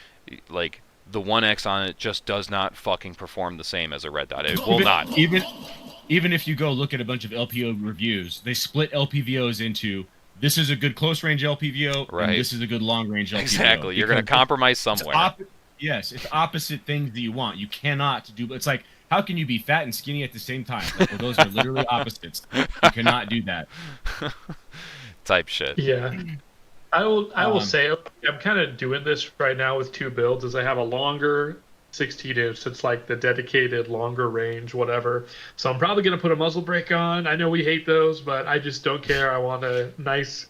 like the 1X on it just does not fucking perform the same as a red dot. It will not. Even if you go look at a bunch of LPO reviews, they split LPVOs into, this is a good close range LPVO, right, and this is a good long range LPVO. Exactly. You're going to compromise somewhere. Yes, it's opposite things that you want. You cannot do. It's like, how can you be fat and skinny at the same time? Like, well, those are literally opposites. You cannot do that. Type shit. Yeah. I will say I'm kind of doing this right now with 2 builds. Is I have a longer 16-inch that's like the dedicated longer range, whatever. So I'm probably going to put a muzzle brake on. I know we hate those, but I just don't care. I want a nice,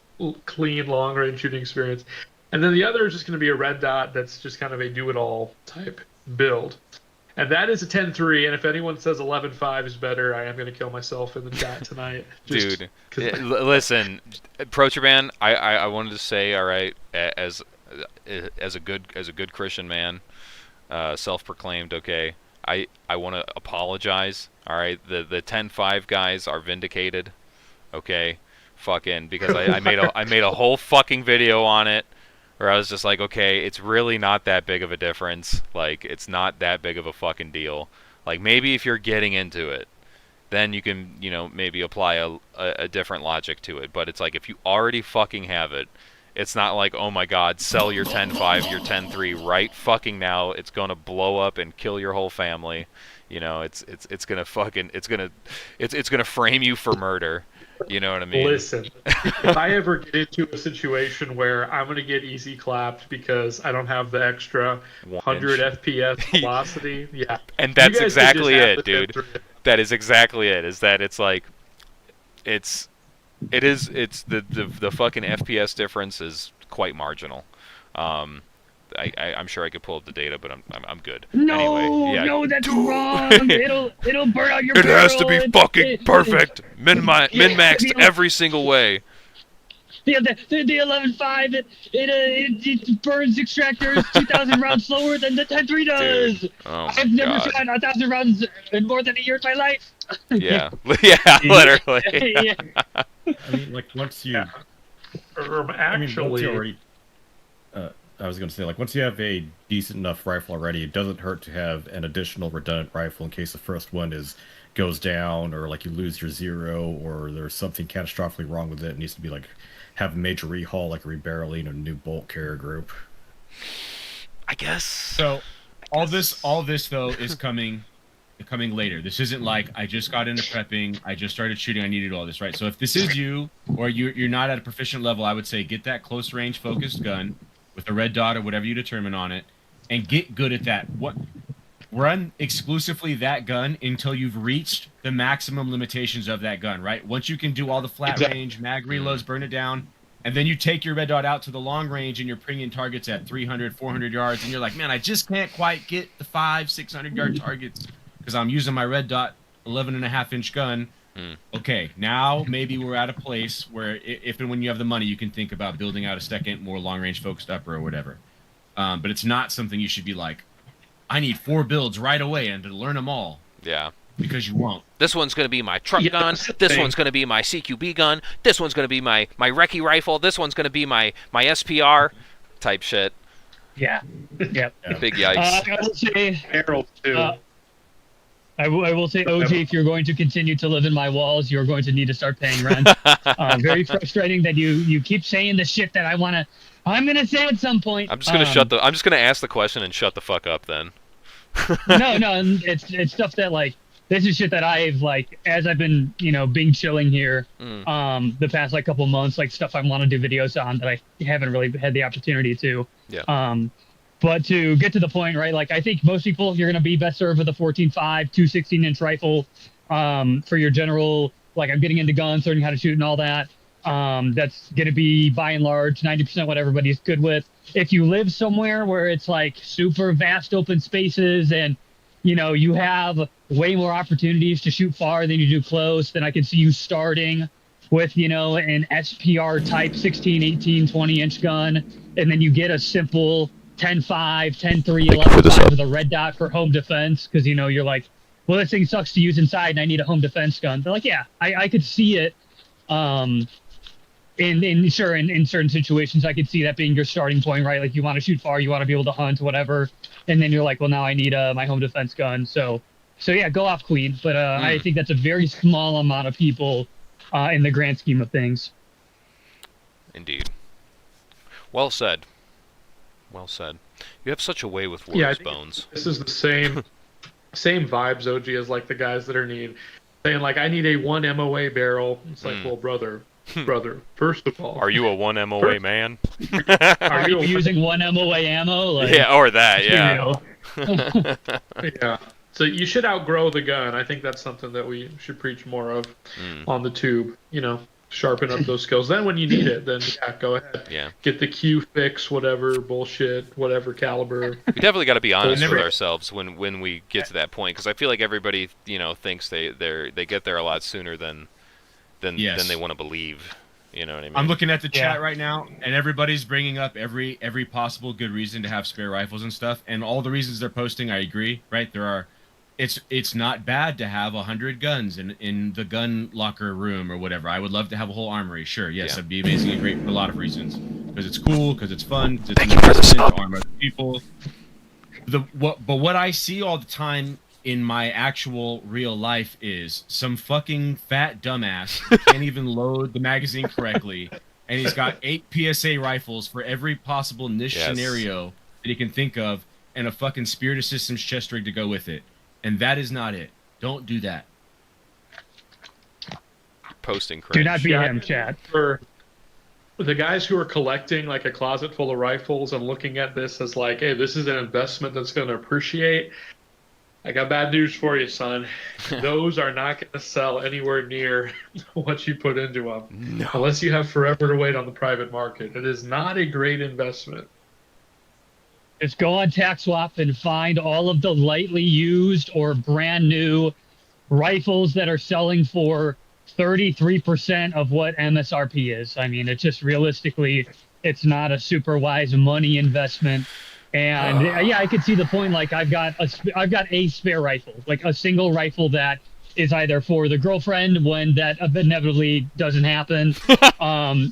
clean, long range shooting experience. And then the other is just going to be a red dot that's just kind of a do-it-all type build. And that is a 10-3, and if anyone says 11.5 is better, I am going to kill myself in the chat tonight. Dude, listen, Protraban, I wanted to say, all right, as a good Christian man, self-proclaimed, okay, I want to apologize, all right? The 10.5 guys are vindicated, okay? Fucking, because I made a whole fucking video on it, where I was just like, okay, it's really not that big of a difference. Like, it's not that big of a fucking deal. Like, maybe if you're getting into it, then you can, you know, maybe apply a different logic to it. But it's like, if you already fucking have it, it's not like, oh my god, sell your 10.5, your 10.3 right fucking now. It's gonna blow up and kill your whole family. You know, it's gonna fucking, it's gonna frame you for murder. You know what I mean? Listen, if I ever get into a situation where I'm going to get easy clapped because I don't have the extra 100 FPS velocity, yeah. And that's exactly it, dude. That is exactly it. Is that it's like, it's the fucking FPS difference is quite marginal. I'm sure I could pull up the data, but I'm good. No, Anyway, yeah. no, that's wrong. It'll burn out your It barrel. has to be fucking perfect, min-maxed every single way. The 11.5 it burns extractors 2,000 rounds slower than the 10.3 does. Dude. Oh my I've never God. shot 1,000 rounds in more than a year of my life. Yeah, yeah, literally. Yeah. I mean, like once you, I mean, once Actually, you already, I was going to say, like once you have a decent enough rifle already, it doesn't hurt to have an additional redundant rifle in case the first one goes down, or like you lose your zero, or there's something catastrophically wrong with it. It needs to be like have a major rehaul, like a rebarreling, a new bolt carrier group. I guess. So all this though is coming later. This isn't like I just got into prepping, I just started shooting, I needed all this, right? So if this is you, or you're not at a proficient level, I would say get that close range focused gun with a red dot or whatever you determine on it, and get good at that. Run exclusively that gun until you've reached the maximum limitations of that gun, right? Once you can do all the flat range, mag reloads, burn it down, and then you take your red dot out to the long range and you're bringing targets at 300, 400 yards, and you're like, man, I just can't quite get the 500-600 yard targets because I'm using my red dot 11.5-inch gun. Okay, now maybe we're at a place where if and when you have the money, you can think about building out a second, more long-range focused upper or whatever. But it's not something you should be like, I need 4 builds right away and to learn them all. Yeah. Because you won't. This one's going to be my truck gun. This one's going to be my CQB gun. This one's going to be my recce rifle. This one's going to be my SPR type shit. Yeah. Yep. Big yikes. I will say, barrel too. I will say, OG, if you're going to continue to live in my walls, you're going to need to start paying rent. Very frustrating that you keep saying the shit that I'm gonna say at some point. I'm just gonna I'm just gonna ask the question and shut the fuck up then. No, it's stuff that like this is shit that I've like as I've been being chilling here the past like couple months, like stuff I want to do videos on that I haven't really had the opportunity to. Yeah. But to get to the point, right? Like I think most people you're gonna be best served with a 14.5, 216-inch rifle for your general. Like I'm getting into guns, learning how to shoot and all that. That's going to be by and large 90% what everybody's good with. If you live somewhere where it's like super vast open spaces and you have way more opportunities to shoot far than you do close, then I can see you starting with an SPR type 16, 18, 20-inch gun, and then you get a simple 10.5, 10.3, 11.5 with a red dot for home defense because you're like, well, this thing sucks to use inside and I need a home defense gun. They're like, yeah, I could see it. In certain situations, I could see that being your starting point, right? Like you want to shoot far, you want to be able to hunt, whatever, and then you're like, well, now I need my home defense gun. So yeah, go off, Queen. But I think that's a very small amount of people in the grand scheme of things. Indeed. Well said. Well said. You have such a way with words, Bones. This is the same vibes, OG, as like the guys that are saying like I need a 1 MOA barrel. It's like, well, brother, first of all, are you a 1 MOA man? Are you using 1 MOA ammo? Like, yeah, or that, yeah. Yeah. So you should outgrow the gun. I think that's something that we should preach more of on the tube. Sharpen up those skills. Then when you need it, then yeah, go ahead. Yeah. Get the Q fix, whatever bullshit, whatever caliber. We definitely got to be honest with ourselves when we get to that point, because I feel like everybody thinks they get there a lot sooner than they want to believe. You know what I mean? I'm looking at the chat right now, and everybody's bringing up every possible good reason to have spare rifles and stuff, and all the reasons they're posting, I agree. Right? There are. It's not bad to have 100 guns in the gun locker room or whatever. I would love to have a whole armory. Sure, yes, that'd be amazing and great for a lot of reasons. Because it's cool, because it's fun, because it's an to arm other people. But what I see all the time in my actual real life is some fucking fat dumbass who can't even load the magazine correctly, and he's got 8 PSA rifles for every possible niche scenario that he can think of, and a fucking Spirit Systems chest rig to go with it. And that is not it. Don't do that. Posting cringe. Do not be him, chat. For the guys who are collecting like a closet full of rifles and looking at this as like, hey, this is an investment that's going to appreciate. I got bad news for you, son. Those are not going to sell anywhere near what you put into them, No. unless you have forever to wait on the private market. It is not a great investment. Just go on TaxSwap and find all of the lightly used or brand new rifles that are selling for 33% of what MSRP is. I mean, it's just realistically, it's not a super wise money investment. And yeah, I could see the point. Like I've got a spare rifle, like a single rifle that is either for the girlfriend when that inevitably doesn't happen,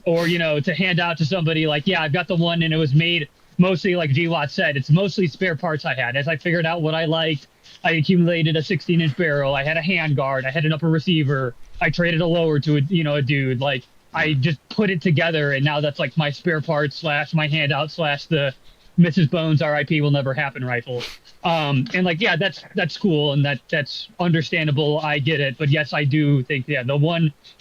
or to hand out to somebody. Like, yeah, I've got the one, and it was made mostly, like Gwatt said, it's mostly spare parts I had. As I figured out what I liked, I accumulated a 16-inch barrel. I had a handguard. I had an upper receiver. I traded a lower to a dude. Like I just put it together, and now that's like my spare parts / my handout / the Mrs. Bones RIP will never happen rifle. And like, yeah, that's cool, and that's understandable. I get it. But yes, I do think, yeah,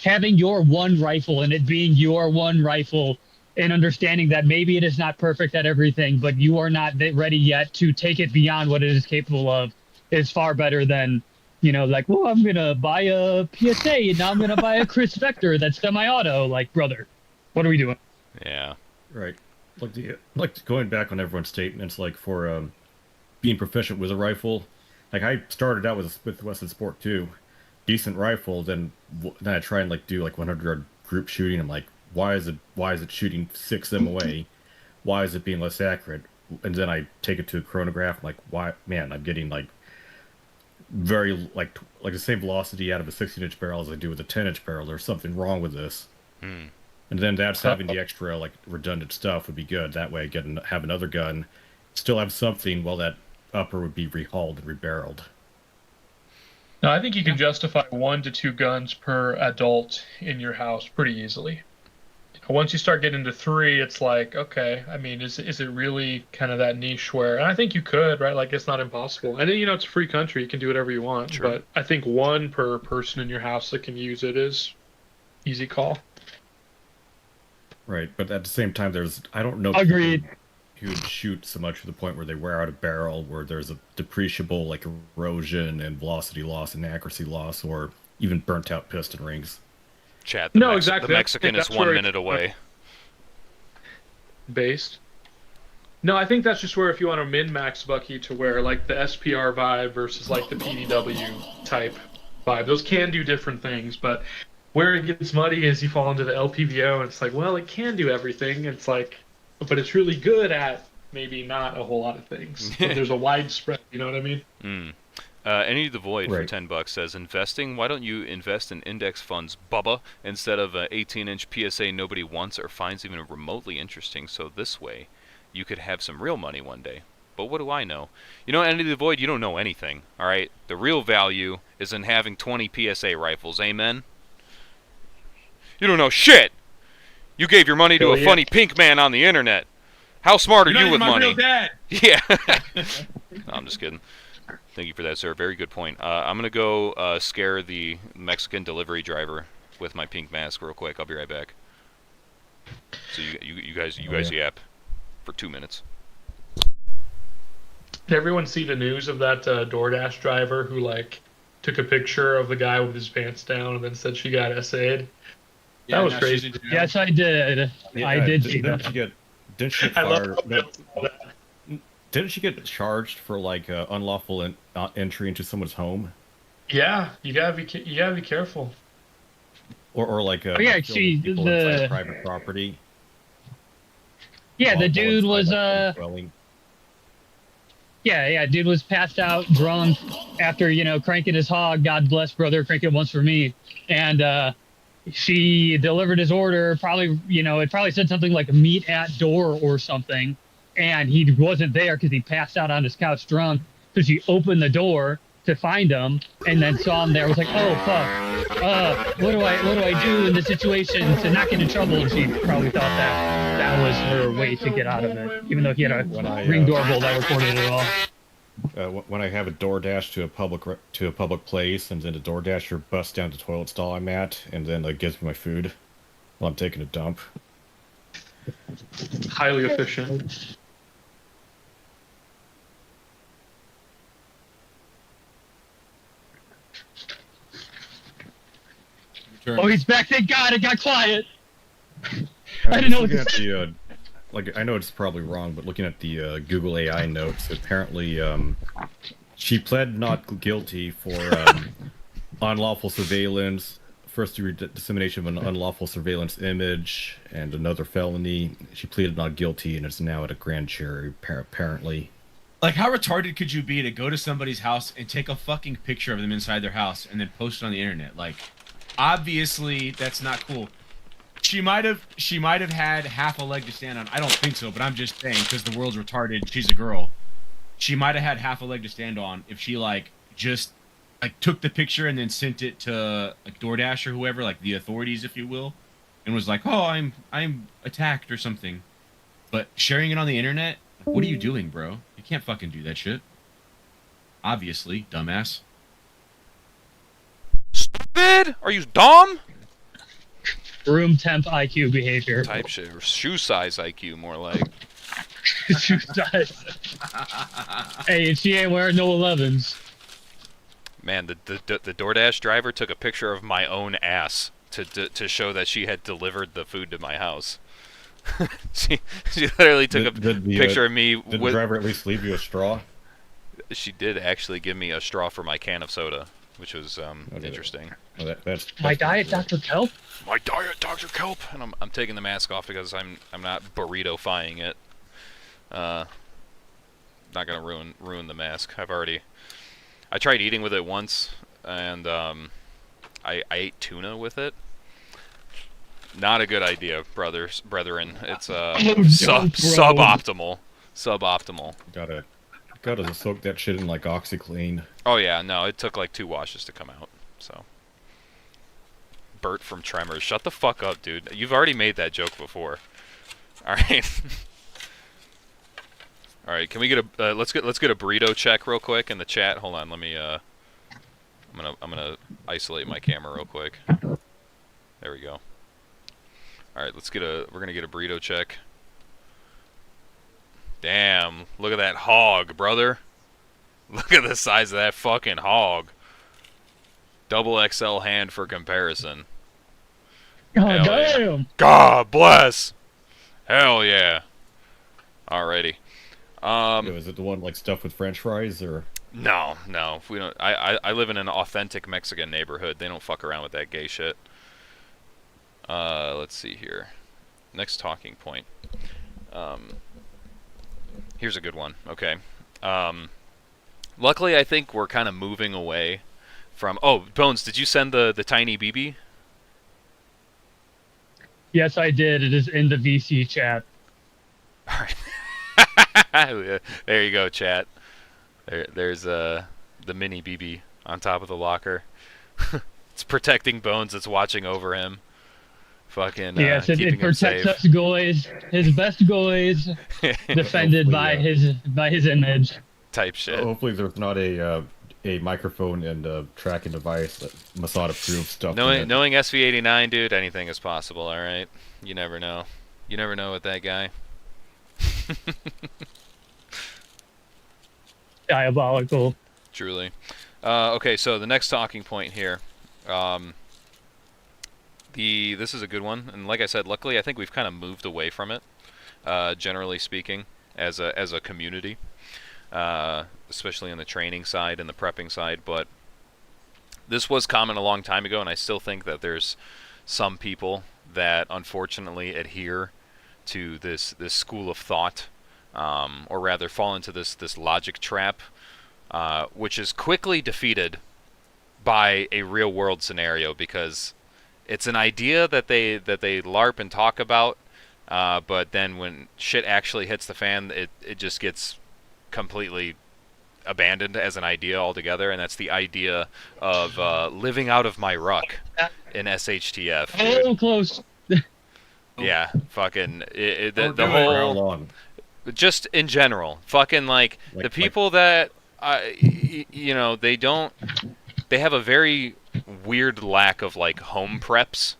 having your one rifle and it being your one rifle, and understanding that maybe it is not perfect at everything, but you are not ready yet to take it beyond what it is capable of, is far better than, like, well, I'm going to buy a PSA and now I'm going to buy a Chris Vector that's semi-auto. Like, brother, what are we doing? Yeah. Right. Like going back on everyone's statements, like for being proficient with a rifle. Like I started out with Western Sport 2, decent rifle. Then I try and like do like 100-yard group shooting. I'm like, why is it shooting 6 them away? Why is it being less accurate? And then I take it to a chronograph. I'm like, why, man? I'm getting like very like the same velocity out of a 16-inch barrel as I do with a 10-inch barrel. There's something wrong with this. And then that's having the extra like redundant stuff would be good. That way I have another gun, still have something while that upper would be rehauled and rebarreled. Now, I think you can justify 1 to 2 guns per adult in your house pretty easily. Once you start getting to 3, it's like, okay, I mean, is it really kind of that niche where, and I think you could, right? Like, it's not impossible. And then, it's a free country. You can do whatever you want. Sure. But I think 1 per person in your house that can use it is easy call. Right, but at the same time, I don't know Agreed. who would shoot so much to the point where they wear out a barrel, where there's a depreciable like erosion and velocity loss and accuracy loss, or even burnt out piston rings. Chat. Exactly. The Mexican is 1 minute away. Based. No, I think that's just where if you want a min-max Bucky to where like the SPR vibe versus like the PDW type vibe, those can do different things, but where it gets muddy is you fall into the LPVO, and it's like, well, it can do everything. It's like, but it's really good at maybe not a whole lot of things. But there's a wide spread, you know what I mean? Any the Void Right. for $10 says, investing, why don't you invest in index funds, Bubba, instead of an 18-inch PSA nobody wants or finds even remotely interesting, so this way you could have some real money one day. But what do I know? Any the Void, you don't know anything, alright? The real value is in having 20 PSA rifles, amen? You don't know shit! You gave your money to a funny pink man on the internet. How smart are you with money? Real dad. Yeah. No, I'm just kidding. Thank you for that, sir. Very good point. I'm gonna go scare the Mexican delivery driver with my pink mask real quick. I'll be right back. So you guys yap for 2 minutes. Did everyone see the news of that DoorDash driver who like took a picture of the guy with his pants down and then said she got SA'd? Yeah, that was now crazy. she's in jail. Yes, I did. I did see that. Didn't she get I love fired? that. Didn't she get charged for like unlawful entry into someone's home? Yeah, you gotta be careful. Or like Oh, yeah, killing people inside private property? Yeah, the While dude inside, was like, dwelling. Yeah, dude was passed out, drunk, after, cranking his hog. God bless, brother, crank it once for me. And she delivered his order, probably, it probably said something like meet at door or something. And he wasn't there because he passed out on his couch drunk. So she opened the door to find him and then saw him there. Was like, oh, fuck. What do I do in this situation to not get in trouble? And she probably thought that was her way to get out of it, even though he had a Ring doorbell that recorded it all. When I have a DoorDash to a public place, and then the DoorDasher busts down the toilet stall I'm at, and then gives me my food while I'm taking a dump. Highly efficient. Oh, he's back. Thank God, it got quiet. I didn't know what looking to at the I know it's probably wrong, but looking at the Google AI notes, apparently she pled not guilty for unlawful surveillance, first-degree dissemination of an unlawful surveillance image, and another felony. She pleaded not guilty and is now at a grand jury, apparently. Like, how retarded could you be to go to somebody's house and take a fucking picture of them inside their house and then post it on the internet? Like, obviously, that's not cool. She might have had half a leg to stand on. I don't think so, but I'm just saying, because the world's retarded, she's a girl. She might have had half a leg to stand on if she, like, just, like, took the picture and then sent it to, like, DoorDash or whoever, like, the authorities, if you will, and was like, oh, I'm attacked or something. But sharing it on the internet, what are you doing, bro? You can't fucking do that shit. Obviously, dumbass. Stupid? Are you dumb? room temp IQ behavior. Type shit. Or shoe size IQ, more like. Shoe size. Hey, and she ain't wearing no 11s. Man, the DoorDash driver took a picture of my own ass to show that she had delivered the food to my house. she literally took a picture of me. Did the driver at least leave you a straw? She did actually give me a straw for my can of soda, which was interesting. Well, that's my diet, Dr. Kelp. My diet, Dr. Kelp, and I'm taking the mask off because I'm not burrito-fying it. Not gonna ruin the mask. I tried eating with it once, and I ate tuna with it. Not a good idea, brethren. It's suboptimal. Suboptimal. Gotta soak that shit in like OxyClean. Oh yeah, no, it took like 2 washes to come out. So, Bert from Tremors, shut the fuck up, dude. You've already made that joke before. All right. All right, can we get a let's get a burrito check real quick in the chat. Hold on, let me I'm gonna isolate my camera real quick. There we go. All right, we're gonna get a burrito check. Damn, look at that hog, brother. Look at the size of that fucking hog. Double XL hand for comparison. Oh, Hell damn. Yeah. God bless. Hell yeah. Alrighty. Is it the one like stuffed with French fries or? No. We don't. I live in an authentic Mexican neighborhood. They don't fuck around with that gay shit. Let's see here. Next talking point. Here's a good one. Okay. Luckily, I think we're kind of moving away from. Oh, Bones, did you send the tiny BB? Yes, I did. It is in the VC chat. All right. There you go, chat. There's the mini BB on top of the locker. It's protecting Bones. It's watching over him. Fucking yes, it keeping him protects safe. us goys, his best goys, defended by his image. Type shit. Hopefully, there's not a microphone and tracking device that Mossad approved stuff. Knowing SV89, dude, anything is possible. All right, you never know. You never know with that guy. Diabolical. Truly. Okay, so the next talking point here. This is a good one, and like I said, luckily I think we've kind of moved away from it, generally speaking, as a community, especially on the training side and the prepping side. But this was common a long time ago, and I still think that there's some people that unfortunately adhere to this school of thought, or rather fall into this logic trap, which is quickly defeated by a real world scenario, because it's an idea that they LARP and talk about, but then when shit actually hits the fan, it just gets completely abandoned as an idea altogether, and that's the idea of living out of my ruck in SHTF. Dude. Oh, close. Yeah, fucking the whole, just in general, fucking like the people that they have a very weird lack of like home preps.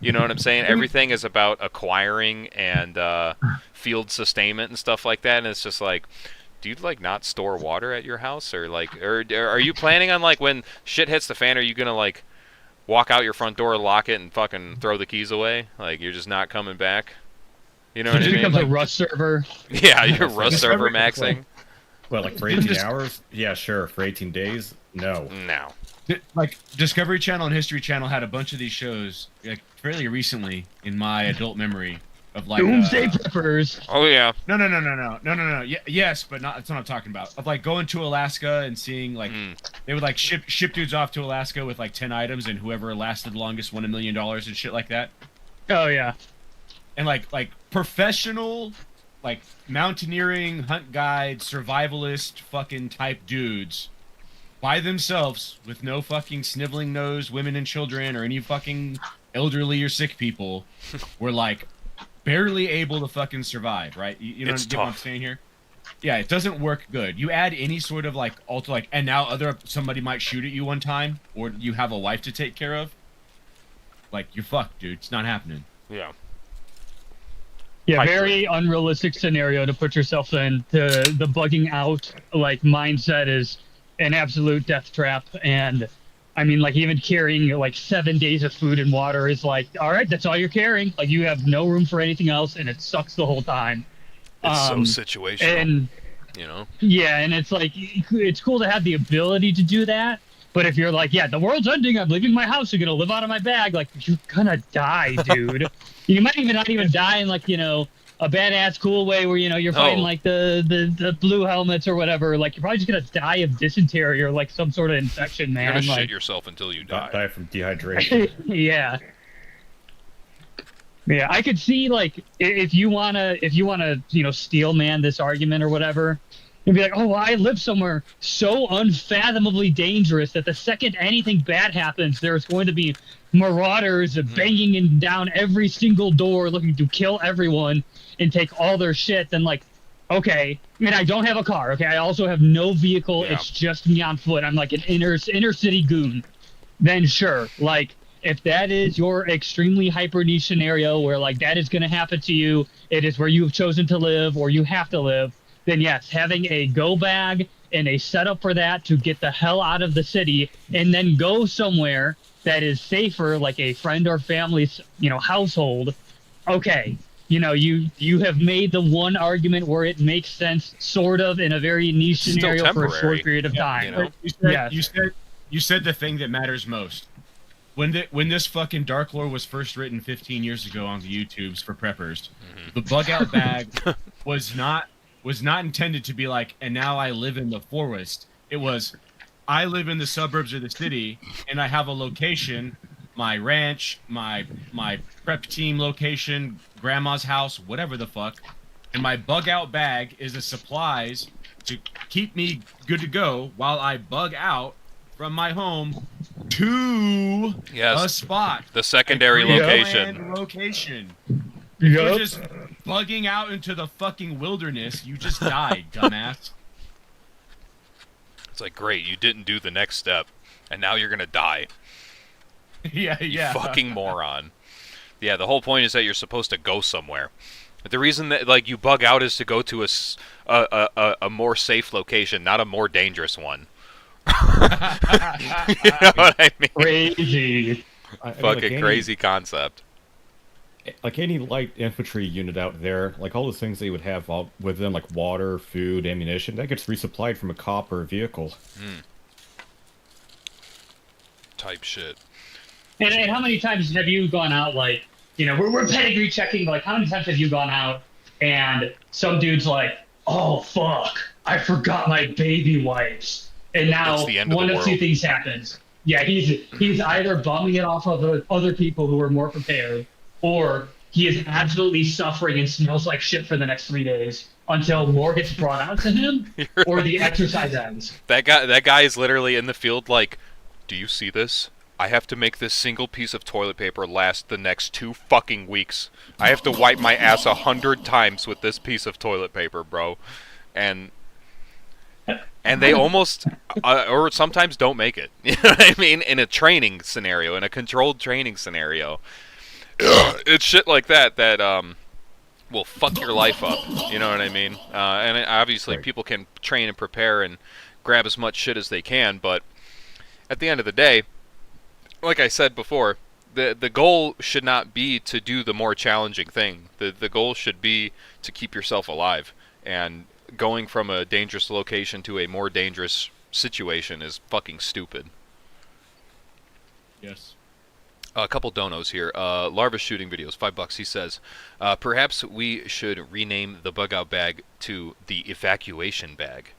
You know what I'm saying? Everything is about acquiring and field sustainment and stuff like that, and it's just like, do you like not store water at your house, or are you planning on, like, when shit hits the fan, are you gonna like walk out your front door, lock it, and fucking throw the keys away. Like, you're just not coming back. You know what I It mean? becomes a Rust server. Yeah, you're Rust server maxing. Well, like for 18 hours? Yeah, sure. For 18 days? No. No. Like Discovery Channel and History Channel had a bunch of these shows like fairly recently in my adult memory of like Goonsday preppers. Oh, yeah. No. Yes, but not. That's what I'm talking about. Of like going to Alaska and seeing like they would like ship dudes off to Alaska with like 10 items, and whoever lasted longest won $1 million and shit like that. Oh yeah. And like professional, like mountaineering, hunt guide, survivalist, fucking type dudes by themselves with no fucking sniveling nose women and children or any fucking elderly or sick people were like barely able to fucking survive, right? You know what I'm saying here? Yeah, it doesn't work good. You add any sort of like and now somebody might shoot at you one time, or you have a wife to take care of. Like, you're fucked, dude. It's not happening. Yeah. Yeah, very unrealistic scenario to put yourself in. The bugging out like mindset is an absolute death trap, and I mean, like, even carrying like 7 days of food and water is like, all right, that's all you're carrying. Like, you have no room for anything else, and it sucks the whole time. It's so situational, and you know. Yeah, and it's like it's cool to have the ability to do that, but if you're like, yeah, the world's ending, I'm leaving my house, you're gonna live out of my bag, like, you're gonna die, dude. You might not even die in like, you know, a badass cool way where, you know, you're fighting like the blue helmets or whatever. Like, you're probably just gonna die of dysentery or like some sort of infection, man. You're gonna like, shit yourself until you die. Die from dehydration. Yeah. Yeah, I could see, like, if you wanna, you know, steel man this argument or whatever, and be like, oh, well, I live somewhere so unfathomably dangerous that the second anything bad happens, there's going to be marauders banging down every single door looking to kill everyone and take all their shit. Then, like, okay, I mean, I don't have a car, okay? I also have no vehicle. Yeah. It's just me on foot. I'm like an inner city goon. Then sure, like, if that is your extremely hyper niche scenario where, like, that is going to happen to you, it is where you have chosen to live or you have to live, then yes, having a go bag and a setup for that to get the hell out of the city and then go somewhere that is safer, like a friend or family's, you know, household. Okay, you know, you have made the one argument where it makes sense, sort of, in a very niche Still scenario for a temporary, short period of time. you know? You said the thing that matters most. When this fucking Dark Lore was first written 15 years ago on the YouTubes for preppers, the bug out bag was not intended to be like, and now I live in the forest. It was, I live in the suburbs of the city, and I have a location, my ranch, my prep team location, grandma's house, whatever the fuck, and my bug out bag is the supplies to keep me good to go while I bug out from my home to a spot. The secondary location. If you're just bugging out into the fucking wilderness, you just died, dumbass. It's like, great, you didn't do the next step, and now you're gonna die. Yeah. You fucking moron. Yeah, the whole point is that you're supposed to go somewhere. The reason that, like, you bug out is to go to a more safe location, not a more dangerous one. You know what I mean? Crazy. Fucking crazy concept. Like any light infantry unit out there, like all those things they would have all with them, like water, food, ammunition, that gets resupplied from a cop or a vehicle. Type shit. And how many times have you gone out, like, you know, we're pedigree checking, but like, how many times have you gone out and some dude's like, oh, fuck, I forgot my baby wipes. And now one of two things happens. Yeah, he's either bumming it off of other people who are more prepared, or he is absolutely suffering and smells like shit for the next 3 days until more gets brought out to him, or the exercise ends. That guy is literally in the field like, do you see this? I have to make this single piece of toilet paper last the next 2 fucking weeks. I have to wipe my ass 100 times with this piece of toilet paper, bro. And they almost, or sometimes don't make it. You know what I mean? In a training scenario, in a controlled training scenario. It's shit like that will fuck your life up. You know what I mean? And obviously people can train and prepare and grab as much shit as they can, but at the end of the day, like I said before, the goal should not be to do the more challenging thing. The goal should be to keep yourself alive. And going from a dangerous location to a more dangerous situation is fucking stupid. Yes. A couple donos here. Larva shooting videos, $5. He says, perhaps we should rename the bug out bag to the evacuation bag.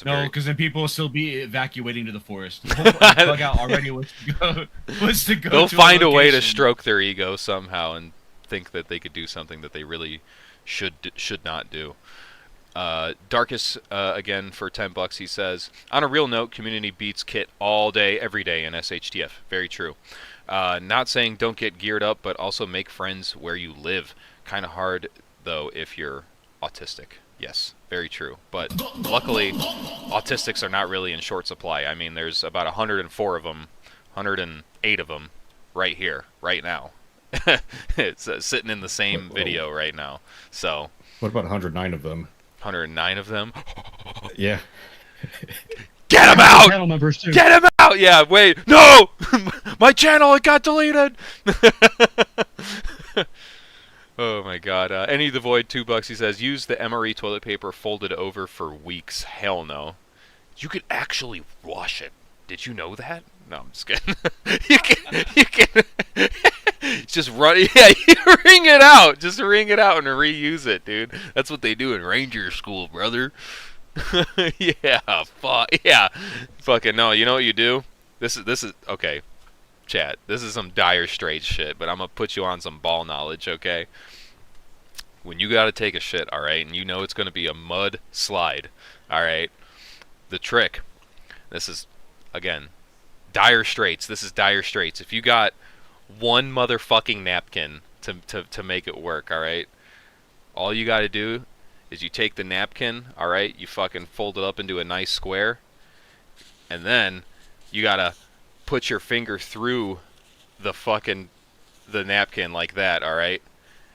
No, because then people will still be evacuating to the forest. The whole bug out already was to go. They'll to find a way to location. stroke their ego somehow and think that they could do something that they really should not do. Darkest again for $10. He says, on a real note, community beats kit all day, every day in SHTF. Very true. Not saying don't get geared up, but also make friends where you live. Kind of hard though if you're autistic. Yes, very true. But luckily, autistics are not really in short supply. I mean, there's about 104 of them, 108 of them, right here, right now. It's sitting in the same video right now. So. What about 109 of them? 109 of them. Yeah. Get him out! Channel members too. Get him out! Yeah, wait. No! My channel, it got deleted! Oh my god. Any the Void, $2. He says, use the MRE toilet paper folded over for weeks. Hell no. You could actually wash it. Did you know that? No, I'm just kidding. you can just run it. Yeah, you wring it out. Just wring it out and reuse it, dude. That's what they do in Ranger School, brother. Yeah, fuck. Yeah. Fucking no, you know what you do? This is okay. Chat, this is some Dire Straits shit, but I'm gonna put you on some ball knowledge, okay? When you gotta take a shit, alright, and you know it's gonna be a mud slide, alright? The trick, this is, again, Dire Straits. This is Dire Straits. If you got one motherfucking napkin to make it work, alright? All you gotta do is you take the napkin, alright? You fucking fold it up into a nice square, and then you gotta put your finger through the napkin like that, alright?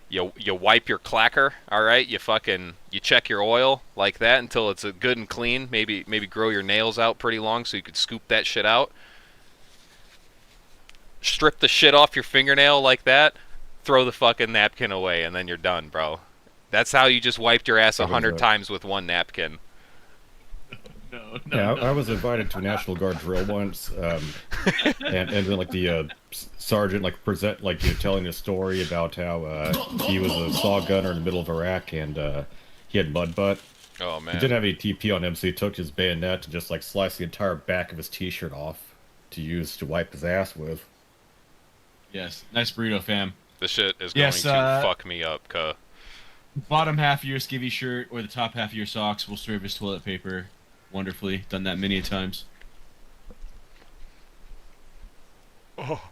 You wipe your clacker, alright? You check your oil like that until it's good and clean. Maybe grow your nails out pretty long so you could scoop that shit out. Strip the shit off your fingernail like that. Throw the fucking napkin away and then you're done, bro. That's how you just wiped your ass 100 times with one napkin. No, I was invited to a National Guard drill once, and then like the sergeant telling a story about how he was a saw gunner in the middle of Iraq and he had mud butt. Oh man! He didn't have any TP on him, so he took his bayonet and just like sliced the entire back of his T-shirt off to use to wipe his ass with. Yes, nice burrito, fam. This shit is going to fuck me up, cuh. Bottom half of your skivvy shirt or the top half of your socks will serve as toilet paper. Wonderfully done that many times. Oh,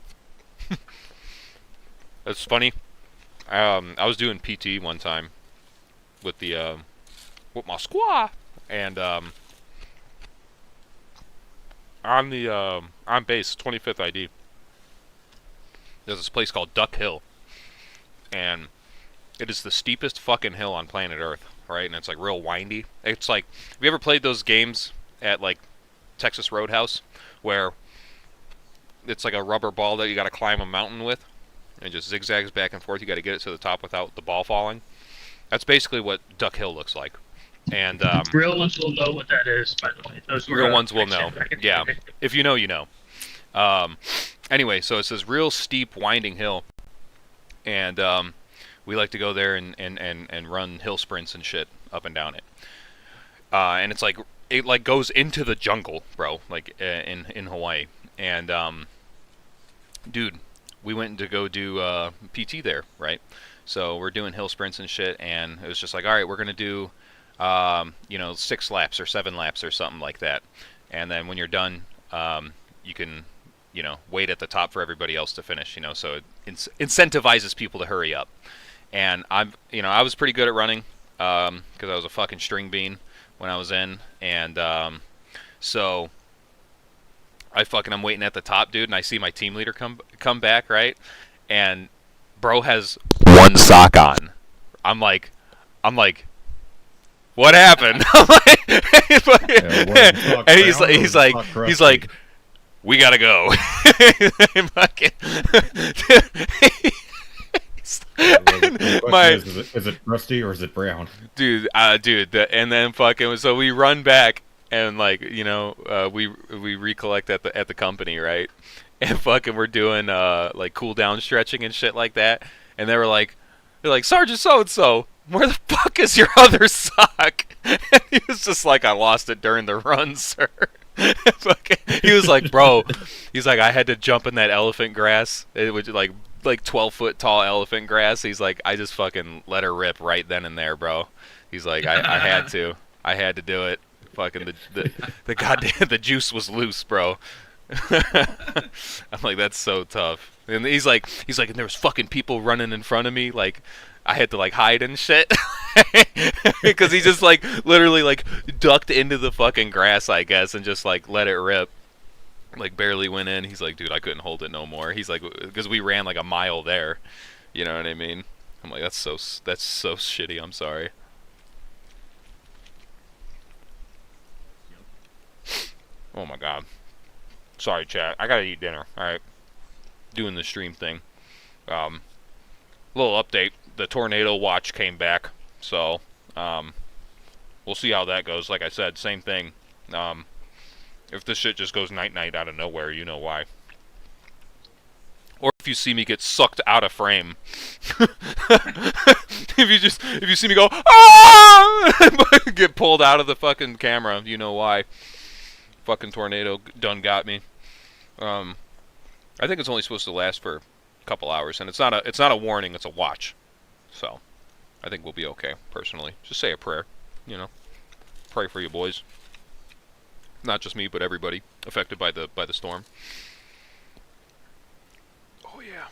that's funny. I was doing PT one time with the with my squad, and on base 25th ID. There's this place called Duck Hill, and it is the steepest fucking hill on planet Earth. Right, and it's like real windy. It's like, have you ever played those games at like Texas Roadhouse where it's like a rubber ball that you got to climb a mountain with and it just zigzags back and forth? You got to get it to the top without the ball falling. That's basically what Duck Hill looks like. And real ones will know what that is, by the way. Those real ones will know. Yeah, if you know, you know. Anyway, so it's this real steep, winding hill, and we like to go there and run hill sprints and shit up and down it. And it's like, it like goes into the jungle, bro, like in Hawaii. And dude, we went to go do PT there, right? So we're doing hill sprints and shit, and it was just like, all right, we're gonna do 6 laps or 7 laps or something like that. And then when you're done, you can wait at the top for everybody else to finish. So it incentivizes people to hurry up. And I was pretty good at running because I was a fucking string bean when I was in, and so I'm waiting at the top, dude, and I see my team leader come back, right, and bro has one sock on. I'm like, what happened? And he's like, we gotta go. Fucking, is it rusty or is it brown? dude, and then fucking, so we run back and like, you know, we recollect at the company, right? And fucking, we're doing like cool down stretching and shit like that, and they're like, Sergeant so and so, where the fuck is your other sock? And he was just like, I lost it during the run, sir. He was like, bro, he's like, I had to jump in that elephant grass. It was like 12-foot tall elephant grass. He's like, I just fucking let her rip right then and there, bro. He's like, I had to do it. Fucking the goddamn, the juice was loose, bro. I'm like, that's so tough. And he's like, and there was fucking people running in front of me, like I had to like hide and shit, because he just like literally like ducked into the fucking grass, I guess, and just like let it rip, like barely went in. He's like, dude, I couldn't hold it no more. He's like, because we ran like a mile there, you know what I mean? I'm like, that's so shitty. I'm sorry. Oh my god. Sorry, chat. I gotta eat dinner. Alright. Doing the stream thing. Little update. The tornado watch came back. So, we'll see how that goes. Like I said, same thing. If this shit just goes night-night out of nowhere, you know why. Or if you see me get sucked out of frame. if you see me go, ah! Get pulled out of the fucking camera, you know why. Fucking tornado done got me. I think it's only supposed to last for a couple hours, and it's not a warning, it's a watch. So, I think we'll be okay, personally. Just say a prayer, you know. Pray for you boys. Not just me, but everybody affected by the storm. Oh yeah.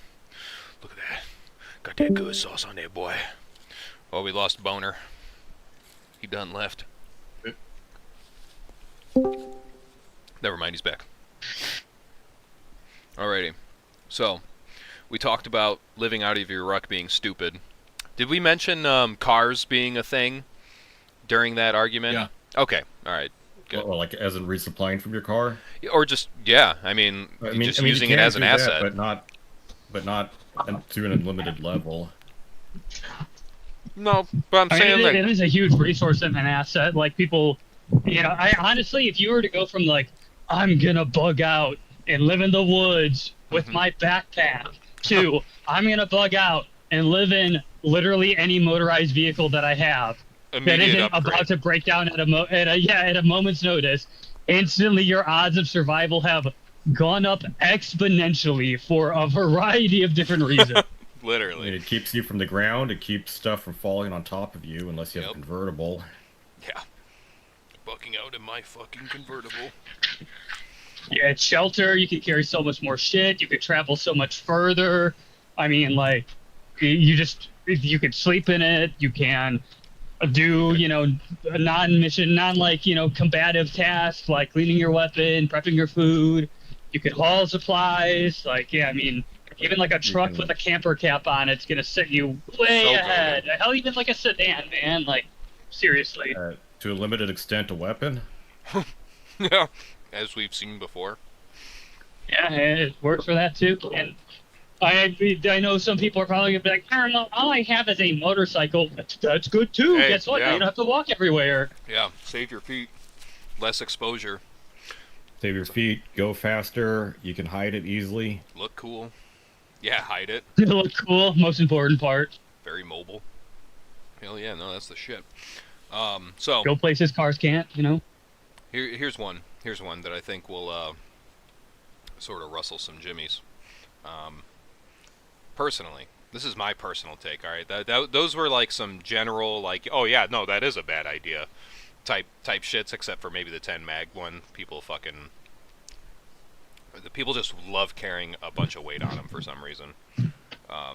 Look at that. Got that good sauce on there, boy. Oh, we lost Boner. He done left. Never mind, he's back. Alrighty. So, we talked about living out of your ruck being stupid. Did we mention cars being a thing during that argument? Yeah. Okay, alright. Good. Or like as in resupplying from your car? Or just, yeah, I mean just using it as an asset. But not to an unlimited level. No, but I'm saying that... It is a huge resource and an asset. Like, people... You know, I honestly, if you were to go from like, I'm gonna bug out and live in the woods with my backpack, to I'm gonna bug out and live in literally any motorized vehicle that I have that isn't about to break down at a moment's notice, instantly your odds of survival have gone up exponentially for a variety of different reasons. Literally. I mean, it keeps you from the ground. It keeps stuff from falling on top of you unless you have a convertible. Yeah. Bucking out in my fucking convertible. Yeah, it's shelter. You can carry so much more shit. You could travel so much further. I mean, like, you could sleep in it. You can do, you know, non-mission, combative tasks like cleaning your weapon, prepping your food. You could haul supplies. Like, yeah, I mean, even like a truck with a camper cap on it's gonna set you way ahead. Hell, even like a sedan, man. Like, seriously. To a limited extent, a weapon? Yeah, as we've seen before. Yeah, it works for that too. And I know some people are probably gonna be like, I don't know, all I have is a motorcycle. That's good too. Hey, guess what? yeah. You don't have to walk everywhere. Yeah, save your feet. Less exposure. Save your feet, go faster, you can hide it easily. Look cool. Yeah, hide it. Look cool, most important part. Very mobile. Hell yeah, no, that's the shit. So go places cars can't, you know. Here's one that I think will sort of rustle some jimmies. Personally, this is my personal take. All right, those were like some general, like, oh yeah, no, that is a bad idea, type shits. Except for maybe the 10 mag one. People just love carrying a bunch of weight on them for some reason. I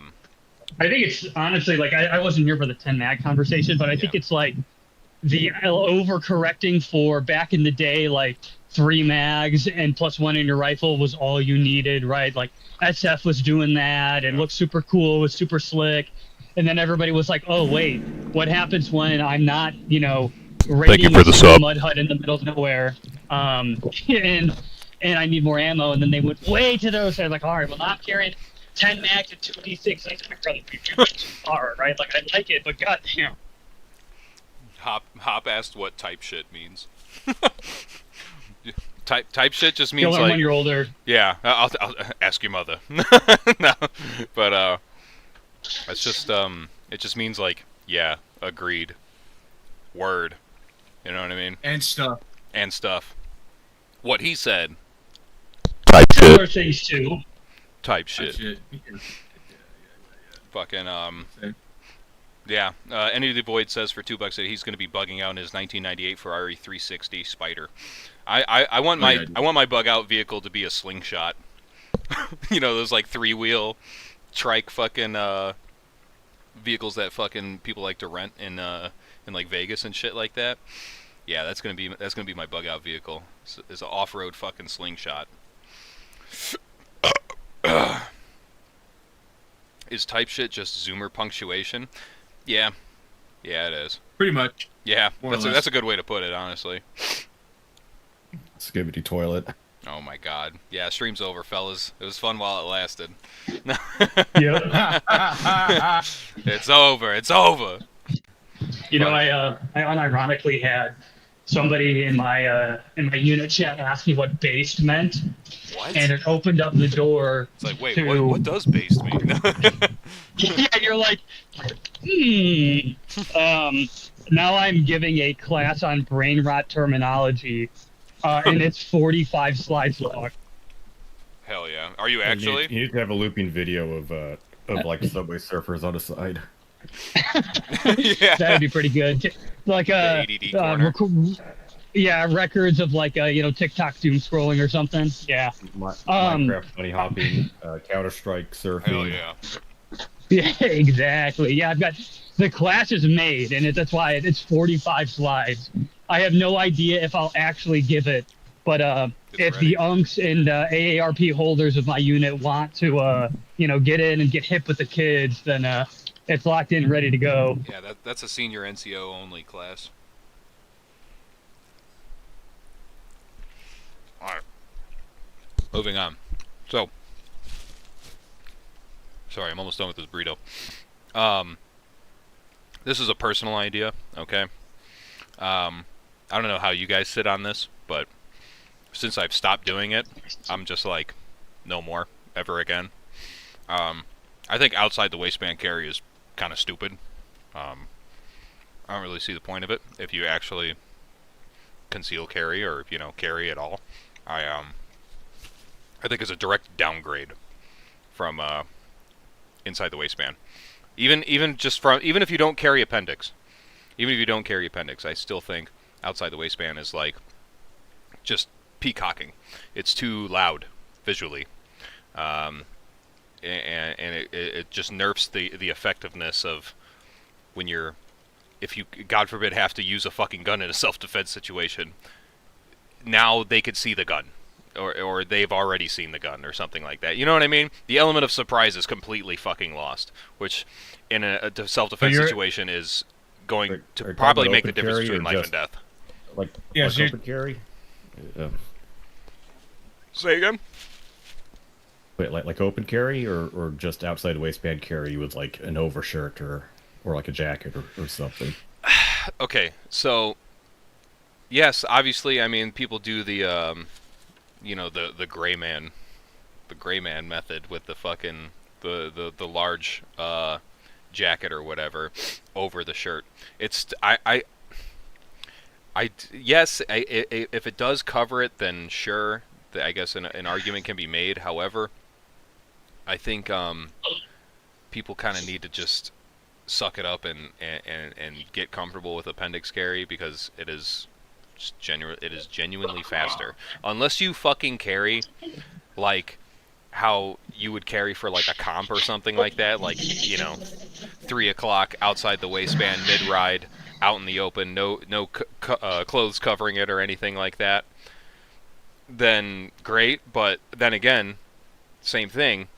think it's honestly like I wasn't here for the 10 mag conversation, but I think it's like the overcorrecting for back in the day, like 3 mags and +1 in your rifle was all you needed, right? Like SF was doing that and looked super cool, was super slick, and then everybody was like, oh wait, what happens when I'm not, you know, raiding a mud hut in the middle of nowhere, and and I need more ammo, and then they went way to those. I was like, all right, well, I'm carrying 10 mags and 2d6. Like, brother, you went too far, right? Like, I like it, but goddamn. Hop asked what type shit means. Type shit just means You'll learn like when you're older. Yeah, I'll ask your mother. No, but it's just it just means like yeah, agreed, word. You know what I mean? And stuff. And stuff. What he said. Type Similar things too. Type shit. Fucking yeah. Any of the Void says for $2 that he's going to be bugging out in his 1998 Ferrari 360 Spider. I want my bug out vehicle to be a slingshot. You know, those like 3-wheel trike fucking vehicles that fucking people like to rent in like Vegas and shit like that. Yeah, that's gonna be my bug out vehicle. It's an off-road fucking slingshot. Is type shit just Zoomer punctuation? Yeah. Yeah, it is. Pretty much. Yeah, More or less. that's a good way to put it, honestly. Skibbity toilet. Oh my god. Yeah, stream's over, fellas. It was fun while it lasted. Yep. It's over. It's over. You know, I unironically had somebody in my unit chat ask me what based meant, What? and it opened up the door. It's like, wait, to... what does based mean? Yeah, you're like, now I'm giving a class on brain rot terminology, and it's 45 slides long. Hell yeah. Are you actually? You need to have a looping video of like Subway Surfers on the side. Yeah. That would be pretty good. Like The ADD corner. Yeah, records of like TikTok doom scrolling or something. Yeah. Minecraft bunny hopping, Counter Strike surfing. Hell yeah. Yeah, exactly. Yeah, I've got the class is made, and that's why it's 45 slides. I have no idea if I'll actually give it, but if ready. the unks and AARP holders of my unit want to, get in and get hip with the kids, then it's locked in, ready to go. Yeah, that's a senior NCO only class. Alright. Moving on. So. Sorry, I'm almost done with this burrito. This is a personal idea, okay? I don't know how you guys sit on this, but since I've stopped doing it, I'm just like, no more, ever again. I think outside the waistband carry is kind of stupid. I don't really see the point of it if you actually conceal carry or carry at all. I think it's a direct downgrade from inside the waistband. Even if you don't carry appendix, I still think outside the waistband is like just peacocking. It's too loud visually. And it just nerfs the effectiveness of when if you, God forbid, have to use a fucking gun in a self-defense situation. Now they could see the gun, or they've already seen the gun, or something like that. You know what I mean? The element of surprise is completely fucking lost, which in a self-defense situation is going to probably make the difference between life and death. Like so open carry? Say again? Wait, like open carry or just outside the waistband carry with like an overshirt or like a jacket or something? Okay, so yes, obviously, I mean, people do the the gray man method with the fucking the large jacket or whatever over the shirt. It's yes, if it does cover it, then sure, I guess an argument can be made. However, I think people kind of need to just suck it up and get comfortable with appendix carry, because it is genuinely faster. Unless you fucking carry like how you would carry for like a comp or something like that, like 3 o'clock outside the waistband mid-ride out in the open, no clothes covering it or anything like that, then great. But then again, same thing,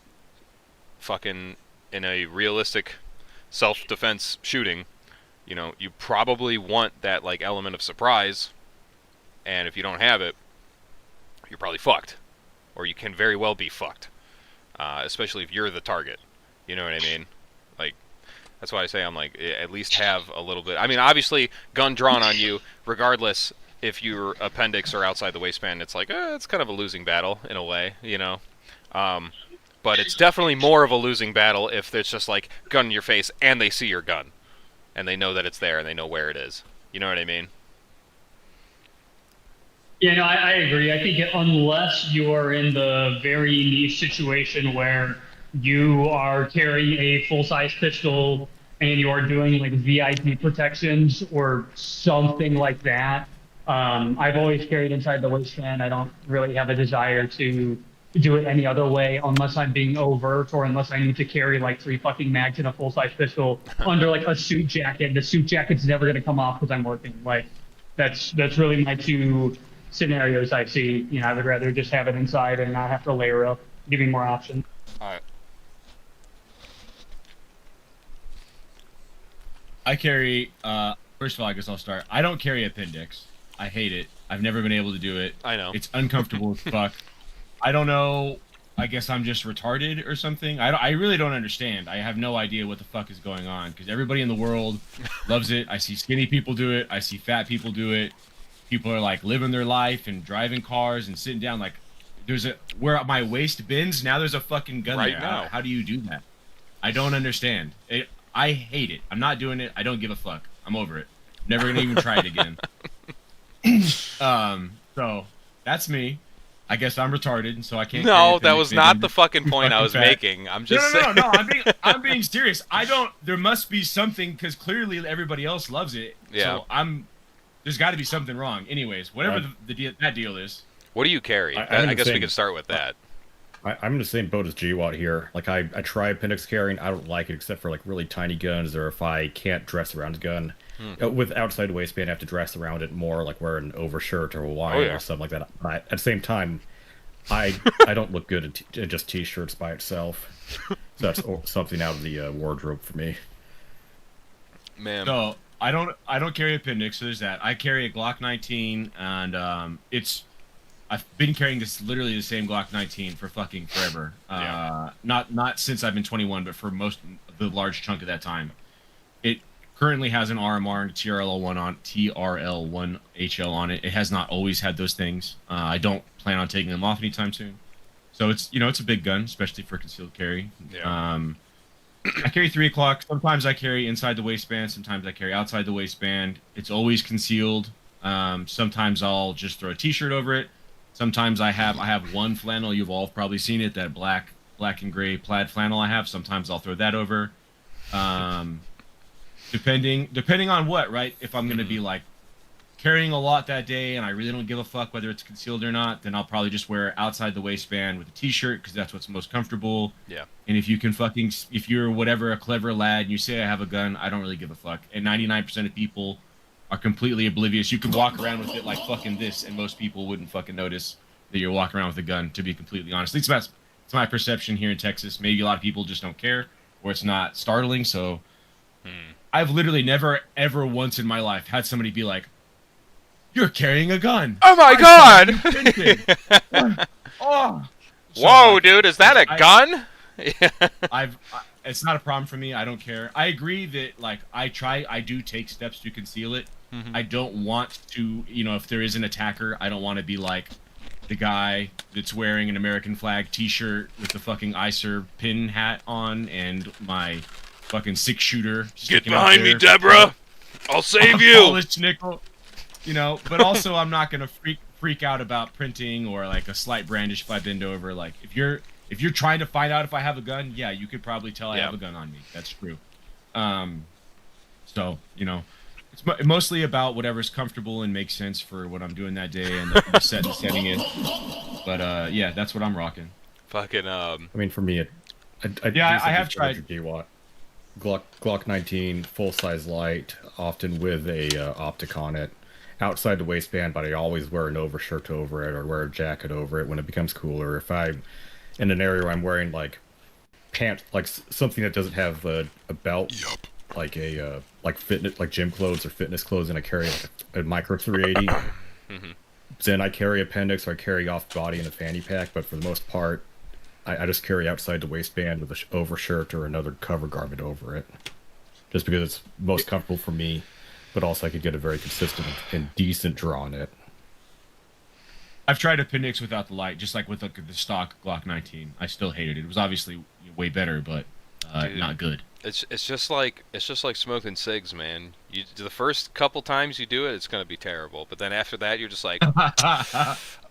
fucking in a realistic self-defense shooting, you probably want that like element of surprise, and if you don't have it, you're probably fucked, or you can very well be fucked, especially if you're the target. You know what I mean? Like, that's why I say I'm like, at least have a little bit. I mean, obviously, gun drawn on you, regardless if your appendix are outside the waistband, it's like, it's kind of a losing battle in a way, you know? But it's definitely more of a losing battle if there's just like gun in your face and they see your gun, and they know that it's there and they know where it is. You know what I mean? Yeah, no, I agree. I think unless you are in the very niche situation where you are carrying a full-size pistol and you are doing like VIP protections or something like that, I've always carried inside the waistband. I don't really have a desire to do it any other way unless I'm being overt or unless I need to carry like 3 fucking mags in a full-size pistol under like a suit jacket. The suit jacket's never going to come off because I'm working. Like that's really my 2 scenarios I see. You know, I would rather just have it inside and not have to layer up, give me more options. All right. I carry, first of all, I guess I'll start. I don't carry appendix. I hate it. I've never been able to do it. I know. It's uncomfortable as fuck. I don't know. I guess I'm just retarded or something. I really don't understand. I have no idea what the fuck is going on because everybody in the world loves it. I see skinny people do it. I see fat people do it. People are like living their life and driving cars and sitting down. Like, where my waist bends, now there's a fucking gun right there. now. How do you do that? I don't understand. I hate it. I'm not doing it. I don't give a fuck. I'm over it. Never gonna even try it again. So that's me. I guess I'm retarded, so I can't. No, that was not the fucking point I was making. I'm just saying. No. I'm being serious. There must be something because clearly everybody else loves it. Yeah. So there's got to be something wrong. Anyways, whatever that deal is. What do you carry? I guess we could start with that. I'm in the same boat as Gwatt here. Like I try appendix carrying. I don't like it except for like really tiny guns or if I can't dress around a gun. With outside the waistband, I have to dress around it more, like wear an overshirt or Hawaiian or something like that. But at the same time, I don't look good in just t-shirts by itself. So that's something out of the wardrobe for me. Man. So I don't carry appendix. So there's that. I carry a Glock 19, and I've been carrying literally the same Glock 19 for fucking forever. Not since I've been 21, but for the large chunk of that time. It currently has an RMR and TRL1 HL on it. It has not always had those things. I don't plan on taking them off anytime soon. So it's a big gun, especially for concealed carry. Yeah. I carry 3 o'clock. Sometimes I carry inside the waistband. Sometimes I carry outside the waistband. It's always concealed. Sometimes I'll just throw a t-shirt over it. Sometimes I have one flannel. You've all probably seen it, that black and gray plaid flannel I have. Sometimes I'll throw that over. Depending on what, right? If I'm going to be like carrying a lot that day and I really don't give a fuck whether it's concealed or not, then I'll probably just wear outside the waistband with a t-shirt because that's what's most comfortable. Yeah. And if you're whatever, a clever lad, and you say I have a gun, I don't really give a fuck. And 99% of people are completely oblivious. You can walk around with it like fucking this, and most people wouldn't fucking notice that you're walking around with a gun, to be completely honest. At least it's my perception here in Texas. Maybe a lot of people just don't care, or it's not startling, so... I've literally never, ever once in my life had somebody be like, "You're carrying a gun." Oh my god! Oh. Whoa, dude, is that a gun? It's not a problem for me. I don't care. I agree that, like, I do take steps to conceal it. I don't want to, if there is an attacker, I don't want to be like the guy that's wearing an American flag t-shirt with the fucking ICER pin hat on and my fucking 6-shooter. Get behind me, Deborah! I'll save you! Polished nickel. But also I'm not gonna freak out about printing or like a slight brandish if I bend over. Like if you're trying to find out if I have a gun, yeah, you could probably tell I have a gun on me. That's true. So it's mostly about whatever's comfortable and makes sense for what I'm doing that day and the setting is. But yeah, that's what I'm rocking. Fucking I mean, for me, I have tried. Glock 19, full-size light, often with a optic on it, outside the waistband, but I always wear an overshirt over it or wear a jacket over it when it becomes cooler. If I'm in an area where I'm wearing like pants, like something that doesn't have a belt, like a fitness, like gym clothes or fitness clothes, and I carry like a micro 380. then I carry appendix or I carry off body in a fanny pack, but for the most part, I just carry outside the waistband with an overshirt or another cover garment over it, just because it's most comfortable for me, but also I could get a very consistent and decent draw on it. I've tried appendix without the light, just like with the stock Glock 19. I still hated it. It was obviously way better, but not good. It's just like smoking cigs, man. The first couple times you do it, it's gonna be terrible, but then after that, you're just like,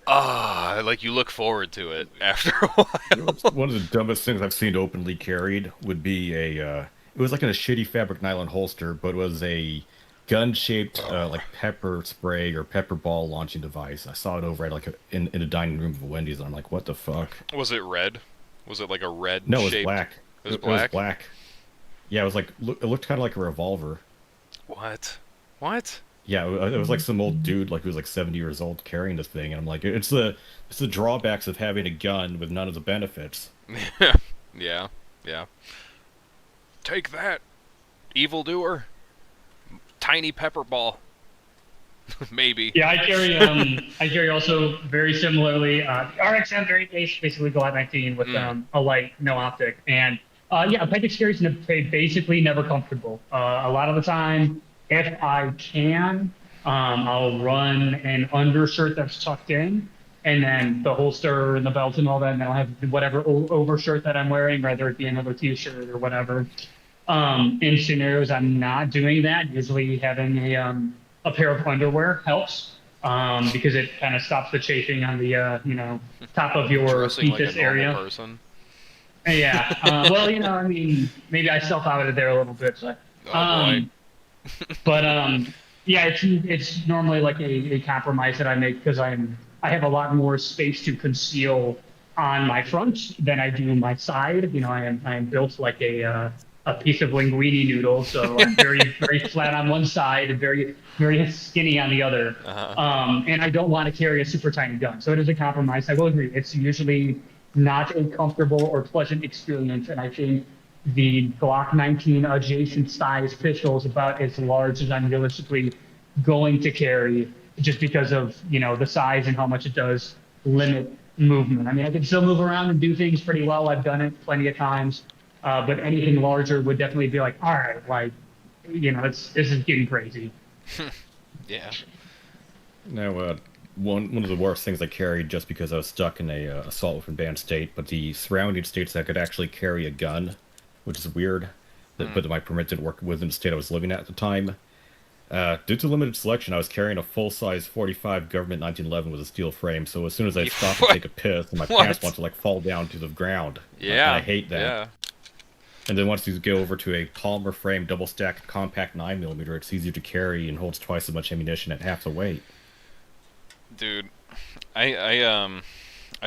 like you look forward to it after a while. One of the dumbest things I've seen openly carried would be it was like in a shitty fabric nylon holster, but it was a gun-shaped like pepper spray or pepper ball launching device. I saw it over at in a dining room of a Wendy's, and I'm like, what the fuck? Was it red? Was it like a red? No, it was shaped... black. It was black. It was black. Yeah, it was like it looked kind of like a revolver. What? What? Yeah, it was like some old dude, like who was like 70 years old, carrying this thing, and I'm like, it's the drawbacks of having a gun with none of the benefits. Yeah. Take that, evildoer. Tiny pepper ball. Maybe. Yeah, I carry also very similarly. RXM very basically Gwatt 19 with a light, no optic, and yeah, appendix carries basically never comfortable. A lot of the time, if I can, I'll run an undershirt that's tucked in, and then the holster and the belt and all that, and I'll have whatever overshirt that I'm wearing, whether it be another t-shirt or whatever. In scenarios I'm not doing that, usually having a pair of underwear helps, because it kind of stops the chafing on the top of your Dressing like fetus a normal area. Person. Yeah. Well, I mean, maybe I self-outed there a little bit, but boy. but yeah, it's normally like a compromise that I make because I have a lot more space to conceal on my front than I do my side. I am built like a piece of linguine noodle, so I'm very flat on one side and very skinny on the other. And I don't want to carry a super tiny gun, so it is a compromise. I will agree, it's usually not a comfortable or pleasant experience, and I think the Glock 19 adjacent size pistol is about as large as I'm realistically going to carry, just because of the size and how much it does limit movement. I mean, I can still move around and do things pretty well. I've done it plenty of times. But anything larger would definitely be like, all right, like, this is getting crazy. Yeah. Now, one of the worst things I carried, just because I was stuck in a assault weapon banned state, but the surrounding states I could actually carry a gun, which is weird. But my permit didn't work within the state I was living at the time. Due to limited selection, I was carrying a full-size 45 government 1911 with a steel frame. So as soon as I stopped to take a piss, my pants want to fall down to the ground. Yeah. I hate that. Yeah. And then once you go over to a polymer frame, double-stacked, compact 9mm, it's easier to carry and holds twice as much ammunition at half the weight. Dude, I've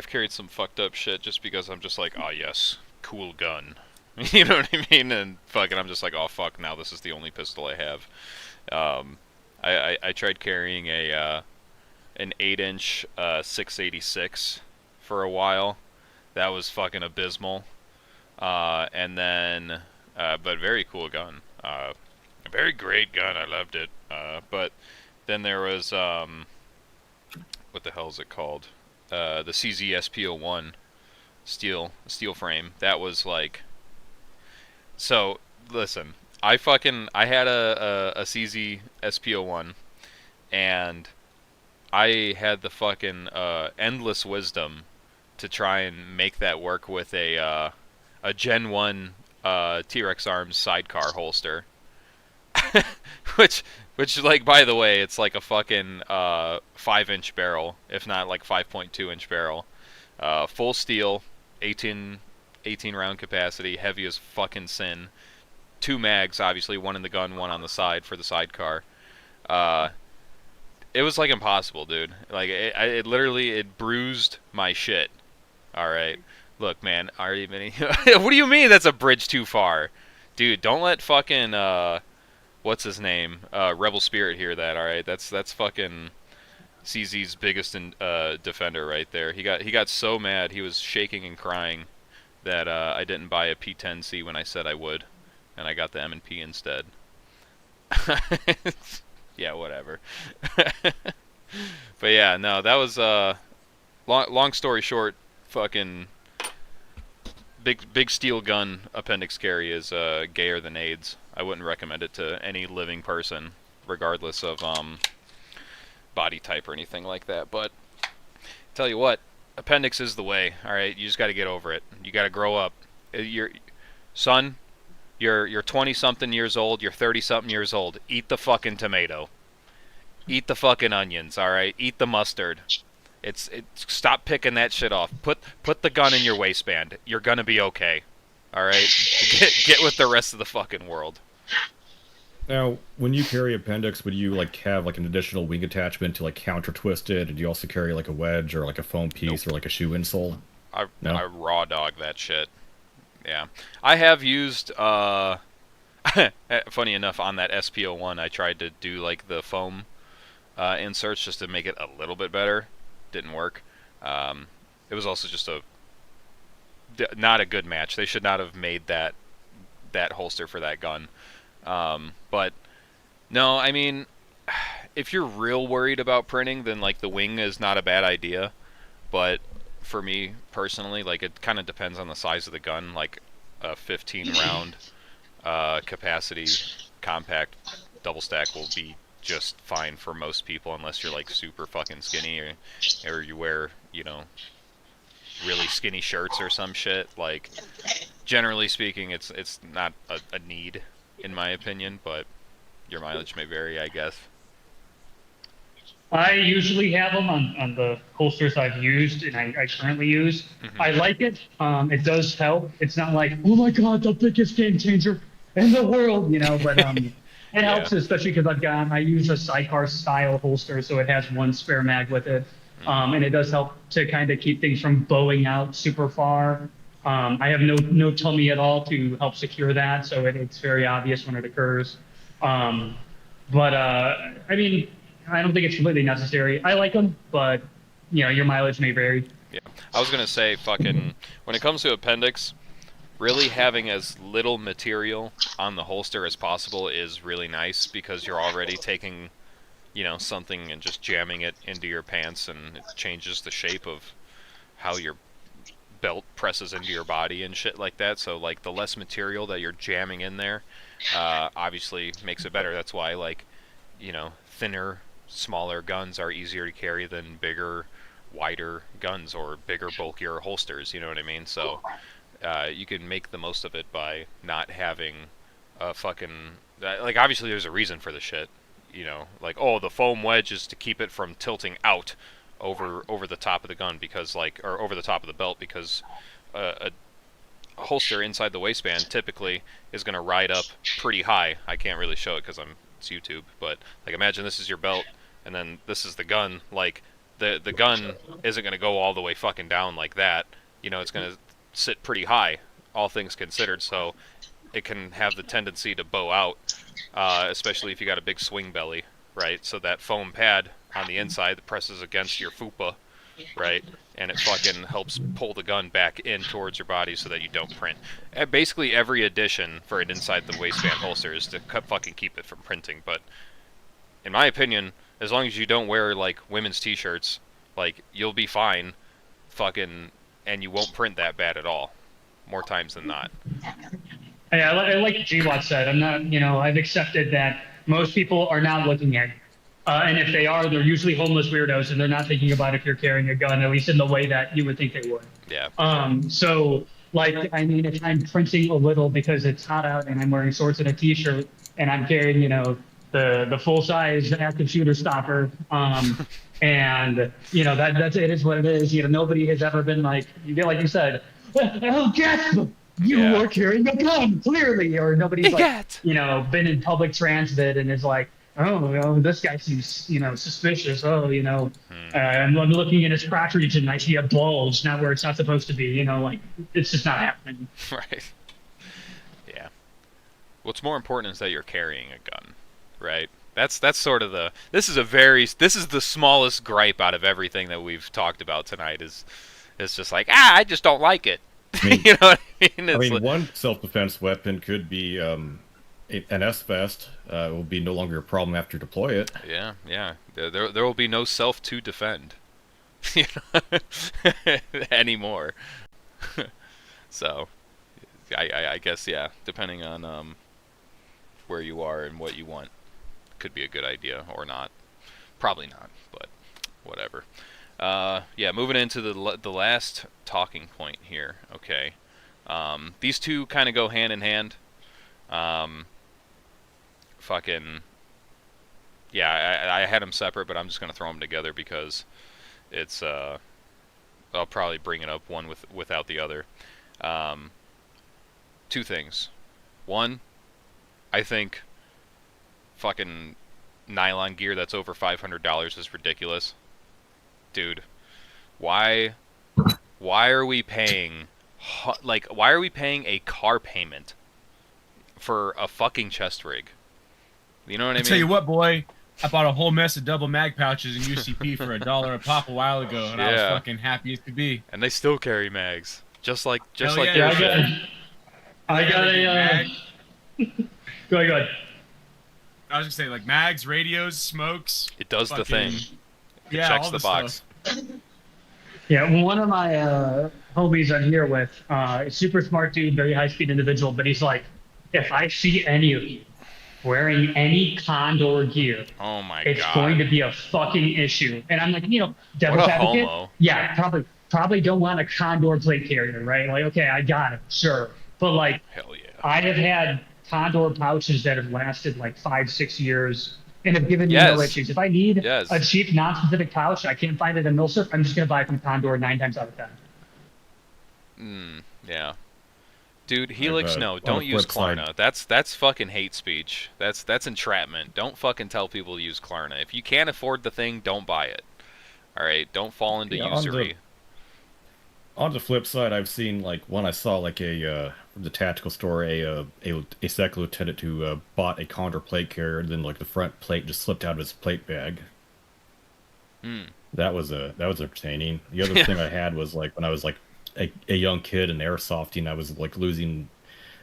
carried some fucked up shit just because I'm just like, oh yes, cool gun. You know what I mean? And fucking, I'm just like, oh fuck, now this is the only pistol I have. I tried carrying an 8-inch 686 for a while. That was fucking abysmal. And then, but very cool gun. A very great gun. I loved it. But then there was, what the hell is it called? The CZ SP01 steel frame. That was like, so listen, I had a CZ SP01, and I had the fucking endless wisdom to try and make that work with a Gen 1 T-Rex Arms sidecar holster. which like, by the way, it's like a fucking 5-inch barrel, if not like 5.2-inch barrel. Full steel, 18 round capacity, heavy as fucking sin. 2 mags, obviously, one in the gun, one on the side for the sidecar. It was like impossible, dude. Like it literally bruised my shit. All right. Look, man, what do you mean that's a bridge too far? Dude, don't let fucking, what's his name? Rebel Spirit hear that, alright? That's fucking CZ's biggest defender right there. He got so mad, he was shaking and crying that I didn't buy a P10C when I said I would, and I got the M&P instead. Yeah, whatever. But yeah, no, that was long story short, fucking big steel gun appendix carry is gayer than AIDS. I wouldn't recommend it to any living person, regardless of body type or anything like that. But tell you what, appendix is the way. All right, you just got to get over it. You got to grow up. Your son, you're 20 something years old. You're 30 something years old. Eat the fucking tomato. Eat the fucking onions. All right, eat the mustard. It's stop picking that shit off. Put the gun in your waistband. You're gonna be okay. All right, get with the rest of the fucking world. Now, when you carry appendix, would you like have like an additional wing attachment to like counter twist it? And do you also carry like a wedge or like a foam piece or like a shoe insole? I No? I raw dog that shit. Yeah, I have used. Funny enough, on that SP01, I tried to do like the foam inserts just to make it a little bit better. Didn't work. It was also just not a good match. They should not have made that holster for that gun. But no, I mean, if you're real worried about printing, then like the wing is not a bad idea. But for me personally, like it kind of depends on the size of the gun. Like a 15 round capacity compact double stack will be just fine for most people, unless you're like super fucking skinny or you wear, you know, really skinny shirts or some shit. Like generally speaking, it's not a need in my opinion, but your mileage may vary, I guess. I usually have them on the holsters I've used and I currently use. I like it. It does help. It's not like, oh my God, the biggest game changer in the world, you know, but it helps, especially because I use a sidecar style holster, so it has one spare mag with it. And it does help to kind of keep things from bowing out super far. I have no tummy at all to help secure that, so it's very obvious when it occurs. But I mean, I don't think it's completely necessary. I like them, but you know, your mileage may vary. Yeah, I was gonna say, fucking, when it comes to appendix, really having as little material on the holster as possible is really nice, because you're already taking, you know, something and just jamming it into your pants, and it changes the shape of how your belt presses into your body and shit like that. So like the less material that you're jamming in there, obviously makes it better. That's why, like, you know, thinner, smaller guns are easier to carry than bigger, wider guns or bigger, bulkier holsters. You know what I mean? So you can make the most of it by not having a fucking like, obviously there's a reason for the shit. You know, like, oh, the foam wedge is to keep it from tilting out over the top of the gun, because like, or over the top of the belt, because a holster inside the waistband typically is going to ride up pretty high. I can't really show it because it's YouTube, but like, imagine this is your belt and then this is the gun. Like the gun isn't going to go all the way fucking down like that. You know, it's going to sit pretty high, all things considered, so it can have the tendency to bow out, especially if you got a big swing belly, right? So that foam pad on the inside that presses against your fupa, right? And it fucking helps pull the gun back in towards your body so that you don't print. Basically every addition for an inside the waistband holster is to fucking keep it from printing. But in my opinion, as long as you don't wear like women's t-shirts, like, you'll be fine, fucking, and you won't print that bad at all, more times than not. Yeah, like Gwatt said, I'm not, you know, I've accepted that most people are not looking at it. And if they are, they're usually homeless weirdos, and they're not thinking about if you're carrying a gun, at least in the way that you would think they would. Yeah. So, like, I mean, if I'm printing a little because it's hot out and I'm wearing shorts and a t-shirt and I'm carrying, you know, the full-size active shooter stopper, and, you know, that's it is what it is. You know, nobody has ever been like you said, oh, guess you are carrying a gun, clearly, or nobody's like, you know, been in public transit and is like, oh, well, this guy seems, you know, suspicious. Oh, you know, I'm looking in his crotch region and I see a bulge, not where it's not supposed to be. You know, like, it's just not happening. Right. Yeah. What's more important is that you're carrying a gun, right? That's sort of this is the smallest gripe out of everything that we've talked about tonight. Is just like, I just don't like it. I mean, You know what I mean? one self-defense weapon could be an S-Vest will be no longer a problem after you deploy it. Yeah, yeah. There will be no self to defend, you know, anymore. So, I guess yeah. Depending on where you are and what you want, could be a good idea or not. Probably not, but whatever. Yeah, moving into the last talking point here. Okay, these two kind of go hand in hand. Fucking yeah, I had them separate, but I'm just gonna throw them together because it's I'll probably bring it up one without the other. Two things. One, I think fucking nylon gear that's over $500 is ridiculous. Dude, why are we paying why are we paying a car payment for a fucking chest rig? You know what I mean? Tell you what, boy, I bought a whole mess of double mag pouches in UCP for $1 a pop a while ago, and I was fucking happy as could be. And they still carry mags, just like yeah, your shit. I got a. Go ahead. I was gonna say like mags, radios, smokes. It does the thing. It Yeah, checks all the box. Stuff. Yeah, one of my homies I'm here with, super smart dude, very high speed individual, but he's like, if I see any of you wearing any Condor gear, Oh my it's god. going to be a fucking issue. And I'm like, devil's What a advocate. homo. Yeah, probably don't want a Condor plate carrier, right? Like, okay, I got it, sure. But like, Hell yeah. I have had Condor pouches that have lasted like 5-6 years and have given me Yes. no issues. If I need Yes. a cheap, non-specific pouch, I can't find it in Milsurf, I'm just going to buy it from Condor 9 times out of 10. Yeah. Dude, Helix, on no, the don't use flip side- Klarna. That's fucking hate speech. That's entrapment. Don't fucking tell people to use Klarna. If you can't afford the thing, don't buy it. All right, don't fall into Yeah, usury. On the flip side, I've seen like one I saw like from the tactical store a second lieutenant who bought a Condor plate carrier, and then like the front plate just slipped out of his plate bag. That was entertaining. The other thing I had was like when I was like a young kid in airsofting, I was like losing.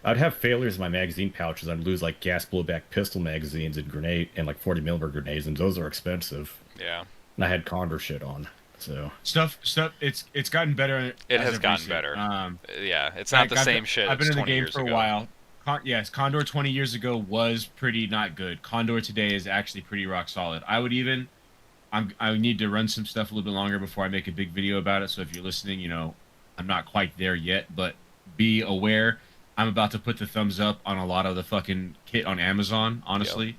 I'd have failures in my magazine pouches. I'd lose like gas blowback pistol magazines and grenade and like 40mm grenades, and those are expensive. Yeah. And I had Condor shit on, so Stuff. It's gotten better. It as has of gotten recent. better. Um, Yeah, it's not the I've same been- shit. I've been as in the 20 game years for a ago. while. Yes, Condor 20 years ago was pretty not good. Condor today is actually pretty rock solid. I need to run some stuff a little bit longer before I make a big video about it. So if you're listening, I'm not quite there yet, but be aware. I'm about to put the thumbs up on a lot of the fucking kit on Amazon. Honestly,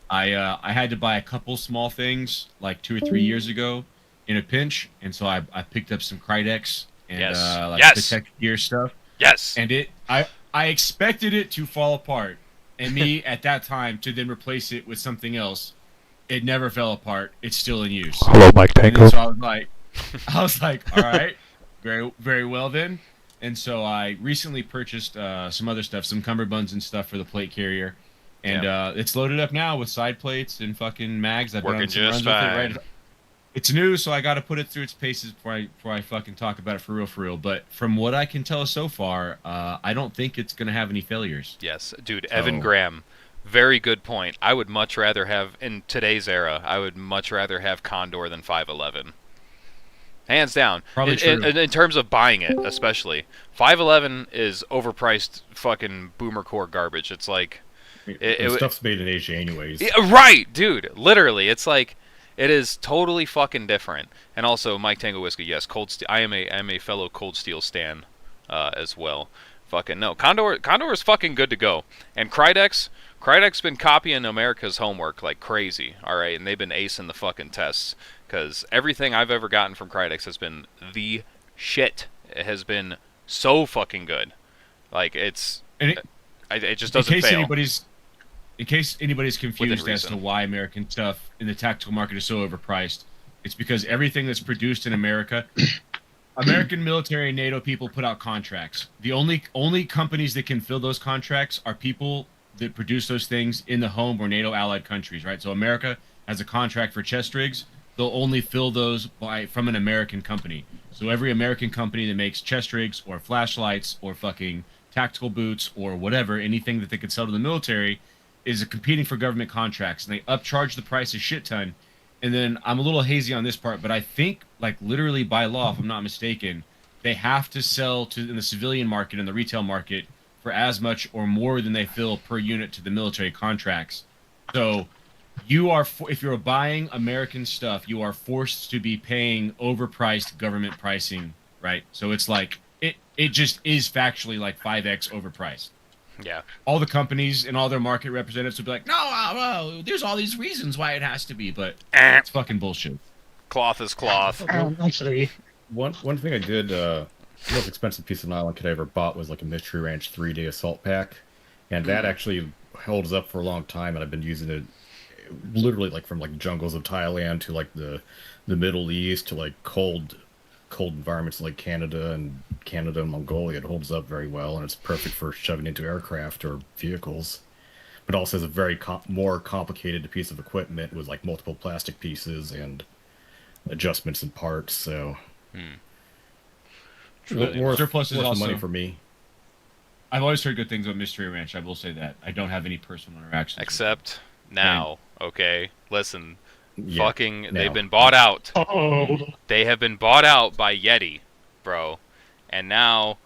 I had to buy a couple small things like 2 or 3 years ago in a pinch, and so I picked up some Krydex and Protect gear stuff. Yes. And I expected it to fall apart, and me at that time to then replace it with something else. It never fell apart. It's still in use. Hello, Mike Tango. And so I was like, all right, very, very well then. And so I recently purchased some other stuff, some cummerbunds and stuff for the plate carrier, and it's loaded up now with side plates and fucking mags. I've Working done some just runs fine. with it. Right, it's new, so I got to put it through its paces before I fucking talk about it for real. But from what I can tell so far, I don't think it's gonna have any failures. Yes, dude, Evan Graham. Very good point. I would much rather have, in today's era, I would much rather have Condor than 511. Hands down. Probably true. In terms of buying it, especially. 511 is overpriced fucking boomer core garbage. It's like... stuff's made in Asia anyways. Right, dude. Literally. It's like... It is totally fucking different. And also, Mike Tango Whiskey, yes, Cold Steel. I am a fellow Cold Steel stan as well. Fucking no. Condor is fucking good to go. And Krydex been copying America's homework like crazy, alright? And they've been acing the fucking tests. Because everything I've ever gotten from Krydex has been the shit. It has been so fucking good. Like, it just doesn't fail. In case anybody's confused as to reason. why American stuff in the tactical market is so overpriced, it's because everything that's produced in America, American military and NATO people put out contracts. The only companies that can fill those contracts are people that produce those things in the home or NATO allied countries, right? So America has a contract for chest rigs. They'll only fill those from an American company. So every American company that makes chest rigs or flashlights or fucking tactical boots or whatever, anything that they could sell to the military, is competing for government contracts, and they upcharge the price a shit ton. And then I'm a little hazy on this part, but I think like literally by law, if I'm not mistaken, they have to sell to in the civilian market and the retail market for as much or more than they fill per unit to the military contracts. So you are, if you're buying American stuff, you are forced to be paying overpriced government pricing, right? So it's like it just is factually like 5x overpriced. Yeah. All the companies and all their market representatives would be like, no, well, there's all these reasons why it has to be, but it's fucking bullshit. Cloth is cloth. Actually, one thing I did, the most expensive piece of nylon kit I ever bought was like a Mystery Ranch 3-day assault pack, and that actually holds up for a long time, and I've been using it literally like from like jungles of Thailand to like the Middle East to like cold environments like Canada and Mongolia. It holds up very well, and it's perfect for shoving into aircraft or vehicles. But also has a very more complicated piece of equipment with like multiple plastic pieces and adjustments and parts. So Surplus is worth also the money for me. I've always heard good things about Mystery Ranch. I will say that I don't have any personal interactions. Except now, okay? Listen, Yeah, fucking, now. they've been bought out. oh, They have been bought out by Yeti, bro. And now,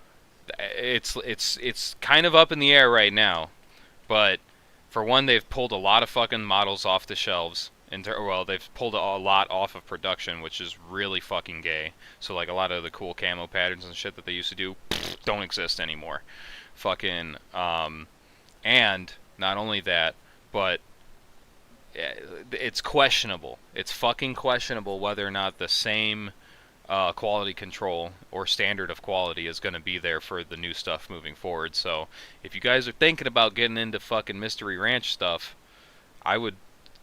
it's kind of up in the air right now. But, for one, they've pulled a lot of fucking models off the shelves. Well, they've pulled a lot off of production, which is really fucking gay. So, like, a lot of the cool camo patterns and shit that they used to do don't exist anymore. Fucking, and not only that, but it's questionable. It's fucking questionable whether or not the same quality control or standard of quality is going to be there for the new stuff moving forward. So, if you guys are thinking about getting into fucking Mystery Ranch stuff, I would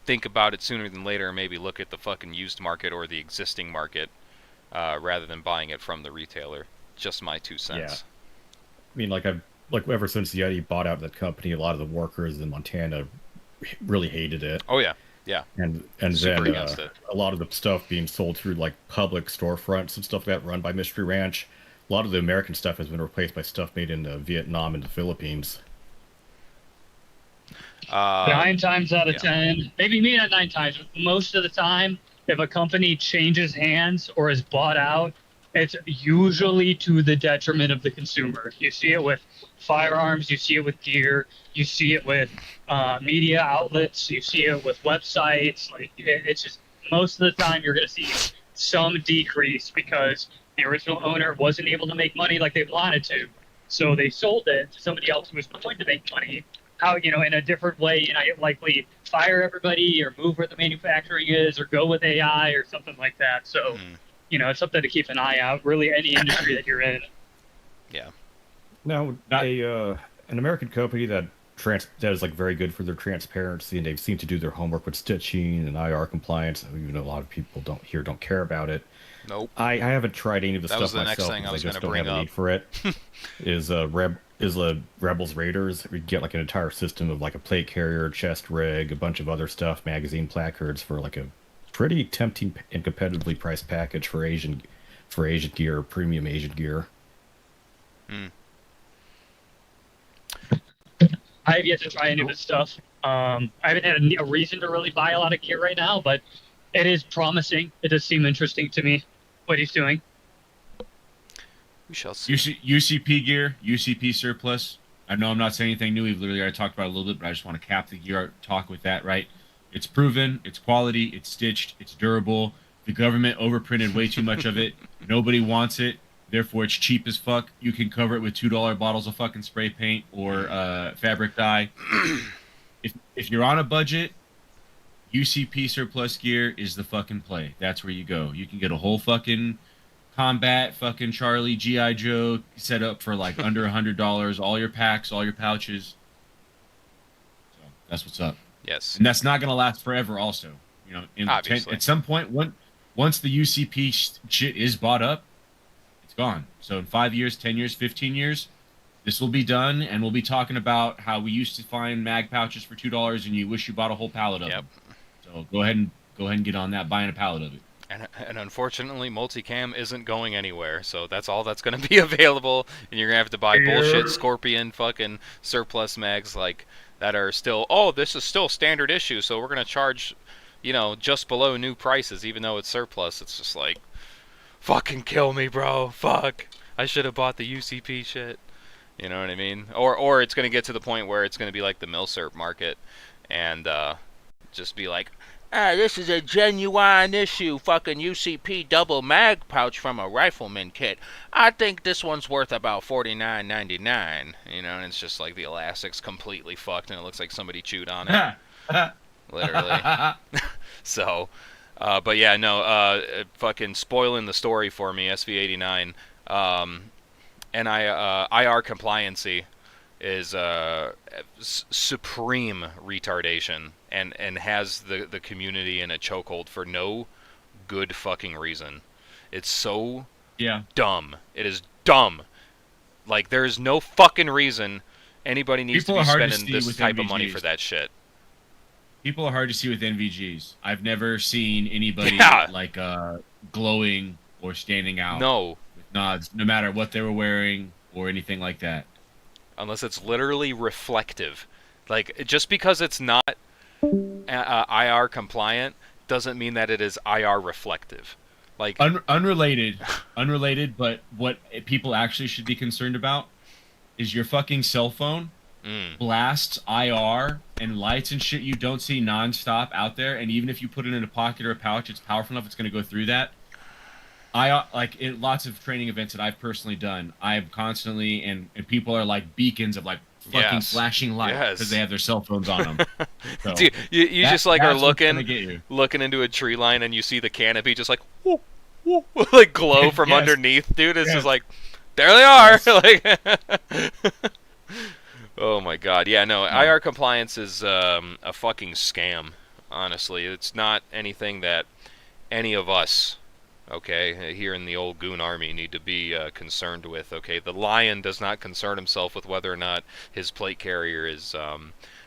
think about it sooner than later and maybe look at the fucking used market or the existing market rather than buying it from the retailer. Just my 2 cents. I mean, like ever since Yeti bought out that company, a lot of the workers in Montana really hated it. Oh yeah, yeah. And Super then against it. a lot of the stuff being sold through like public storefronts and stuff like that run by Mystery Ranch. A lot of the American stuff has been replaced by stuff made in Vietnam and the Philippines. 9 times out of 10, maybe not 9 times, but most of the time, if a company changes hands or is bought out, it's usually to the detriment of the consumer. You see it with firearms, you see it with gear, you see it with media outlets, you see it with websites. Like it's just most of the time you're going to see some decrease because the original owner wasn't able to make money like they wanted to, so they sold it to somebody else who was going to make money. How, in a different way, likely fire everybody or move where the manufacturing is or go with AI or something like that. So, it's something to keep an eye out. Really, any industry that you're in. Yeah. Now, an American company that is like very good for their transparency, and they seem to do their homework with stitching and IR compliance, even though a lot of people don't care about it. Nope. I haven't tried any of the That stuff was the myself next thing I was because I just gonna don't have bring a need for it. Is Rebels Raiders. We get like an entire system of like a plate carrier, chest rig, a bunch of other stuff, magazine placards for like a pretty tempting and competitively priced package for Asian gear, premium Asian gear. I have yet to try any of this stuff. I haven't had a reason to really buy a lot of gear right now, but it is promising. It does seem interesting to me what he's doing. We shall see. UCP gear, UCP surplus. I know I'm not saying anything new. We've literally already talked about it a little bit, but I just want to cap the gear talk with that, right? It's proven, it's quality, it's stitched, it's durable. The government overprinted way too much of it. Nobody wants it. Therefore, it's cheap as fuck. You can cover it with $2 bottles of fucking spray paint or fabric dye. If you're on a budget, UCP surplus gear is the fucking play. That's where you go. You can get a whole fucking combat fucking Charlie G.I. Joe set up for like under $100. All your packs, all your pouches. So that's what's up. Yes. And that's not going to last forever also. Obviously. At some point, once the UCP shit is bought up, it's gone. So in 5 years, 10 years, 15 years, this will be done, and we'll be talking about how we used to find mag pouches for $2 and you wish you bought a whole pallet of them. So go ahead and get on that, buying a pallet of it. And unfortunately, multicam isn't going anywhere, so that's all that's going to be available, and you're going to have to buy bullshit Scorpion fucking surplus mags like that are still, oh, this is still standard issue, so we're going to charge, you know, just below new prices, even though it's surplus. It's just like, fucking kill me, bro. Fuck. I should have bought the UCP shit. You know what I mean? Or it's going to get to the point where it's going to be like the milsurp market, and just be like, ah, this is a genuine issue fucking UCP double mag pouch from a rifleman kit. I think this one's worth about $49.99. You know, and it's just like the elastic's completely fucked, and it looks like somebody chewed on it. Literally. So, but yeah, no, fucking spoiling the story for me, SV89. And IR compliancy is supreme retardation, and has the community in a chokehold for no good fucking reason. It's so dumb. It is dumb. Like, there's no fucking reason anybody needs to be spending this type of money for that shit. People are hard to see with NVGs. I've never seen anybody like glowing or standing out. No. With nods, no matter what they were wearing or anything like that. Unless it's literally reflective. Like, just because it's not IR compliant doesn't mean that it is IR reflective. Like, unrelated, but what people actually should be concerned about is your fucking cell phone blasts IR and lights and shit you don't see nonstop out there, and even if you put it in a pocket or a pouch, it's powerful enough it's going to go through that. Like in lots of training events that I've personally done, I'm constantly and people are like beacons of like fucking flashing light because they have their cell phones on them. So dude, you just like are looking into a tree line, and you see the canopy just like whoo, whoo, like glow from underneath, dude. It's just like, there they are. Like, oh my god, yeah, no, IR compliance is a fucking scam. Honestly, it's not anything that any of us, okay, here in the old Goon Army need to be concerned with, okay? The Lion does not concern himself with whether or not his plate carrier is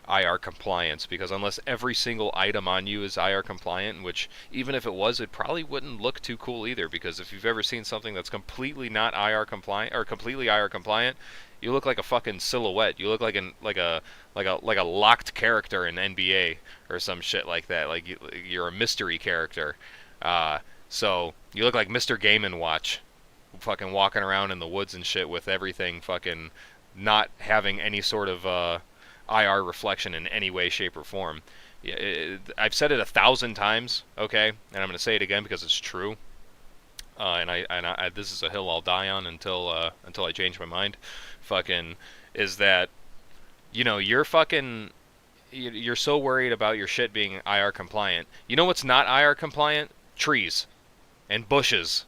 IR compliant, because unless every single item on you is IR compliant, which even if it was, it probably wouldn't look too cool either, because if you've ever seen something that's completely not IR compliant, or completely IR compliant, you look like a fucking silhouette. You look like a locked character in NBA or some shit like that. Like you're a mystery character. So you look like Mr. Game & Watch, fucking walking around in the woods and shit with everything fucking not having any sort of IR reflection in any way, shape, or form. I've said it 1,000 times, okay, and I'm gonna say it again because it's true. And I this is a hill I'll die on until I change my mind. Fucking is that, you know, you're so worried about your shit being IR compliant. You know what's not IR compliant? Trees. And bushes,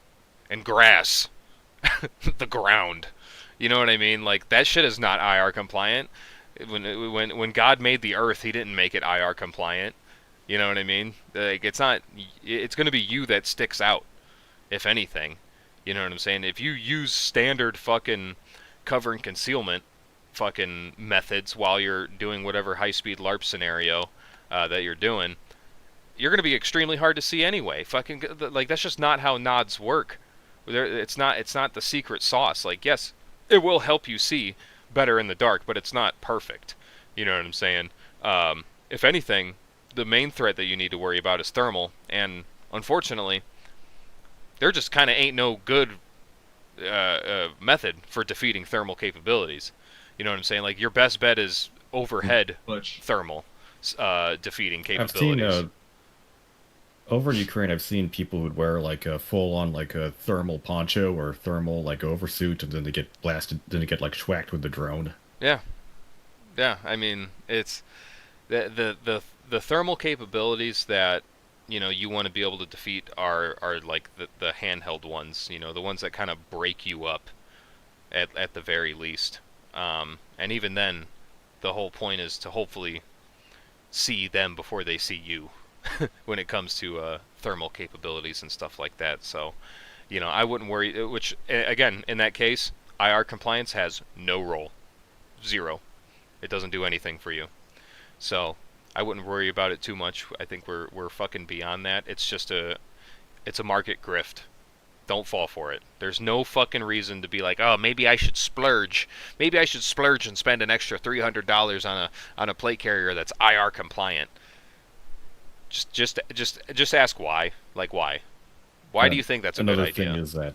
and grass, the ground. You know what I mean? Like, that shit is not IR compliant. When God made the earth, he didn't make it IR compliant. You know what I mean? Like, it's not. It's going to be you that sticks out, if anything. You know what I'm saying? If you use standard fucking cover and concealment fucking methods while you're doing whatever high-speed LARP scenario that you're doing, you're going to be extremely hard to see anyway. Fucking, like, that's just not how nods work. It's not the secret sauce. Like, yes, it will help you see better in the dark, but it's not perfect. You know what I'm saying? If anything, the main threat that you need to worry about is thermal, and unfortunately, there just kind of ain't no good method for defeating thermal capabilities. You know what I'm saying? Like, your best bet is overhead thermal defeating capabilities. I've seen over in Ukraine, I've seen people who'd wear like a full-on like a thermal poncho or thermal like oversuit, and then they get blasted, then they get like schwacked with the drone. Yeah. I mean, it's the thermal capabilities that, you know, you want to be able to defeat are like the handheld ones. You know, the ones that kind of break you up at the very least. And even then, the whole point is to hopefully see them before they see you. When it comes to thermal capabilities and stuff like that. So, you know, I wouldn't worry, which, again, in that case, IR compliance has no role. Zero. It doesn't do anything for you. So, I wouldn't worry about it too much. I think we're fucking beyond that. It's just It's a market grift. Don't fall for it. There's no fucking reason to be like, oh, maybe I should splurge. Maybe I should splurge and spend an extra $300 on a plate carrier that's IR compliant. Just ask why. Like, why? Why do you think that's a good idea? Another thing is that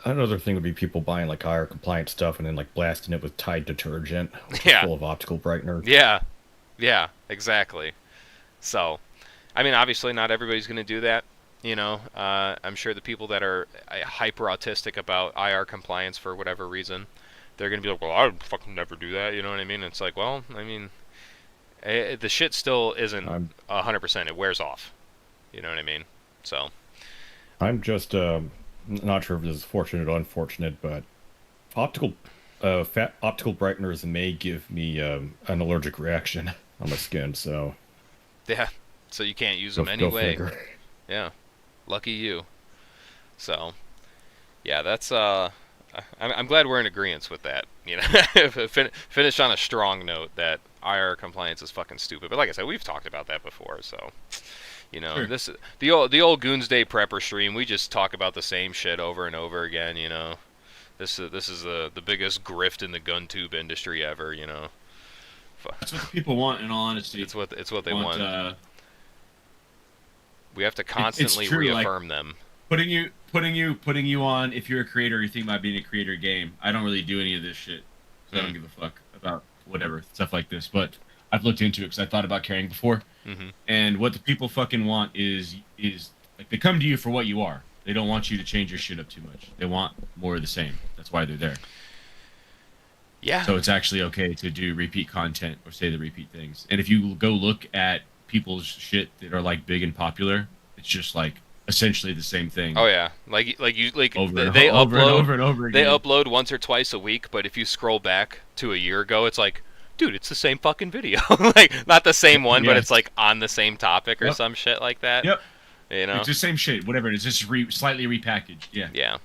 another thing would be people buying like IR compliant stuff and then like blasting it with Tide detergent, which is full of optical brighteners. Yeah, exactly. So, I mean, obviously not everybody's going to do that. You know, I'm sure the people that are hyper autistic about IR compliance for whatever reason, they're going to be like, well, I would fucking never do that. You know what I mean? It's like, well, I mean, the shit still isn't 100%. It wears off. You know what I mean? So, I'm just not sure if this is fortunate or unfortunate, but optical brighteners may give me an allergic reaction on my skin. So yeah, so you can't use them anyway. Go figure. Yeah, lucky you. So yeah, that's I'm glad we're in agreement with that. You know, finish on a strong note that IR compliance is fucking stupid. But like I said, we've talked about that before, so. You know, Sure. this the old Goonsday prepper stream. We just talk about the same shit over and over again. You know, this is the biggest grift in the gun tube industry ever. You know, That's what the people want. In all honesty, it's what they want. We have to it's constantly true, reaffirm them. putting you on. If you're a creator, you think about being a creator game. I don't really do any of this shit, so I don't give a fuck about whatever stuff like this. But I've looked into it because I thought about carrying before. Mm-hmm. And what the people fucking want is like they come to you for what you are. They don't want you to change your shit up too much. They want more of the same. That's why they're there. Yeah. So it's actually okay to do repeat content or say the repeat things. And if you go look at people's shit that are like big and popular, it's just like essentially the same thing. Oh yeah, like Over and they over upload and over and over they again. upload once or twice a week. But if you scroll back to a year ago, it's like, dude, it's the same fucking video. Like, not the same one, but Yes. it's like on the same topic or some shit like that. Yep. You know? It's the same shit, whatever it is, just slightly repackaged. Yeah. Yeah.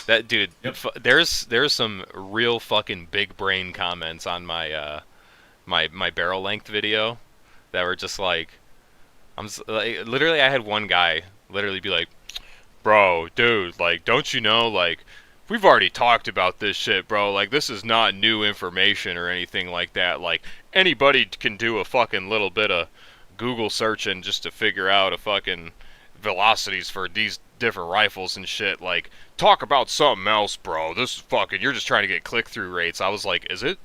That dude, Yep. there's some real fucking big brain comments on my my barrel length video that were just like, literally I had one guy literally be like, "Bro, dude, like, don't you know, like, we've already talked about this shit, bro. Like, this is not new information or anything like that. Like, anybody can do a fucking little bit of Google searching just to figure out a fucking velocities for these different rifles and shit. Like, talk about something else, bro. This is fucking, you're just trying to get click-through rates." I was like, is it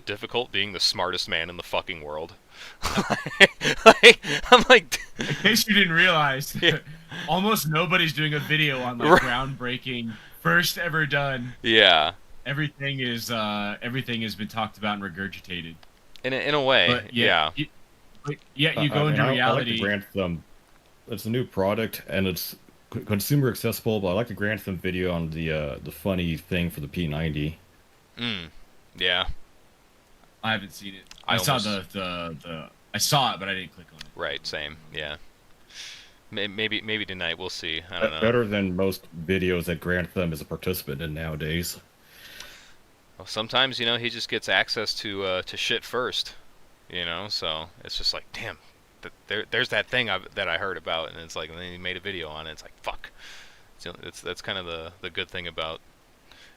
difficult being the smartest man in the fucking world? I'm like, In case you didn't realize, Yeah. almost nobody's doing a video on like groundbreaking, first ever done. yeah. Everything has been talked about and regurgitated. In a way, But yeah. you go into reality. I like the Grantham. It's a new product and it's consumer accessible. But I like the Grantham video on the funny thing for the P90. Yeah. I haven't seen it. I I saw almost- the I saw it, but I didn't click on it. Right, same. Yeah. Maybe tonight we'll see. I don't know. Better than most videos that Grantham is a participant in nowadays. Well, sometimes, you know, he just gets access to shit first, you know. So it's just like, damn, there's that thing that I heard about, and it's like, and then he made a video on it. It's like, fuck. So that's kind of the good thing about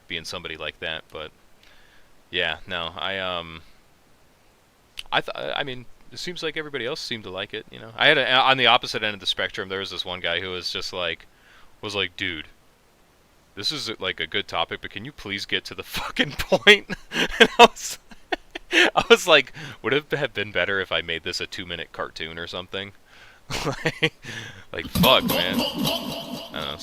being somebody like that. But yeah, no, I mean, it seems like everybody else seemed to like it, you know. I had on the opposite end of the spectrum, there was this one guy who was just like, dude, this is like a good topic, but can you please get to the fucking point? And I was like, would it have been better if I made this a 2-minute cartoon or something? like fuck, man. I don't know.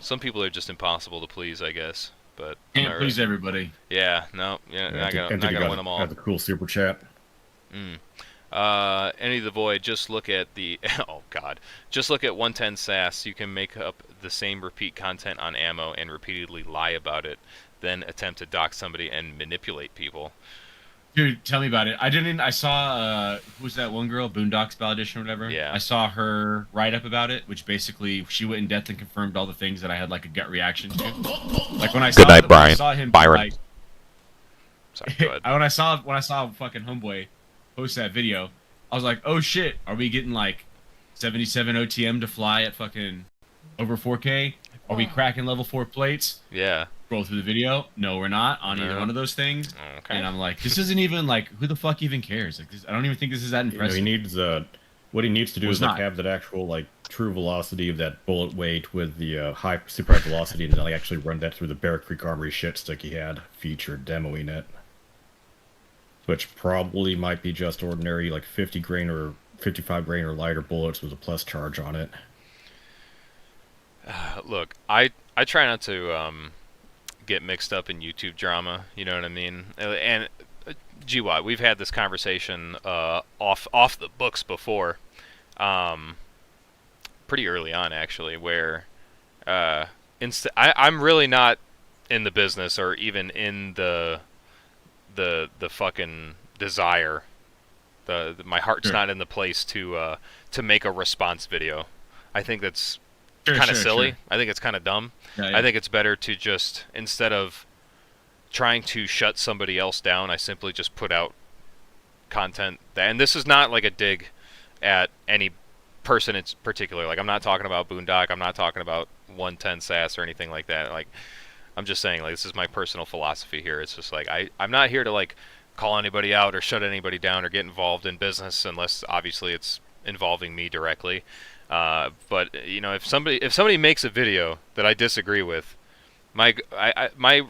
Some people are just impossible to please, I guess. But Can't please everybody. yeah, no, yeah, not gonna win them all. Have the cool super chat. Any of the void, just look at the oh god, just look at 110 SAS. You can make up the same repeat content on ammo and repeatedly lie about it, then attempt to dox somebody and manipulate people. Dude, tell me about it. I saw who's that one girl, Boondocks Valedition or whatever. Yeah. I saw her write up about it, which basically she went in depth and confirmed all the things that I had like a gut reaction to. Like when I saw Good night, when I Brian. saw him Byron. like, Sorry, go ahead. when I saw fucking Homeboy post that video, I was like, oh shit, are we getting like 77 OTM to fly at fucking over 4K? Are we cracking level 4 plates? Yeah. Scroll through the video. No, we're not on either one of those things. Okay. And I'm like, this isn't even like, who the fuck even cares? Like, I don't even think this is that impressive. He needs what he needs to do is not. have that actual like true velocity of that bullet weight with the high super high velocity, and then like actually run that through the Bear Creek Armory shit stick he had featured demoing it, which probably might be just ordinary like 50 grain or 55 grain or lighter bullets with a plus charge on it. Look, I try not to get mixed up in YouTube drama. You know what I mean? And Gwatt, we've had this conversation off the books before, pretty early on actually, where I'm really not in the business or even in the fucking desire. My heart's not in the place to make a response video. I think that's kind of silly. Sure. I think it's kind of dumb. Yeah. I think it's better to just, instead of trying to shut somebody else down, I simply just put out content. And this is not like a dig at any person in particular. Like, I'm not talking about Boondock. I'm not talking about 110 SAS or anything like that. Like, I'm just saying, like, this is my personal philosophy here. It's just like, I'm not here to like call anybody out or shut anybody down or get involved in business unless obviously it's involving me directly. But you know, if somebody makes a video that I disagree with, my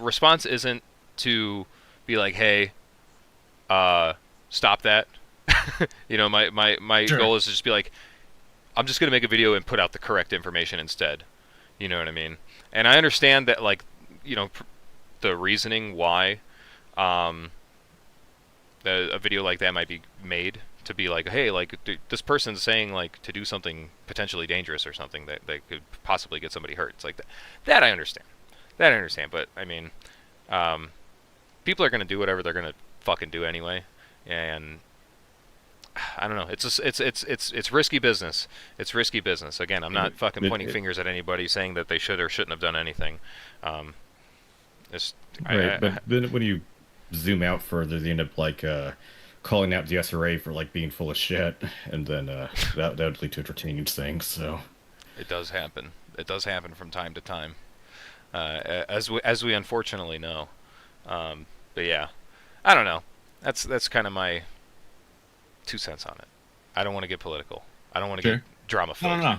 response isn't to be like, hey, stop that. You know, my Sure. goal is to just be like, I'm just gonna make a video and put out the correct information instead. You know what I mean? And I understand that, like, you know, the reasoning why a video like that might be made, to be like, hey, like, this person's saying like to do something potentially dangerous or something that could possibly get somebody hurt. It's like that I understand. That I understand. But I mean, people are gonna do whatever they're gonna fucking do anyway, and I don't know. It's risky business. It's risky business. Again, I'm not fucking pointing fingers at anybody saying that they should or shouldn't have done anything. But then when you zoom out further, they end up like calling out the SRA for like being full of shit, and then that would lead to entertaining things. So it does happen. It does happen from time to time, as we unfortunately know. But yeah, I don't know. That's kind of my 2 cents on it. I don't want to get political. I don't want to get drama-filled. No.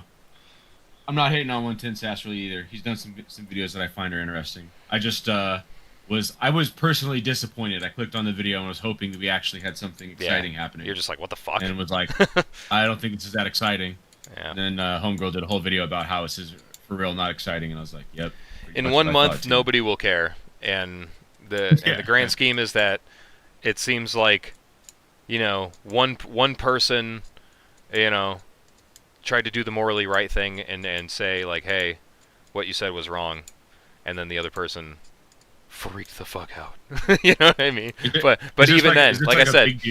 I'm not hating on 110 SAS really either. He's done some videos that I find are interesting. I just was personally disappointed. I clicked on the video and was hoping that we actually had something exciting happening. You're just like, what the fuck? And was like, I don't think this is that exciting. Yeah. And then Homegirl did a whole video about how this is for real not exciting, and I was like, yep. In 1 month, nobody will care. And the grand scheme is that it seems like, you know, one person, you know, tried to do the morally right thing and say like, hey, what you said was wrong, and then the other person freaked the fuck out. You know what I mean? But even then, like I said,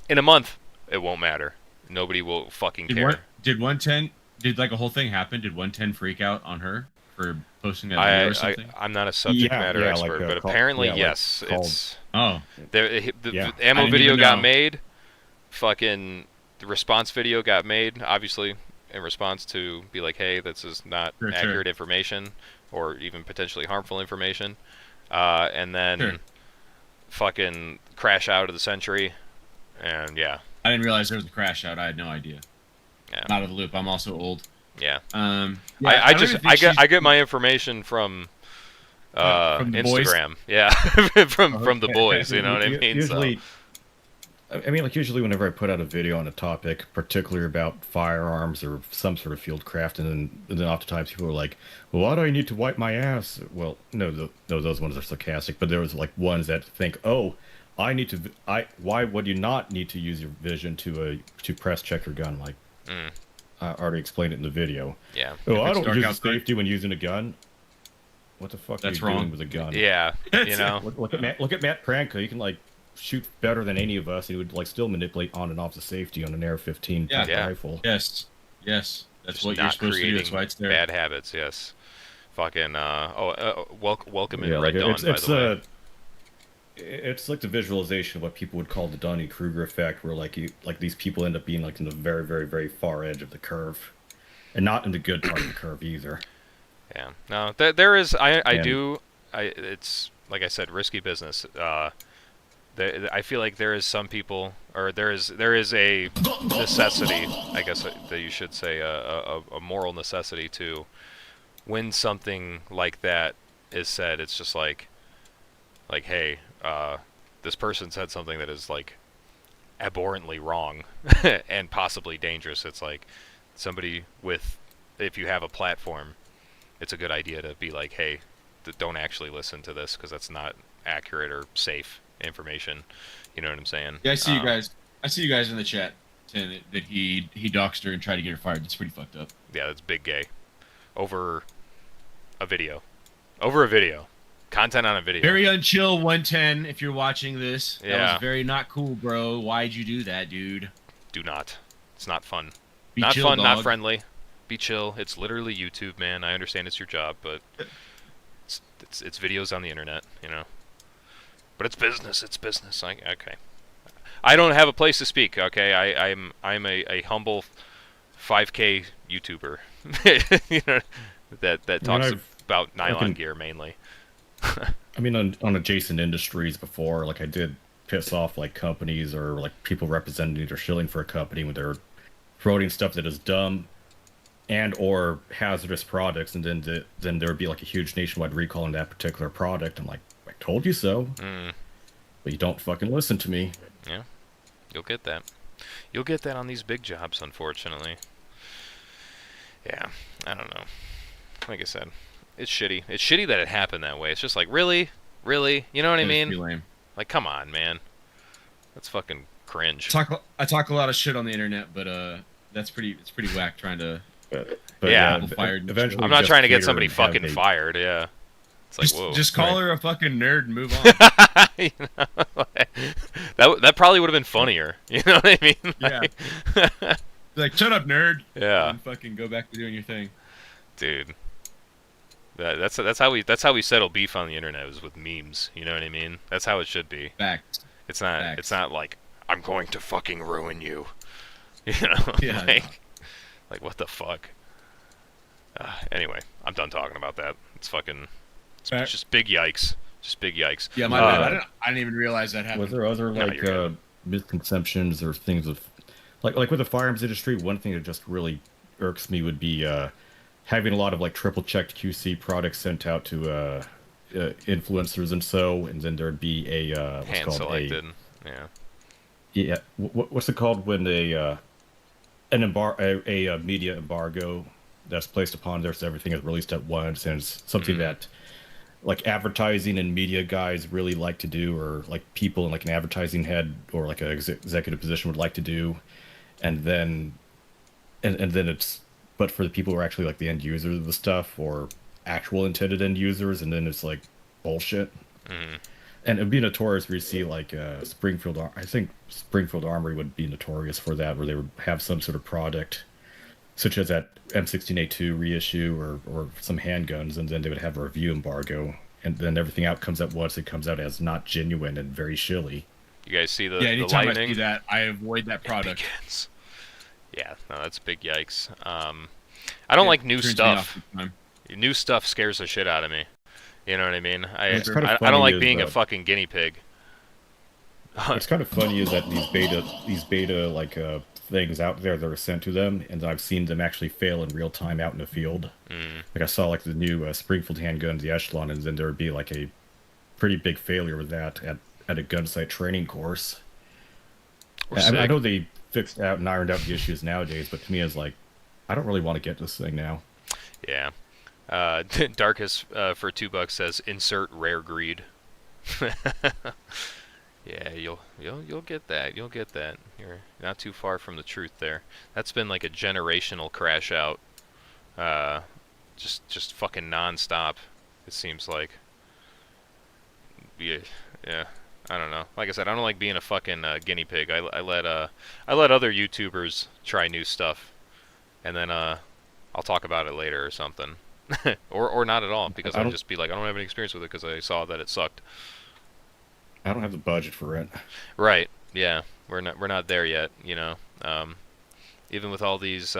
in a month, it won't matter. Nobody will fucking care. Did 110? Did like a whole thing happen? Did 110 freak out on her for posting that video or something? I'm not a subject matter expert, but apparently yes. It's the ammo video got made. Fucking the response video got made, obviously, in response to be like, hey, this is not accurate information or even potentially harmful information. And then fucking crash out of the century. And yeah. I didn't realize there was a crash out. I had no idea. Yeah. I'm out of the loop. I'm also old. Yeah. I get my information from Instagram. Boys? Yeah. from the boys, you know what I mean? Usually, usually whenever I put out a video on a topic, particularly about firearms or some sort of field craft, and then oftentimes people are like, well, why do I need to wipe my ass? Well, no, those ones are sarcastic, but there was like ones that think, oh, why would you not need to use your vision to press check your gun? Like, I already explained it in the video. Yeah. Oh, I don't use safety when using a gun. What the fuck are you doing with a gun? Yeah, you know. Look at Matt Pranka. He can like shoot better than any of us. He would like still manipulate on and off the safety on an AR-15 rifle. Yes. That's just what you're supposed to do. That's why it's there. Bad habits. Yes. Fucking welcome in Red Dawn, by the way. it's like the visualization of what people would call the Dunning-Kruger effect, where like these people end up being like in the very, very, very far edge of the curve, and not in the good part of the curve either. Yeah. No, there is. I And do. It's like I said, risky business. I feel like there is some people, or there is a necessity, I guess that you should say, a moral necessity to, when something like that is said, it's just like hey, this person said something that is like abhorrently wrong and possibly dangerous. It's like somebody with, if you have a platform, it's a good idea to be like, hey, don't actually listen to this because that's not accurate or safe information. You know what I'm saying? Yeah, I see you guys. I see you guys in the chat saying that he doxed her and tried to get her fired. That's pretty fucked up. Yeah, that's big gay. Over a video. Over a video. Content on a video. Very unchill 110 if you're watching this. That Yeah. was very not cool, bro. Why'd you do that, dude? Do not. It's not fun. Be Not chill, fun, not dog. friendly. Be chill. It's literally YouTube, man. I understand it's your job, but it's videos on the internet, you know. But it's business. It's business. Okay. I don't have a place to speak. Okay, I'm a humble 5K YouTuber. You know, that talks about nylon gear mainly. I mean, on adjacent industries before, like I did piss off like companies or like people representing or shilling for a company when they're promoting stuff that is dumb and or hazardous products, and then there would be like a huge nationwide recall on that particular product. I'm like, I told you so, but you don't fucking listen to me. Yeah, you'll get that. You'll get that on these big jobs, unfortunately. Yeah, I don't know. Like I said, it's shitty. It's shitty that it happened that way. It's just like, really? You know what I mean? Pretty lame. Like, come on, man. That's fucking cringe. I talk a lot of shit on the internet, but it's pretty whack trying to. But Yeah. yeah, Fired. eventually I'm not just trying to get cater somebody and have fucking a- fired, yeah. It's like, whoa. Just call Right. her a fucking nerd and move on. You know, that probably would have been funnier. You know what I mean? Yeah. Like, shut up, nerd. Yeah. And fucking go back to doing your thing. Dude. That's how we settle beef on the internet, is with memes. You know what I mean? That's how it should be. Facts. It's not. Facts. It's not like, I'm going to fucking ruin you. You know? Yeah, like what the fuck? Anyway, I'm done talking about that. It's fucking. Fair. It's just big yikes. Just big yikes. Yeah, my bad. I didn't even realize that happened. Was there other No, like you're good. misconceptions or things of like with the firearms industry? One thing that just really irks me would be having a lot of like triple checked QC products sent out to influencers and then there'd be a what's Hand called selected. Yeah. yeah what's it called when a media embargo that's placed upon there, so everything is released at once, and it's something that like advertising and media guys really like to do, or like people in like an advertising head or like an executive position would like to do, and then it's, but for the people who are actually like the end users of the stuff or actual intended end users, and then it's like bullshit. And it'd be notorious where you see like I think Springfield Armory would be notorious for that, where they would have some sort of product such as that M16A2 reissue or some handguns, and then they would have a review embargo, and then everything out comes at once. It comes out as not genuine and very shilly. You guys see the Yeah, anytime I lightning? see that, I avoid that product. Begins. Yeah, no, that's big yikes. I don't like new Turns me stuff. off each time. New stuff scares the shit out of me. You know what I mean? What's kind of I funny don't like is being a that- fucking guinea pig. What's kind of funny is that these beta like things out there that are sent to them, and I've seen them actually fail in real time out in the field. Like I saw like the new Springfield handgun, the Echelon, and then there would be like a pretty big failure with that at a gun site training course. I know they fixed out and ironed out the issues nowadays, but to me it's like, I don't really want to get this thing now. Yeah. Darkest for $2 says insert rare greed. Yeah, you'll get that. You'll get that. You're not too far from the truth there. That's been like a generational crash out. Just fucking nonstop. It seems like. Yeah. I don't know. Like I said, I don't like being a fucking guinea pig. I let other YouTubers try new stuff, and then I'll talk about it later or something, or not at all, because I'll just be like, I don't have any experience with it because I saw that it sucked. I don't have the budget for it. Right. Yeah. We're not there yet. Even with all these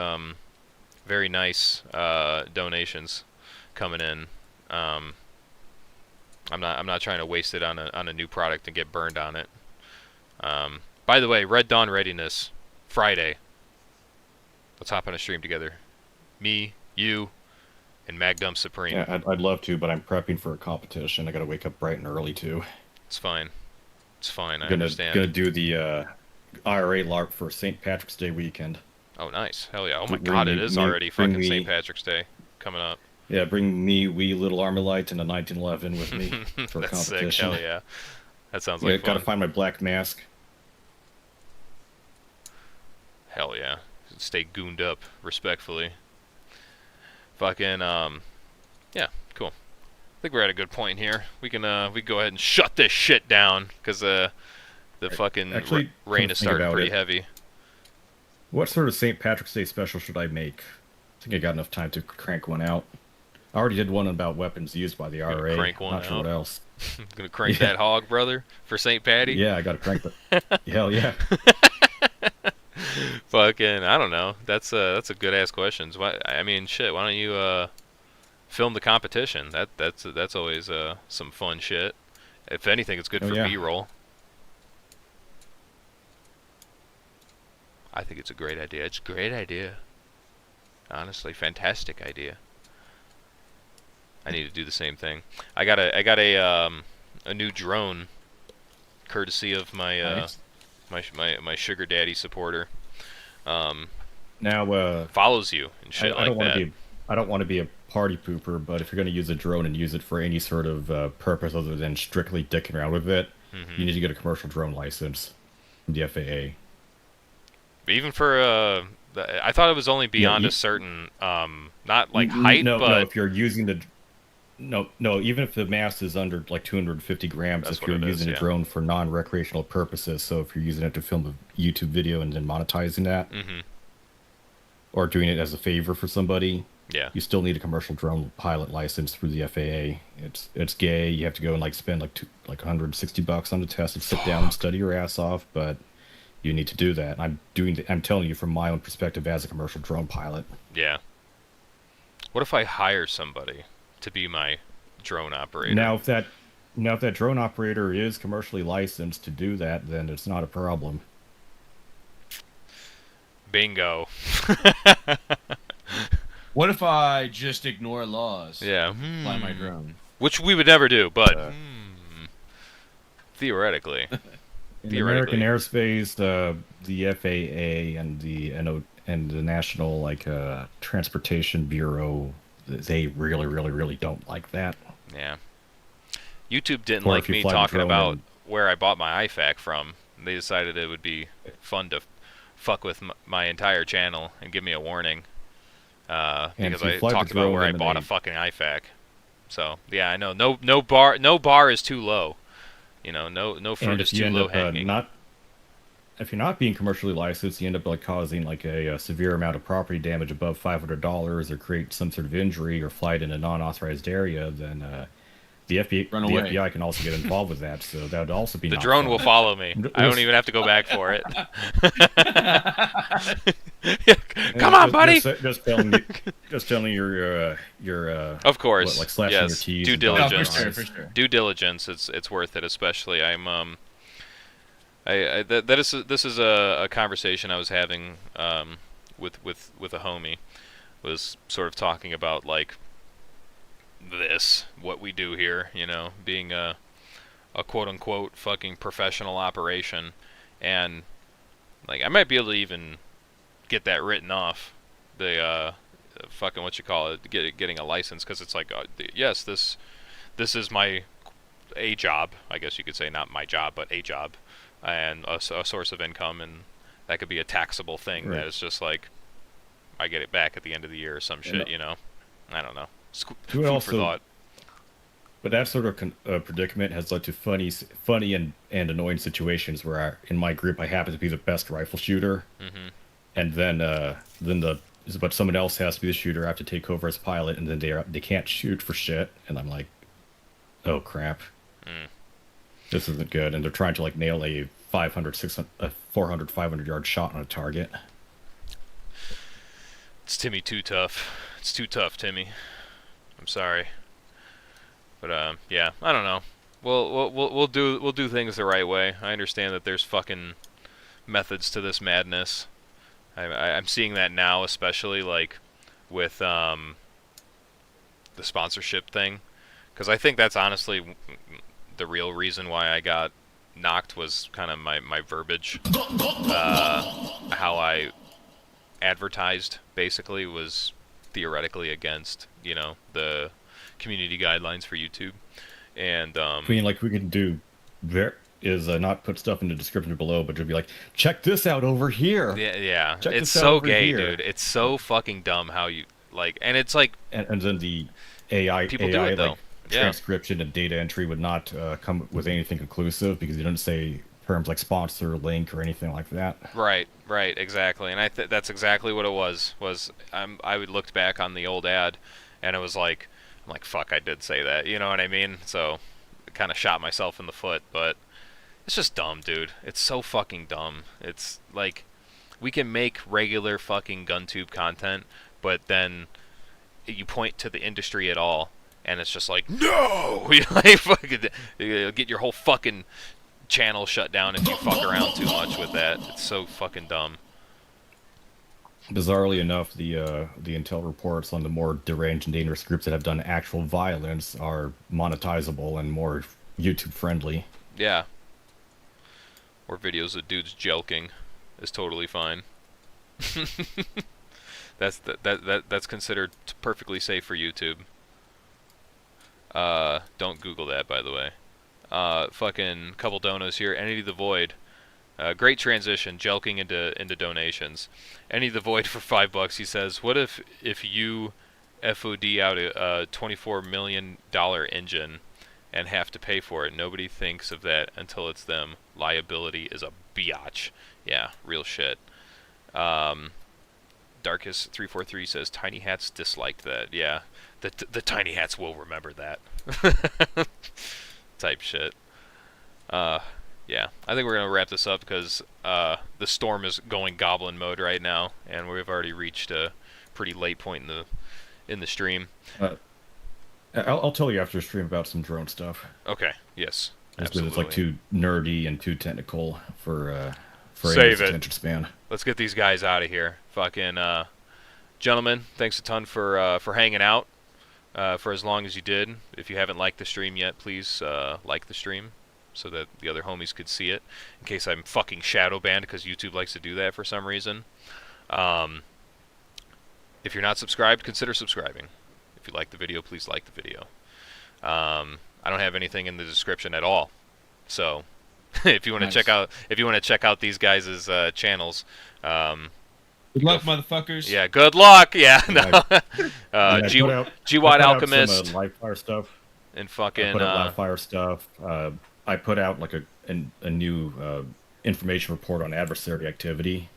very nice donations coming in, um, I'm not trying to waste it on a new product and get burned on it. By the way, Red Dawn Readiness Friday. Let's hop on a stream together. Me, you, and Magdum Supreme. Yeah, I'd love to, but I'm prepping for a competition. I got to wake up bright and early too. It's fine. It's fine. I Gonna understand. gonna do the IRA LARP for St. Patrick's Day weekend. Oh, nice. Hell yeah. Oh my Bring God, it me- is me- already bring fucking me- St. Patrick's Day coming up. Yeah, bring me wee little Armalite and a 1911 with me for a That's sick. competition. Hell yeah. That sounds Yeah, like gotta fun. find my black mask. Hell yeah. Stay gooned up, respectfully. Fucking, yeah, cool. I think we're at a good point here. We can go ahead and shut this shit down, because, the fucking Actually, rain come is to think starting about pretty it, heavy. What sort of St. Patrick's Day special should I make? I think I got enough time to crank one out. I already did one about weapons used by the Gonna IRA. crank one Not sure out? what else. Gonna crank Yeah. that hog, brother, for St. Patty? Yeah, I gotta crank the. Hell yeah. Fucking, I don't know. That's a good ass questions. Why? I mean, shit. Why don't you film the competition? That's always some fun shit. If anything, it's good Oh, for yeah. B-roll. I think it's a great idea. It's a great idea. Honestly, fantastic idea. I need to do the same thing. I got a new drone, courtesy of my Nice. my sugar daddy supporter. Now, Follows you and shit I don't like want that. to be. I don't want to be a party pooper, but if you're going to use a drone and use it for any sort of purpose other than strictly dicking around with it, Mhm. you need to get a commercial drone license from the FAA. Even for I thought it was only beyond you- a certain not like height, no, but no, if you're using the no, even if the mass is under like 250 grams, That's if what you're it is, using yeah. a drone for non-recreational purposes, so if you're using it to film a YouTube video and then monetizing that, mhm, or doing it as a favor for somebody, yeah, you still need a commercial drone pilot license through the FAA. It's gay. You have to go and like spend like $160 on the test and sit down and study your ass off, but you need to do that. I'm telling you from my own perspective as a commercial drone pilot. yeah. What if I hire somebody to be my drone operator? Now if that drone operator is commercially licensed to do that, then it's not a problem. Bingo. What if I just ignore laws? Yeah. Fly my drone. Which we would never do, but Uh, theoretically. In Theoretically. American airspace, the FAA and the National Transportation Bureau, they really don't like that. Yeah. YouTube didn't Or like if you me fly the talking drone about and- where I bought my IFAC from. They decided it would be fun to fuck with my entire channel and give me a warning. And Because if you I fly the talked about drone where I and bought a they- fucking IFAC. So, yeah, I know. No bar is too low. No fruit And is if you too end low up hanging. if you're not being commercially licensed, you end up causing a severe amount of property damage above $500, or create some sort of injury, or flight in a non-authorized area. Then the Run the away. FBI can also get involved with that. So that would also be The not drone fun. will follow me. Just- I don't even have to go back for it. Yeah, Come on, buddy. Just telling your Of course. what, like slashing your Yes. teeth Due and dodging No, for diligence. sure, eyes. for sure. Due diligence. It's worth it, especially. This is a conversation I was having with a homie. Was sort of talking about like what we do here, being a quote unquote fucking professional operation, and like I might be able to even get that written off, the fucking what you call it, getting a license, because it's like yes, this is a job, I guess you could say, not my job, but a job, and a source of income, and that could be a taxable thing. Right. That is just like I get it back at the end of the year or some shit, I don't know. Food also- for thought. But that sort of predicament has led to funny and annoying situations where in my group I happen to be the best rifle shooter, Hmm. and but someone else has to be the shooter. I have to take over as pilot, and then they can't shoot for shit, and I'm like, oh crap. This isn't good, and they're trying to like nail a 500, 600, 400, 500 yard shot on a target. It's Timmy too tough. It's too tough, Timmy. I'm sorry, but yeah, I don't know. We'll do things the right way. I understand that there's fucking methods to this madness. I'm seeing that now, especially like with the sponsorship thing, because I think that's honestly the real reason why I got knocked was kind of my verbiage. How I advertised basically was theoretically against, you know, the community guidelines for YouTube. And I mean, like we can do there is not put stuff in the description below, but you'll be like, check this out over here. yeah, Check it's this out so over gay, here. dude. It's so fucking dumb how you like, and it's like, and then the AI people do it though. like Yeah. transcription and data entry would not come with anything conclusive because you didn't say terms like sponsor, link, or anything like that. Right, exactly. And that's exactly what it was. I would looked back on the old ad, and it was like, I'm like, fuck, I did say that. You know what I mean? So, kind of shot myself in the foot. But it's just dumb, dude. It's so fucking dumb. It's like, we can make regular fucking GunTube content, but then you point to the industry at all, and it's just like, no! You like, fucking, you get your whole fucking channel shut down if you fuck around too much with that. It's so fucking dumb. Bizarrely enough, the intel reports on the more deranged and dangerous groups that have done actual violence are monetizable and more YouTube friendly. Yeah. Or videos of dudes joking is totally fine. That's considered perfectly safe for YouTube. Don't Google that, by the way. Fucking couple donos here. Entity the Void. Great transition, jelking into donations. Entity the Void for $5. He says, "What if you FOD out a $24 million engine and have to pay for it? Nobody thinks of that until it's them. Liability is a biatch." Yeah, real shit. Darkest343 says, "Tiny Hats disliked that." Yeah, the Tiny Hats will remember that. Type shit. Yeah, I think we're gonna wrap this up because the storm is going goblin mode right now, and we've already reached a pretty late point in the stream. I'll tell you after stream about some drone stuff. Okay. Yes. Just because it's like too nerdy and too technical for Save it. attention span. Let's get these guys out of here. Fucking gentlemen, thanks a ton for hanging out for as long as you did. If you haven't liked the stream yet, please like the stream so that the other homies could see it. In case I'm fucking shadow banned because YouTube likes to do that for some reason. If you're not subscribed, consider subscribing. If you like the video, please like the video. I don't have anything in the description at all, so if you want to check out these guys' channels, good luck, motherfuckers. Yeah, good luck. Yeah, no. Gwatt Alchemist, some live fire stuff, and fucking I put out live fire stuff. I put out like a new information report on adversary activity.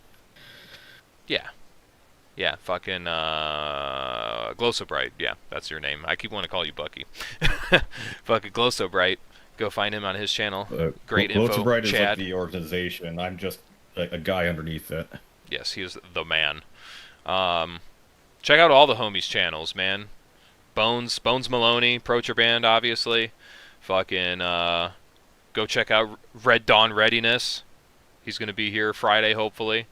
Yeah, fucking Glow So Bright. Yeah, that's your name. I keep wanting to call you Bucky. Fucking Glow So Bright. Go find him on his channel. Great Glow info. So Bright is Chad. like the organization. I'm just a guy underneath it. Yes, he is the man. Check out all the homies' channels, man. Bones Maloney, Procher Band, obviously. Fucking go check out Red Dawn Readiness. He's gonna be here Friday, hopefully.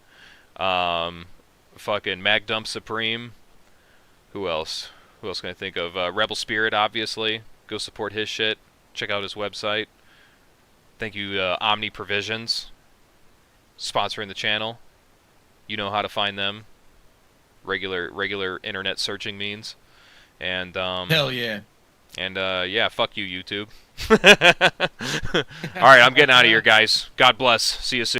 Fucking Magdump Supreme. Who else? Who else can I think of? Rebel Spirit, obviously. Go support his shit. Check out his website. Thank you, Omni Provisions, sponsoring the channel. You know how to find them. Regular internet searching means. And hell yeah. And yeah, fuck you, YouTube. All right, I'm getting out of here, guys. God bless. See you soon.